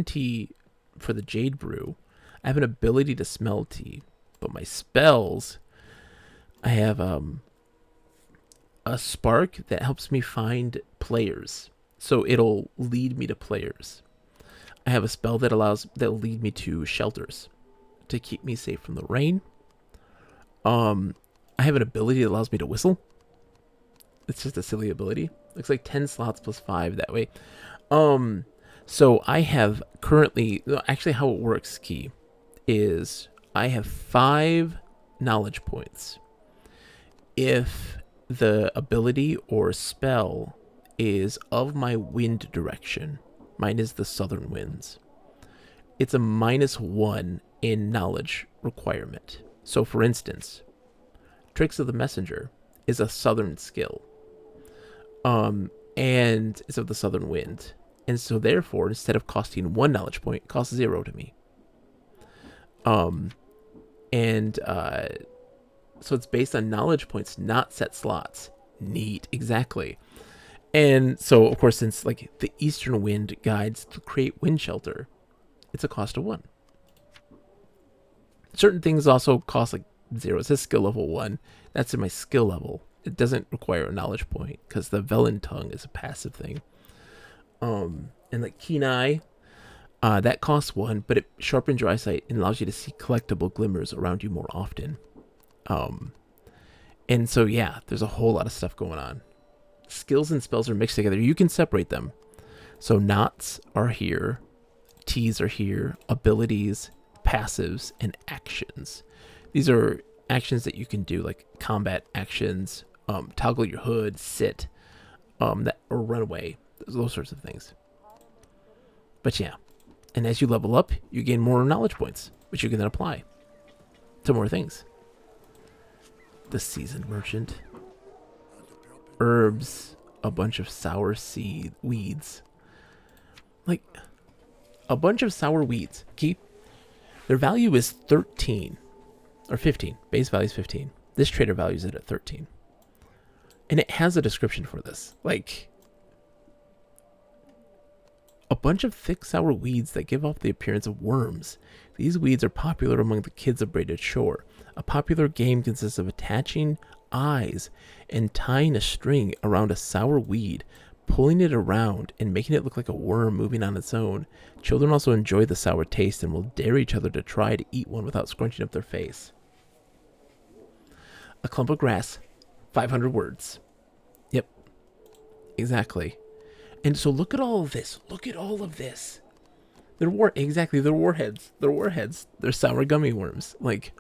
tea for the Jade Brew. I have an ability to smell tea. But my spells, I have a spark that helps me find players. So it'll lead me to players. I have a spell that'll lead me to shelters to keep me safe from the rain. I have an ability that allows me to whistle. It's just a silly ability. Looks like 10 slots plus 5 that way. So I have currently, actually how it works, Key, is I have 5 knowledge points. If the ability or spell is of my wind direction, mine is the southern winds, it's a -1 in knowledge requirement. So for instance, Tricks of the Messenger is a southern skill. And it's of the southern wind. And so therefore, instead of costing 1 knowledge point, it costs 0 to me. So it's based on knowledge points, not set slots. Neat, exactly. And so, of course, since like the eastern wind guides to create wind shelter, it's a cost of 1. Certain things also cost like 0. It says skill level 1. That's in my skill level. It doesn't require a knowledge point because the Velen tongue is a passive thing. And like keen eye, that costs 1, but it sharpens your eyesight and allows you to see collectible glimmers around you more often. And so yeah, there's a whole lot of stuff going on. Skills and spells are mixed together. You can separate them. So knots are here, T's are here, abilities, passives, and actions. These are actions that you can do, like combat actions, toggle your hood, sit, or run away, those sorts of things. But yeah, and as you level up, you gain more knowledge points, which you can then apply to more things. The Seasoned Merchant. Herbs, a bunch of sour seed weeds. Like, a bunch of sour weeds. Keep. Their value is 13. Or 15. Base value is 15. This trader values it at 13. And it has a description for this. Like, a bunch of thick sour weeds that give off the appearance of worms. These weeds are popular among the kids of Braided Shore. A popular game consists of attaching eyes and tying a string around a sour weed, pulling it around and making it look like a worm moving on its own. Children also enjoy the sour taste and will dare each other to try to eat one without scrunching up their face. A clump of grass, 500 words. Yep, exactly. And so look at all of this. Look at all of this. They're warheads. They're warheads. They're sour gummy worms. Like,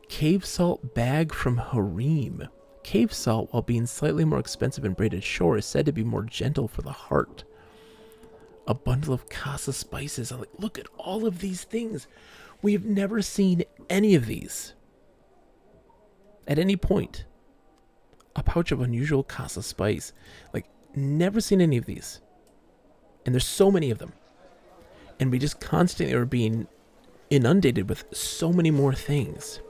cave salt bag from Harim. Cave salt, while being slightly more expensive in Braided Shore, is said to be more gentle for the heart. A bundle of casa spices. I'm like, look at all of these things. We have never seen any of these. At any point. A pouch of unusual casa spice. Like, never seen any of these. And there's so many of them. And we just constantly are being inundated with so many more things.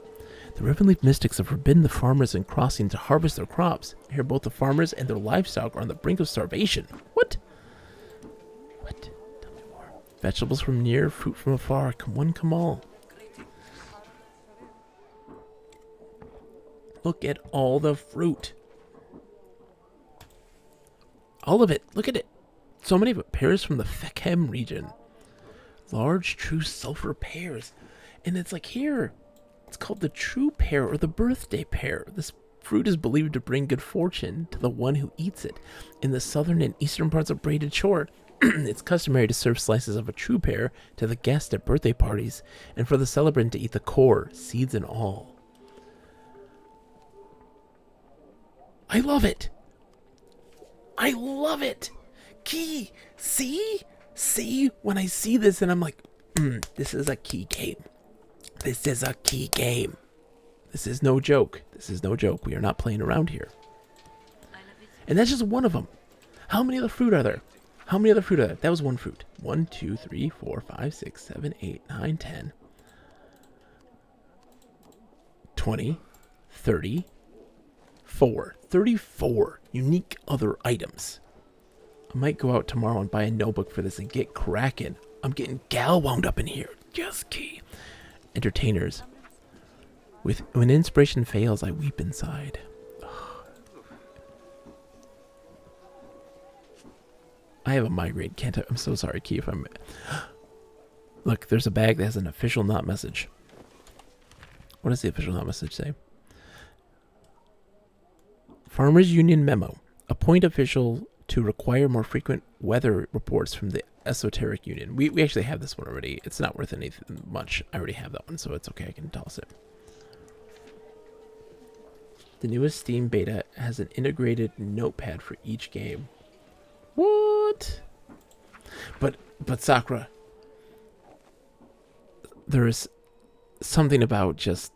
The Rivenleaf Mystics have forbidden the farmers in Crossing to harvest their crops. Here both the farmers and their livestock are on the brink of starvation. What? What? Tell me more. Vegetables from near, fruit from afar. Come one, come all. Look at all the fruit. All of it. Look at it. So many of it. Pears from the Fekhem region. Large true sulfur pears. And it's like here, it's called the true pear or the birthday pear. This fruit is believed to bring good fortune to the one who eats it. In the southern and eastern parts of Braided Shore, it's customary to serve slices of a true pear to the guest at birthday parties, and for the celebrant to eat the core, seeds and all. I love it. I love it. Key. See? When I see this and I'm like, this is a key game. This is a key game. This is no joke. We are not playing around here. And that's just one of them. How many other fruit are there? That was one fruit. 1, 2, 3, 4, 5, 6, 7, 8, 9, 10, 20, 30, 34 unique other items. I might go out tomorrow and buy a notebook for this and get cracking. I'm getting gal wound up in here. Yes, key. Entertainers. When inspiration fails, I weep inside. I have a migraine. Can't I? I'm so sorry, Key. If I'm... Look, there's a bag that has an official not message. What does the official not message say? Farmers Union memo. Appoint official to require more frequent weather reports from the Esoteric Union. We actually have this one already. It's not worth anything much. I already have that one, so it's okay. I can toss it. The newest Steam beta has an integrated notepad for each game. What? But Sakura, there is something about just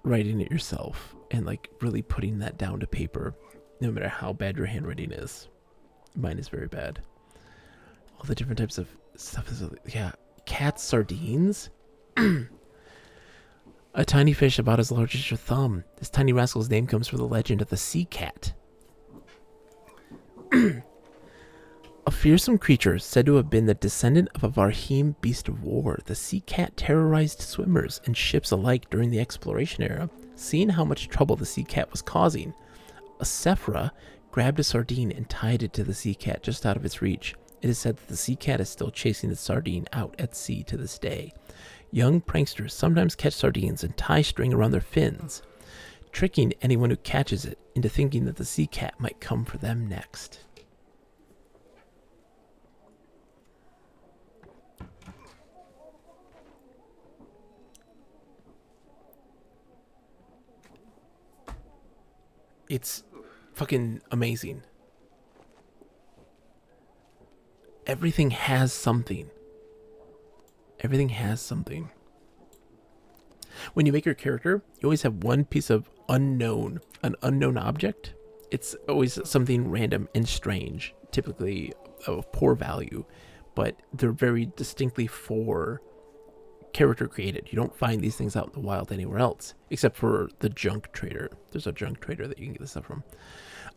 writing it yourself and like really putting that down to paper, no matter how bad your handwriting is. Mine is very bad. All the different types of stuff is, yeah. Cat sardines. A tiny fish about as large as your thumb. This tiny rascal's name comes from the legend of the sea cat. A fearsome creature said to have been the descendant of a Varhim beast of war. The sea cat terrorized swimmers and ships alike during the exploration era. Seeing how much trouble the sea cat was causing, a Sephra grabbed a sardine and tied it to the sea cat just out of its reach. It is said that the sea cat is still chasing the sardine out at sea to this day. Young pranksters sometimes catch sardines and tie string around their fins, tricking anyone who catches it into thinking that the sea cat might come for them next. It's fucking amazing. Everything has something. Everything has something. When you make your character, you always have one piece of an unknown object. It's always something random and strange, typically of poor value, but they're very distinctly for character created. You don't find these things out in the wild anywhere else, except for the junk trader. There's a junk trader that you can get this stuff from.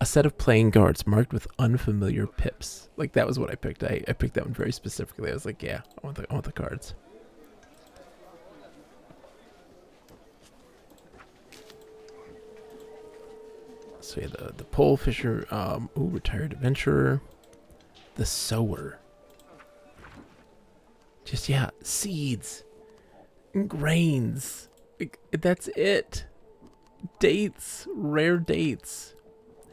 A set of playing cards marked with unfamiliar pips. Like, that was what I picked. I picked that one very specifically. I was like, yeah, I want the cards. So yeah, the pole fisher, retired adventurer, the sower. Just, yeah, seeds, and grains. That's it. Dates, rare dates.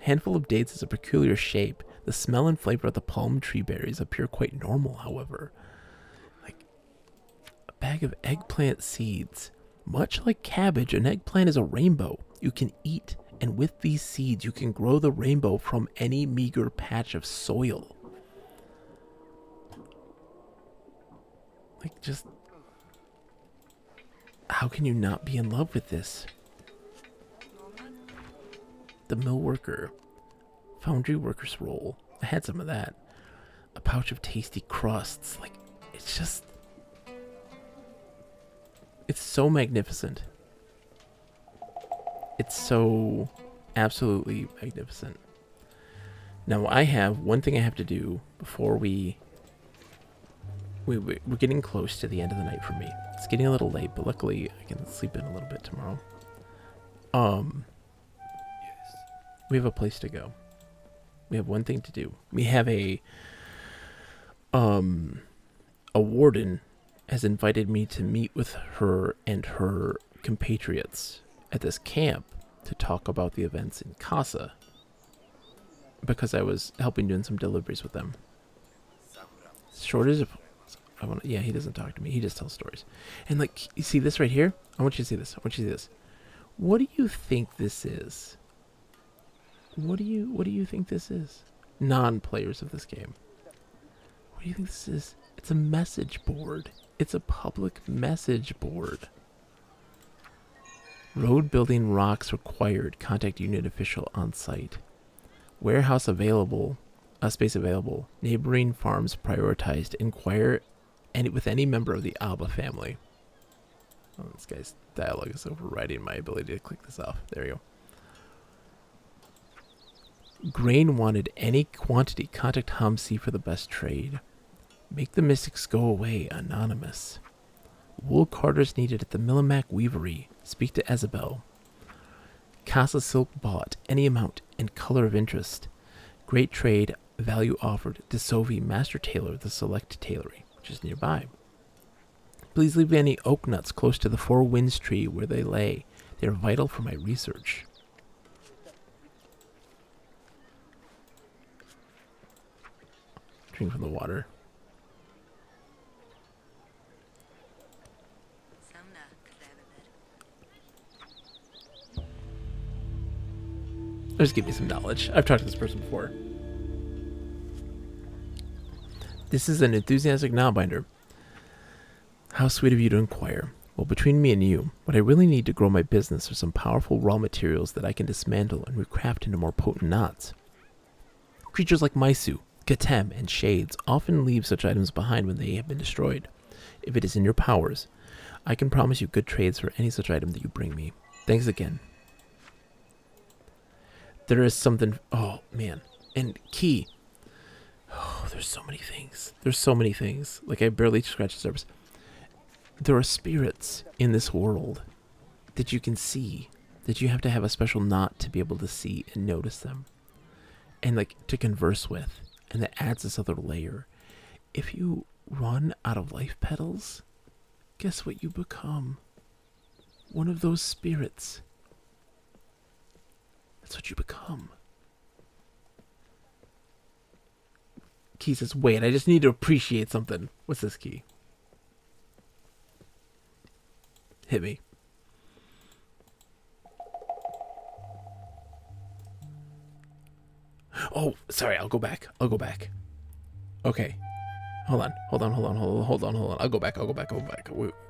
Handful of dates is a peculiar shape. The smell and flavor of the palm tree berries appear quite normal, however. Like a bag of eggplant seeds. Much like cabbage, an eggplant is a rainbow you can eat, and with these seeds you can grow the rainbow from any meager patch of soil. Like, just... how can you not be in love with this? The mill worker. Foundry worker's roll. I had some of that. A pouch of tasty crusts. Like, it's just... it's so magnificent. It's so absolutely magnificent. Now, I have one thing I have to do before we're getting close to the end of the night for me. It's getting a little late, but luckily I can sleep in a little bit tomorrow. We have a place to go. We have one thing to do. We have a warden has invited me to meet with her and her compatriots at this camp to talk about the events in Casa, because I was helping doing some deliveries with them. Shortage of... yeah, he doesn't talk to me. He just tells stories. And like, you see this right here? I want you to see this. I want you to see this. What do you think this is? What do you think this is? Non-players of this game. What do you think this is? It's a message board. It's a public message board. Road building rocks required. Contact unit official on site. Warehouse available. Space available. Neighboring farms prioritized. Inquire with any member of the Alba family. Oh, this guy's dialogue is overriding my ability to click this off. There you go. Grain wanted any quantity. Contact Hamsi for the best trade. Make the mystics go away. Anonymous. Wool carders needed at the Millimac Weavery. Speak to Isabel. Casa silk bought. Any amount and color of interest. Great trade. Value offered. DeSovi Master Tailor. The Select Tailory, which is nearby. Please leave any oak nuts close to the Four Winds tree where they lay. They are vital for my research. Drink from the water. Just give me some knowledge. I've talked to this person before. This is an enthusiastic knobbinder. How sweet of you to inquire. Well, between me and you, what I really need to grow my business are some powerful raw materials that I can dismantle and recraft into more potent knots. Creatures like Maisu, Katem, and Shades often leave such items behind when they have been destroyed. If it is in your powers, I can promise you good trades for any such item that you bring me. Thanks again. There is something... oh, man. And key. Oh, there's so many things. There's so many things. Like, I barely scratched the surface. There are spirits in this world that you can see, that you have to have a special knot to be able to see and notice them. And, like, to converse with. And that adds this other layer. If you run out of life petals, guess what you become? One of those spirits. That's what you become. Key says, wait, I just need to appreciate something. What's this, Key? Hit me. Oh, sorry, I'll go back. Okay. Hold on. I'll go back.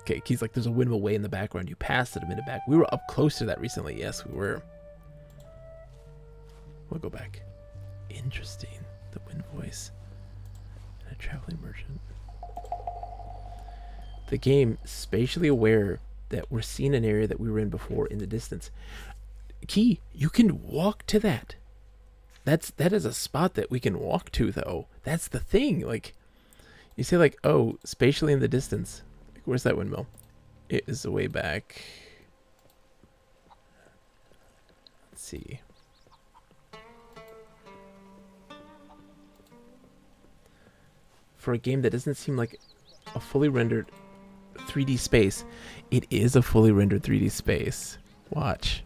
Okay, Key's like, there's a windmill way in the background. You passed it a minute back. We were up close to that recently. Yes, we were. We'll go back. Interesting. The wind voice. And a traveling merchant. The game, spatially aware that we're seeing an area that we were in before in the distance. Key, you can walk to that. That is a spot that we can walk to, though. That's the thing. Like, you say, like, oh, spatially in the distance. Like, where's that windmill? It is way back. Let's see. For a game that doesn't seem like a fully rendered 3D space, it is a fully rendered 3D space. Watch.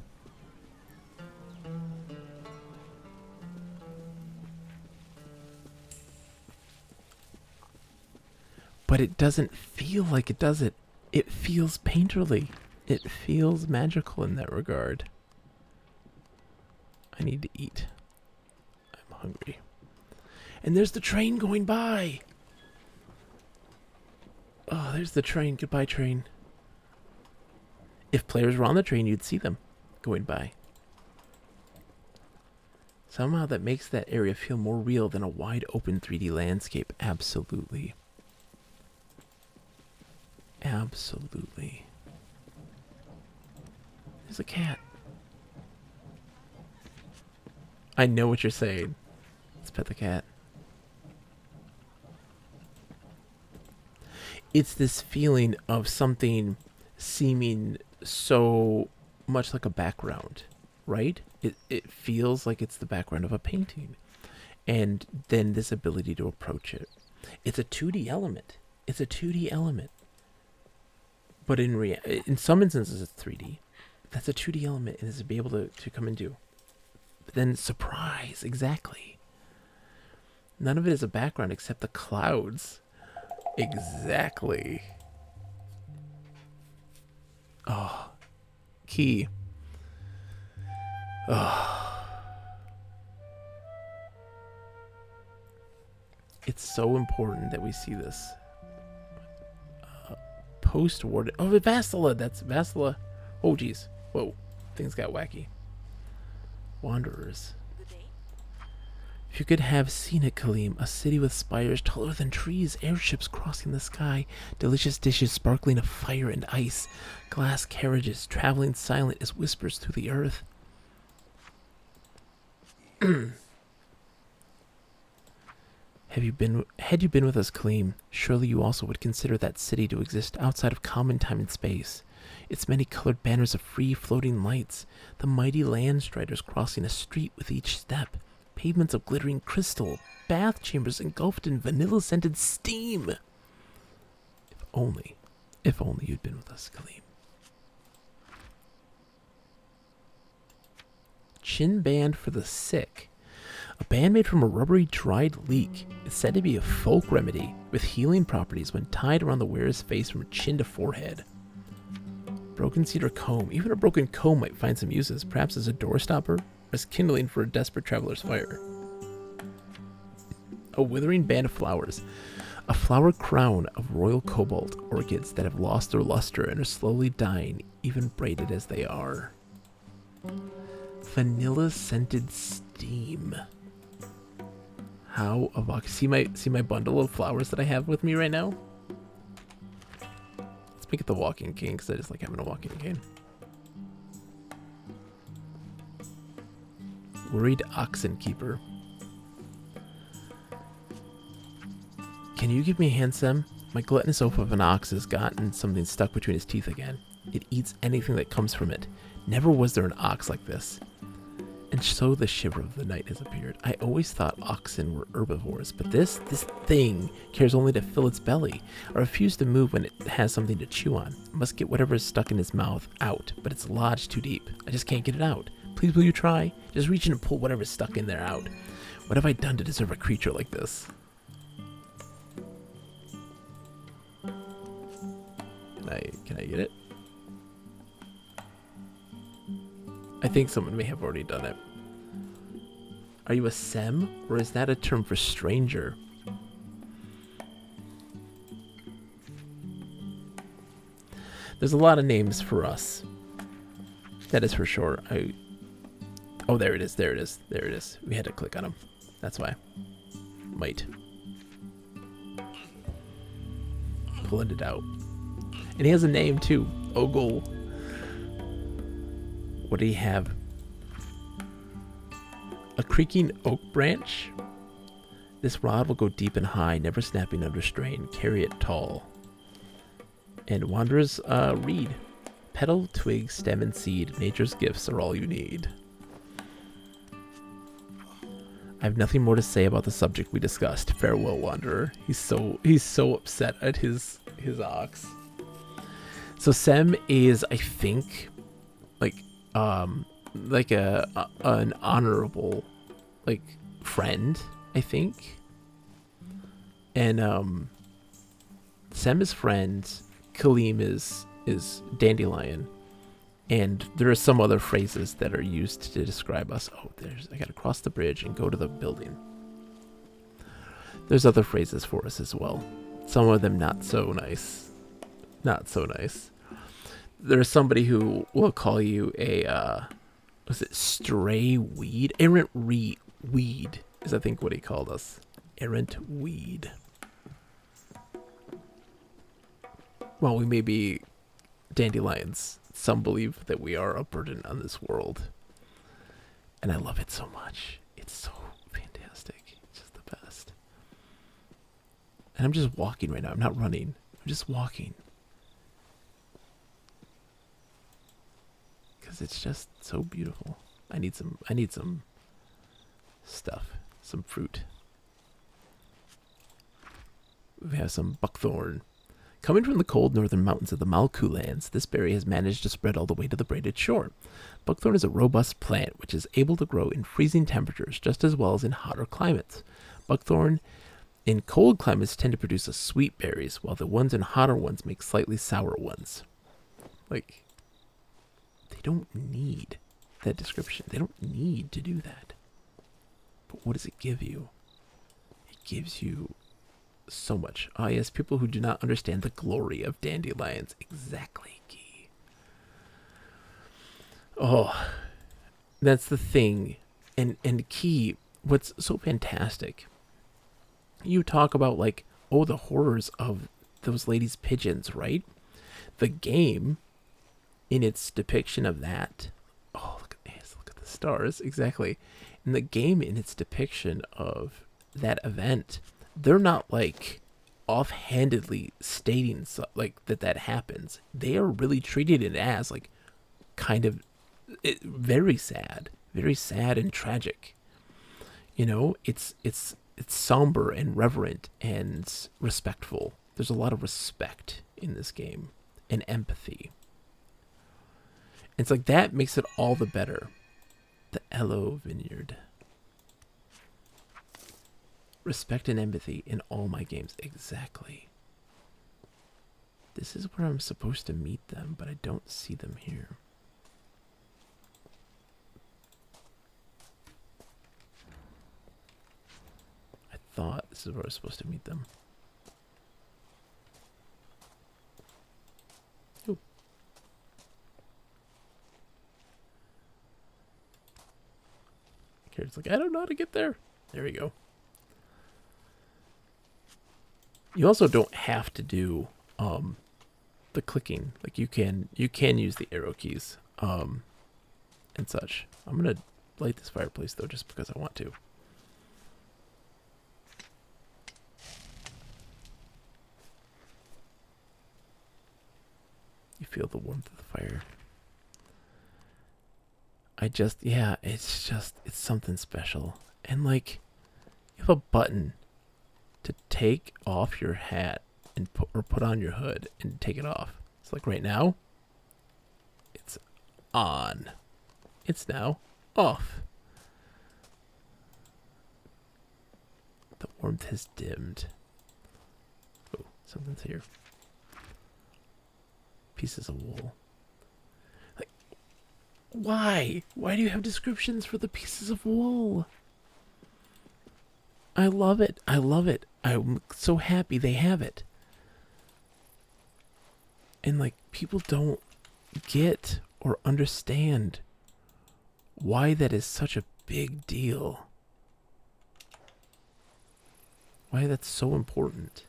But it doesn't feel like it does it. It feels painterly. It feels magical in that regard. I need to eat. I'm hungry. And there's the train going by. Oh, there's the train. Goodbye, train. If players were on the train, you'd see them going by. Somehow that makes that area feel more real than a wide open 3D landscape. Absolutely. Absolutely. There's a cat. I know what you're saying. Let's pet the cat. It's this feeling of something seeming so much like a background, right? It feels like it's the background of a painting. And then this ability to approach it. It's a 2D element. But in some instances, it's 3D. That's a 2D element, and is to be able to come and do. But then surprise, exactly. None of it is a background except the clouds. Exactly. Oh, key. Oh. It's so important that we see this. Post-war. Oh, Vassala. That's Vassala. Oh, geez. Whoa. Things got wacky. Wanderers. Good day. If you could have seen it, Kaleem, a city with spires taller than trees, airships crossing the sky, delicious dishes sparkling of fire and ice, glass carriages traveling silent as whispers through the earth. Had you been with us, Kaleem, surely you also would consider that city to exist outside of common time and space. Its many colored banners of free floating lights, the mighty land striders crossing a street with each step, pavements of glittering crystal, bath chambers engulfed in vanilla-scented steam. If only you'd been with us, Kaleem. Chin Band for the Sick. A band made from a rubbery dried leek. It's said to be a folk remedy with healing properties when tied around the wearer's face from chin to forehead. Broken cedar comb. Even a broken comb might find some uses, perhaps as a door stopper, or as kindling for a desperate traveler's fire. A withering band of flowers. A flower crown of royal cobalt orchids that have lost their luster and are slowly dying, even braided as they are. Vanilla scented steam. How evocative. See my bundle of flowers that I have with me right now? Let's make it the walking cane, because I just like having a walking cane. Worried oxen keeper. Can you give me a hand, Sem? My gluttonous oaf of an ox has gotten something stuck between his teeth again. It eats anything that comes from it. Never was there an ox like this. And so the shiver of the night has appeared. I always thought oxen were herbivores, but this thing cares only to fill its belly. I refuse to move when it has something to chew on. It must get whatever is stuck in its mouth out, but it's lodged too deep. I just can't get it out. Please, will you try? Just reach in and pull whatever's stuck in there out. What have I done to deserve a creature like this? Can I get it? I think someone may have already done it. Are you a Sem, or is that a term for stranger? There's a lot of names for us. That is for sure. Oh, there it is. There it is. There it is. We had to click on him. That's why. Might. Pulling it out. And he has a name too. Ogle. What do you have? A creaking oak branch. This rod will go deep and high, never snapping under strain. Carry it tall. And Wanderer's reed. Petal, twig, stem, and seed. Nature's gifts are all you need. I have nothing more to say about the subject we discussed. Farewell, Wanderer. He's so upset at his ox. So Sem is, I think, like an honorable, like, friend, I think. And Sem is friend, Kaleem is Dandelion, and there are some other phrases that are used to describe us. Oh, I gotta cross the bridge and go to the building. There's other phrases for us as well. Some of them not so nice. Not so nice. There's somebody who will call you a, was it stray weed? Errant weed is, I think, what he called us. Errant weed. While we may be dandelions, some believe that we are a burden on this world. And I love it so much. It's so fantastic. It's just the best. And I'm just walking right now. I'm not running. I'm just walking. It's just so beautiful. I need some stuff, some fruit. We have some buckthorn. Coming from the cold northern mountains of the Malku lands, this berry has managed to spread all the way to the braided shore. Buckthorn is a robust plant which is able to grow in freezing temperatures just as well as in hotter climates. Buckthorn in cold climates tend to produce a sweet berries, while the ones in hotter ones make slightly sour ones. Like, they don't need that description. They don't need to do that. But what does it give you? It gives you so much. Ah, yes, people who do not understand the glory of dandelions. Exactly, Key. Oh, that's the thing. And Key, what's so fantastic, you talk about, like, oh, the horrors of those ladies' pigeons, right? The game, in its depiction of that, oh, look at this, look at the stars, exactly. In the game, in its depiction of that event, they're not, like, offhandedly stating like that happens. They are really treating it as, like, kind of very sad and tragic. You know, it's somber and reverent and respectful. There's a lot of respect in this game and empathy. It's like that makes it all the better. The Elo Vineyard. Respect and empathy in all my games. Exactly. This is where I'm supposed to meet them, but I don't see them here. I thought this is where I was supposed to meet them. Ooh. Carrot's like, I don't know how to get there. There we go. You also don't have to do the clicking. Like, you can use the arrow keys and such. I'm gonna light this fireplace though, just because I want to. You feel the warmth of the fire. It's something special. And, like, you have a button to take off your hat and put on your hood and take it off. It's like right now, it's on. It's now off. The warmth has dimmed. Oh, something's here. Pieces of wool. Like, why? Why do you have descriptions for the pieces of wool? I love it. I love it. I'm so happy they have it. And, like, people don't get or understand why that is such a big deal. Why that's so important.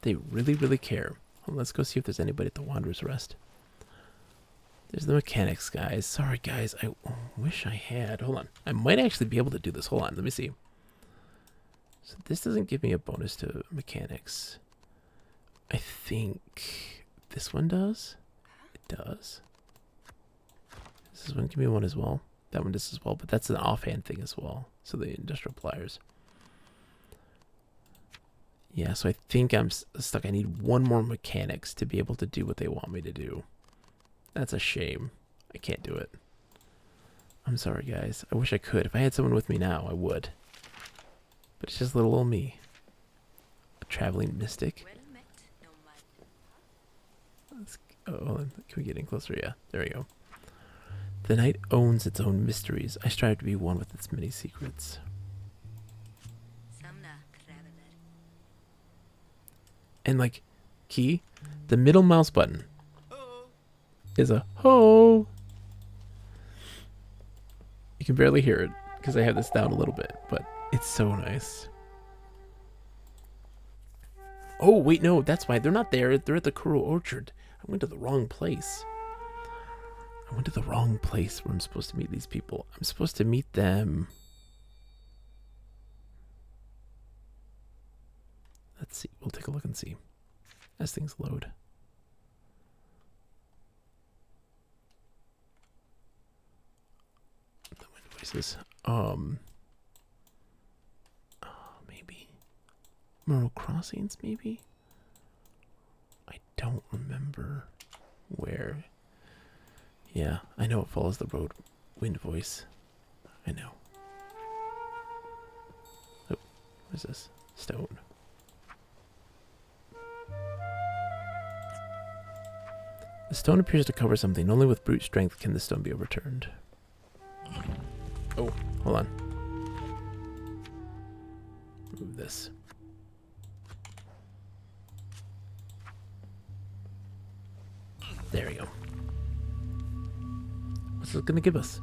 They really, really care. Well, let's go see if there's anybody at the Wanderer's Rest. There's the mechanics, guys. Sorry, guys. I wish I had. Hold on. I might actually be able to do this. Hold on. Let me see. So this doesn't give me a bonus to mechanics. I think this one does. It does. Does this one give me one as well? That one does as well, but that's an offhand thing as well. So the industrial pliers. Yeah, so I think I'm stuck. I need one more mechanics to be able to do what they want me to do. That's a shame. I can't do it. I'm sorry, guys. I wish I could. If I had someone with me now, I would. But it's just little old me. A traveling mystic. Well met, no man. Oh, hold on. Can we get in closer? Yeah, there we go. The night owns its own mysteries. I strive to be one with its many secrets. Samna, traveler. And, like, key, the middle mouse button is a ho. You can barely hear it because I have this down a little bit, but it's so nice. Oh, wait, no, that's why. They're not there. They're at the Kuro Orchard. I went to the wrong place. I went to the wrong place where I'm supposed to meet these people. I'm supposed to meet them. Let's see. We'll take a look and see as things load. The wind voices. Merle Crossings, maybe? I don't remember where. Yeah, I know it follows the road. Wind voice. I know. Oh, what is this? Stone. The stone appears to cover something. Only with brute strength can the stone be overturned. Oh, hold on. Move this. There we go. What's it gonna give us?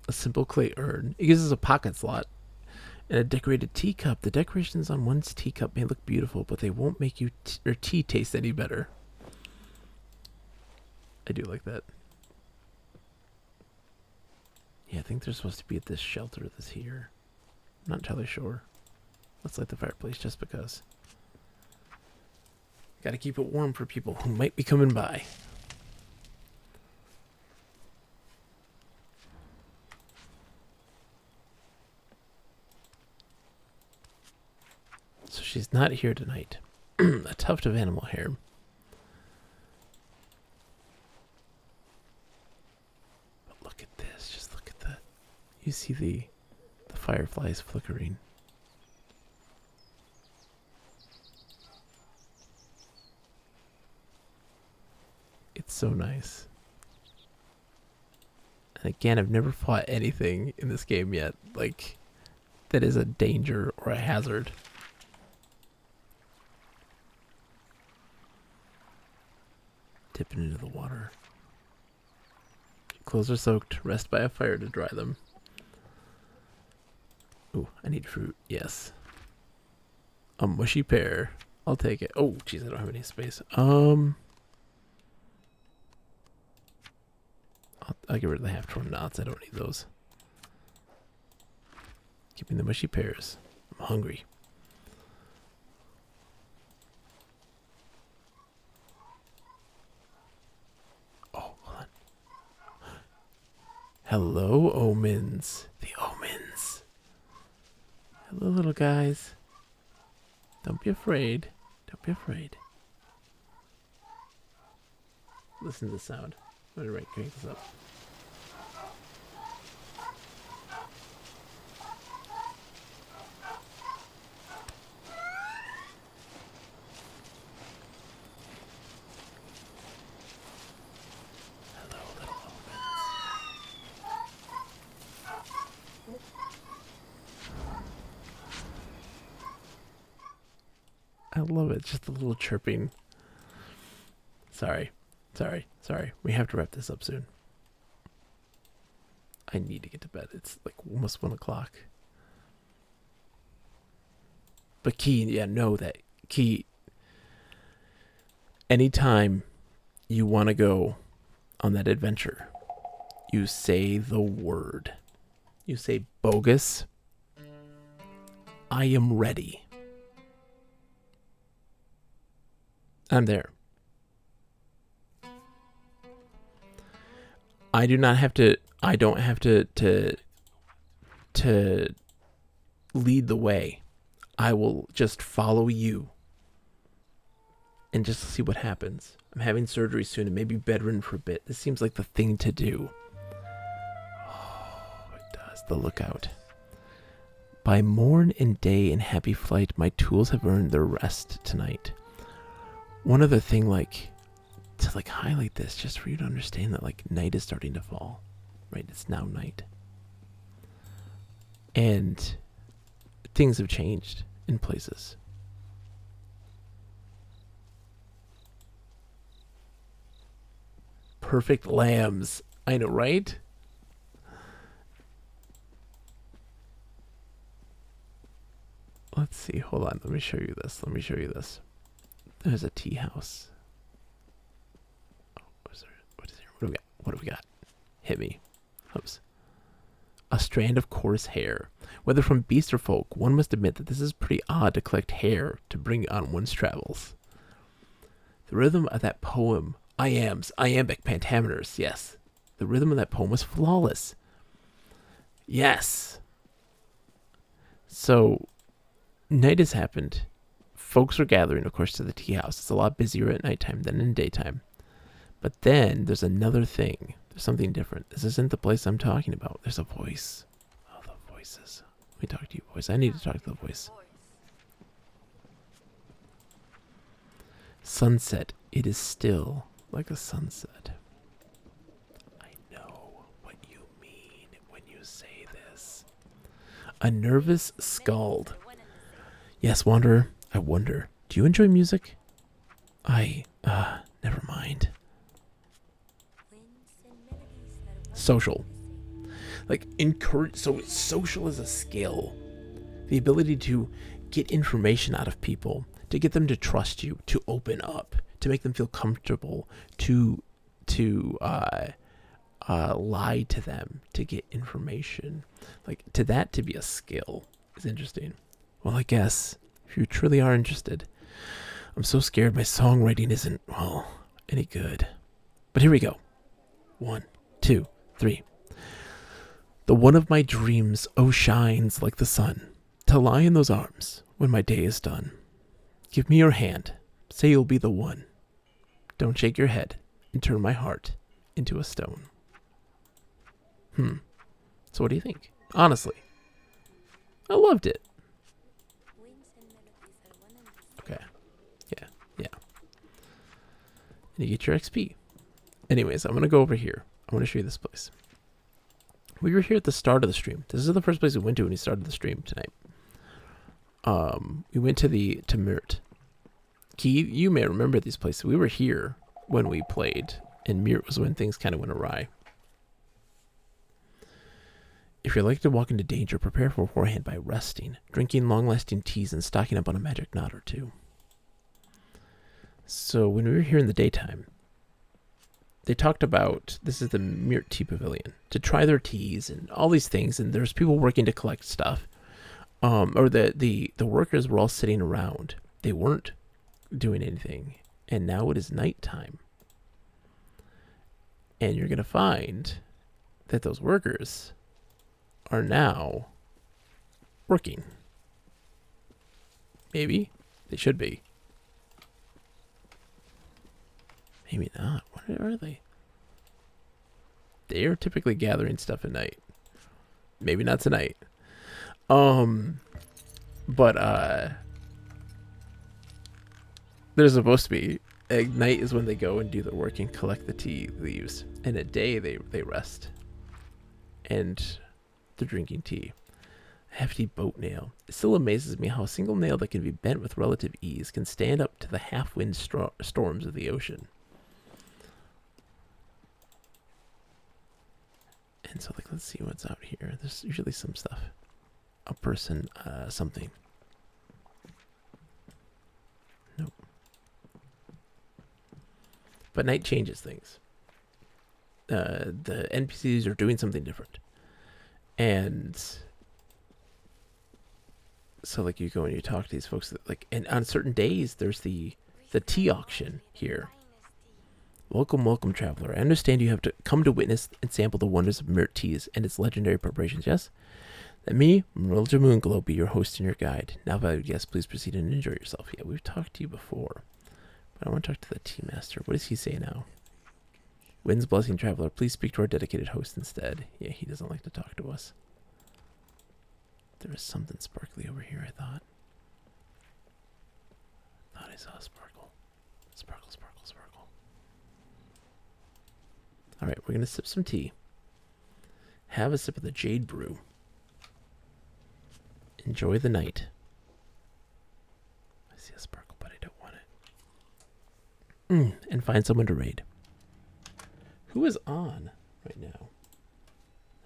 A simple clay urn. It gives us a pocket slot. And a decorated teacup. The decorations on one's teacup may look beautiful, but they won't make your tea taste any better. I do like that. Yeah, I think they're supposed to be at this shelter that's here. I'm not entirely sure. Let's light the fireplace just because. Gotta keep it warm for people who might be coming by. So she's not here tonight. A tuft of animal hair. But look at this. Just look at that. You see the fireflies flickering. It's so nice. And again, I've never fought anything in this game yet, like, that is a danger or a hazard. Tipping into the water. Clothes are soaked. Rest by a fire to dry them. Ooh, I need fruit. Yes. A mushy pear. I'll take it. Oh, jeez, I don't have any space. I'll get rid of the half-torn knots. I don't need those. Keeping the mushy pears. I'm hungry. Oh, hold on. Hello, omens. The omens. Hello, little guys. Don't be afraid. Don't be afraid. Listen to the sound. I'm going to crank this up. Hello, little omens. I love it. Just a little chirping. Sorry. We have to wrap this up soon. I need to get to bed. It's like almost 1 o'clock. But Key, yeah, know that. Key, anytime you want to go on that adventure, you say the word. You say bogus. I am ready. I'm there. I don't have to lead the way. I will just follow you and just see what happens. I'm having surgery soon and maybe bedridden for a bit. This seems like the thing to do. Oh, it does. The lookout. By morn and day in happy flight, my tools have earned their rest tonight. One other thing, to highlight this, just for you to understand that night is starting to fall. Right? It's now night. And things have changed in places. Perfect lambs. I know, right? Let's see. Hold on. Let me show you this. There's a tea house. Oh, what is there? What do we got? Hit me. Oops. A strand of coarse hair. Whether from beast or folk, one must admit that this is pretty odd to collect hair to bring on one's travels. The rhythm of that poem, iambic pentameters, yes, The rhythm of that poem was flawless. Yes. So, night has happened. Folks are gathering, of course, to the tea house. It's a lot busier at nighttime than in daytime. But then there's another thing. There's something different. This isn't the place I'm talking about. There's a voice. Oh, the voices. Let me talk to you, voice. I need to talk to the voice. Sunset. It is still like a sunset. I know what you mean when you say this. A nervous skald. Yes, Wanderer. I wonder. Do you enjoy music? Never mind. Social. Like, encourage. So, social is a skill. The ability to get information out of people, to get them to trust you, to open up, to make them feel comfortable, to lie to them, to get information. Like, to be a skill is interesting. Well, I guess, if you truly are interested, I'm so scared my songwriting isn't, well, any good. But here we go. 1, 2, 3. The one of my dreams, oh, shines like the sun, to lie in those arms when my day is done. Give me your hand, say you'll be the one. Don't shake your head and turn my heart into a stone. So what do you think? Honestly. I loved it. Okay. Yeah. And you get your XP. Anyways, I'm going to go over here. I want to show you this place. We were here at the start of the stream. This is the first place we went to when we started the stream tonight. We went to Mirt. Key, you may remember these places. We were here when we played, and Mirt was when things kind of went awry. If you're likely to walk into danger, prepare beforehand by resting, drinking long-lasting teas, and stocking up on a magic knot or two. So when we were here in the daytime, they talked about, this is the Mirt Tea Pavilion, to try their teas and all these things, and there's people working to collect stuff. Or the workers were all sitting around. They weren't doing anything. And now it is nighttime. And you're going to find that those workers are now working. Maybe. They should be. Maybe not. What are they? They are typically gathering stuff at night. Maybe not tonight. But there's supposed to be, at night is when they go and do their work and collect the tea leaves, and at day they rest and they're drinking tea. A hefty boat nail. It still amazes me how a single nail that can be bent with relative ease can stand up to the half-wind storms of the ocean. And so, like, let's see what's out here. There's usually some stuff. A person, something. Nope. But night changes things. The NPCs are doing something different. And so, like, you go and you talk to these folks, like, and on certain days, there's the tea auction here. Welcome, traveler. I understand you have to come to witness and sample the wonders of Mirt teas and its legendary preparations, yes? Let me, Marilja Moonglow, be your host and your guide. Now, valued guest, please proceed and enjoy yourself. Yeah, we've talked to you before. But I want to talk to the tea master. What does he say now? Wind's blessing, traveler. Please speak to our dedicated host instead. Yeah, he doesn't like to talk to us. There was something sparkly over here, I thought. Thought I saw a sparkle. Sparkle. Alright, we're going to sip some tea. Have a sip of the Jade Brew. Enjoy the night. I see a sparkle, but I don't want it. And find someone to raid. Who is on right now?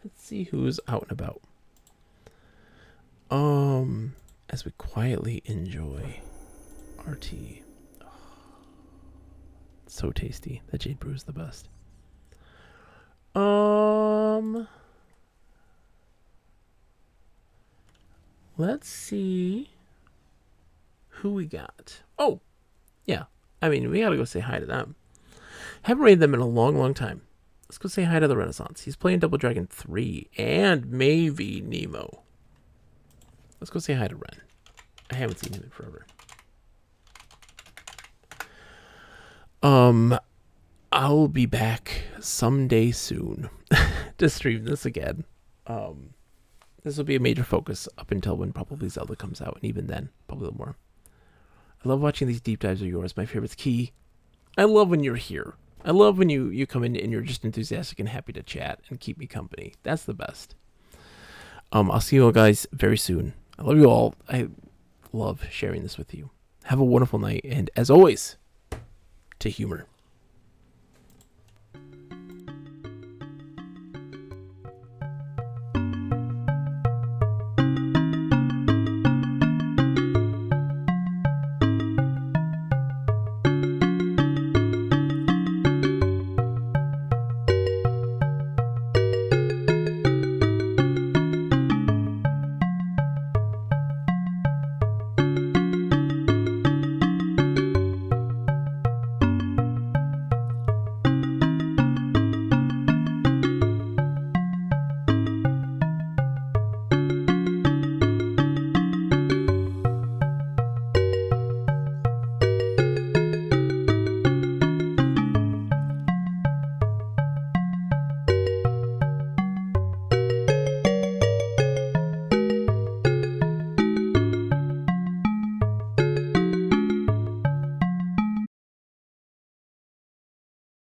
Let's see who's out and about. As we quietly enjoy our tea. Oh, so tasty. That Jade Brew is the best. Let's see who we got. Oh, yeah. I mean, we gotta go say hi to them. Haven't raided them in a long, long time. Let's go say hi to the Renaissance. He's playing Double Dragon 3 and maybe Nemo. Let's go say hi to Ren. I haven't seen him in forever. I'll be back someday soon to stream this again. This will be a major focus up until when probably Zelda comes out, and even then, probably a little more. I love watching these deep dives of yours. My favorite's Key. I love when you're here. I love when you come in and you're just enthusiastic and happy to chat and keep me company. That's the best. I'll see you all guys very soon. I love you all. I love sharing this with you. Have a wonderful night, and as always, to humor.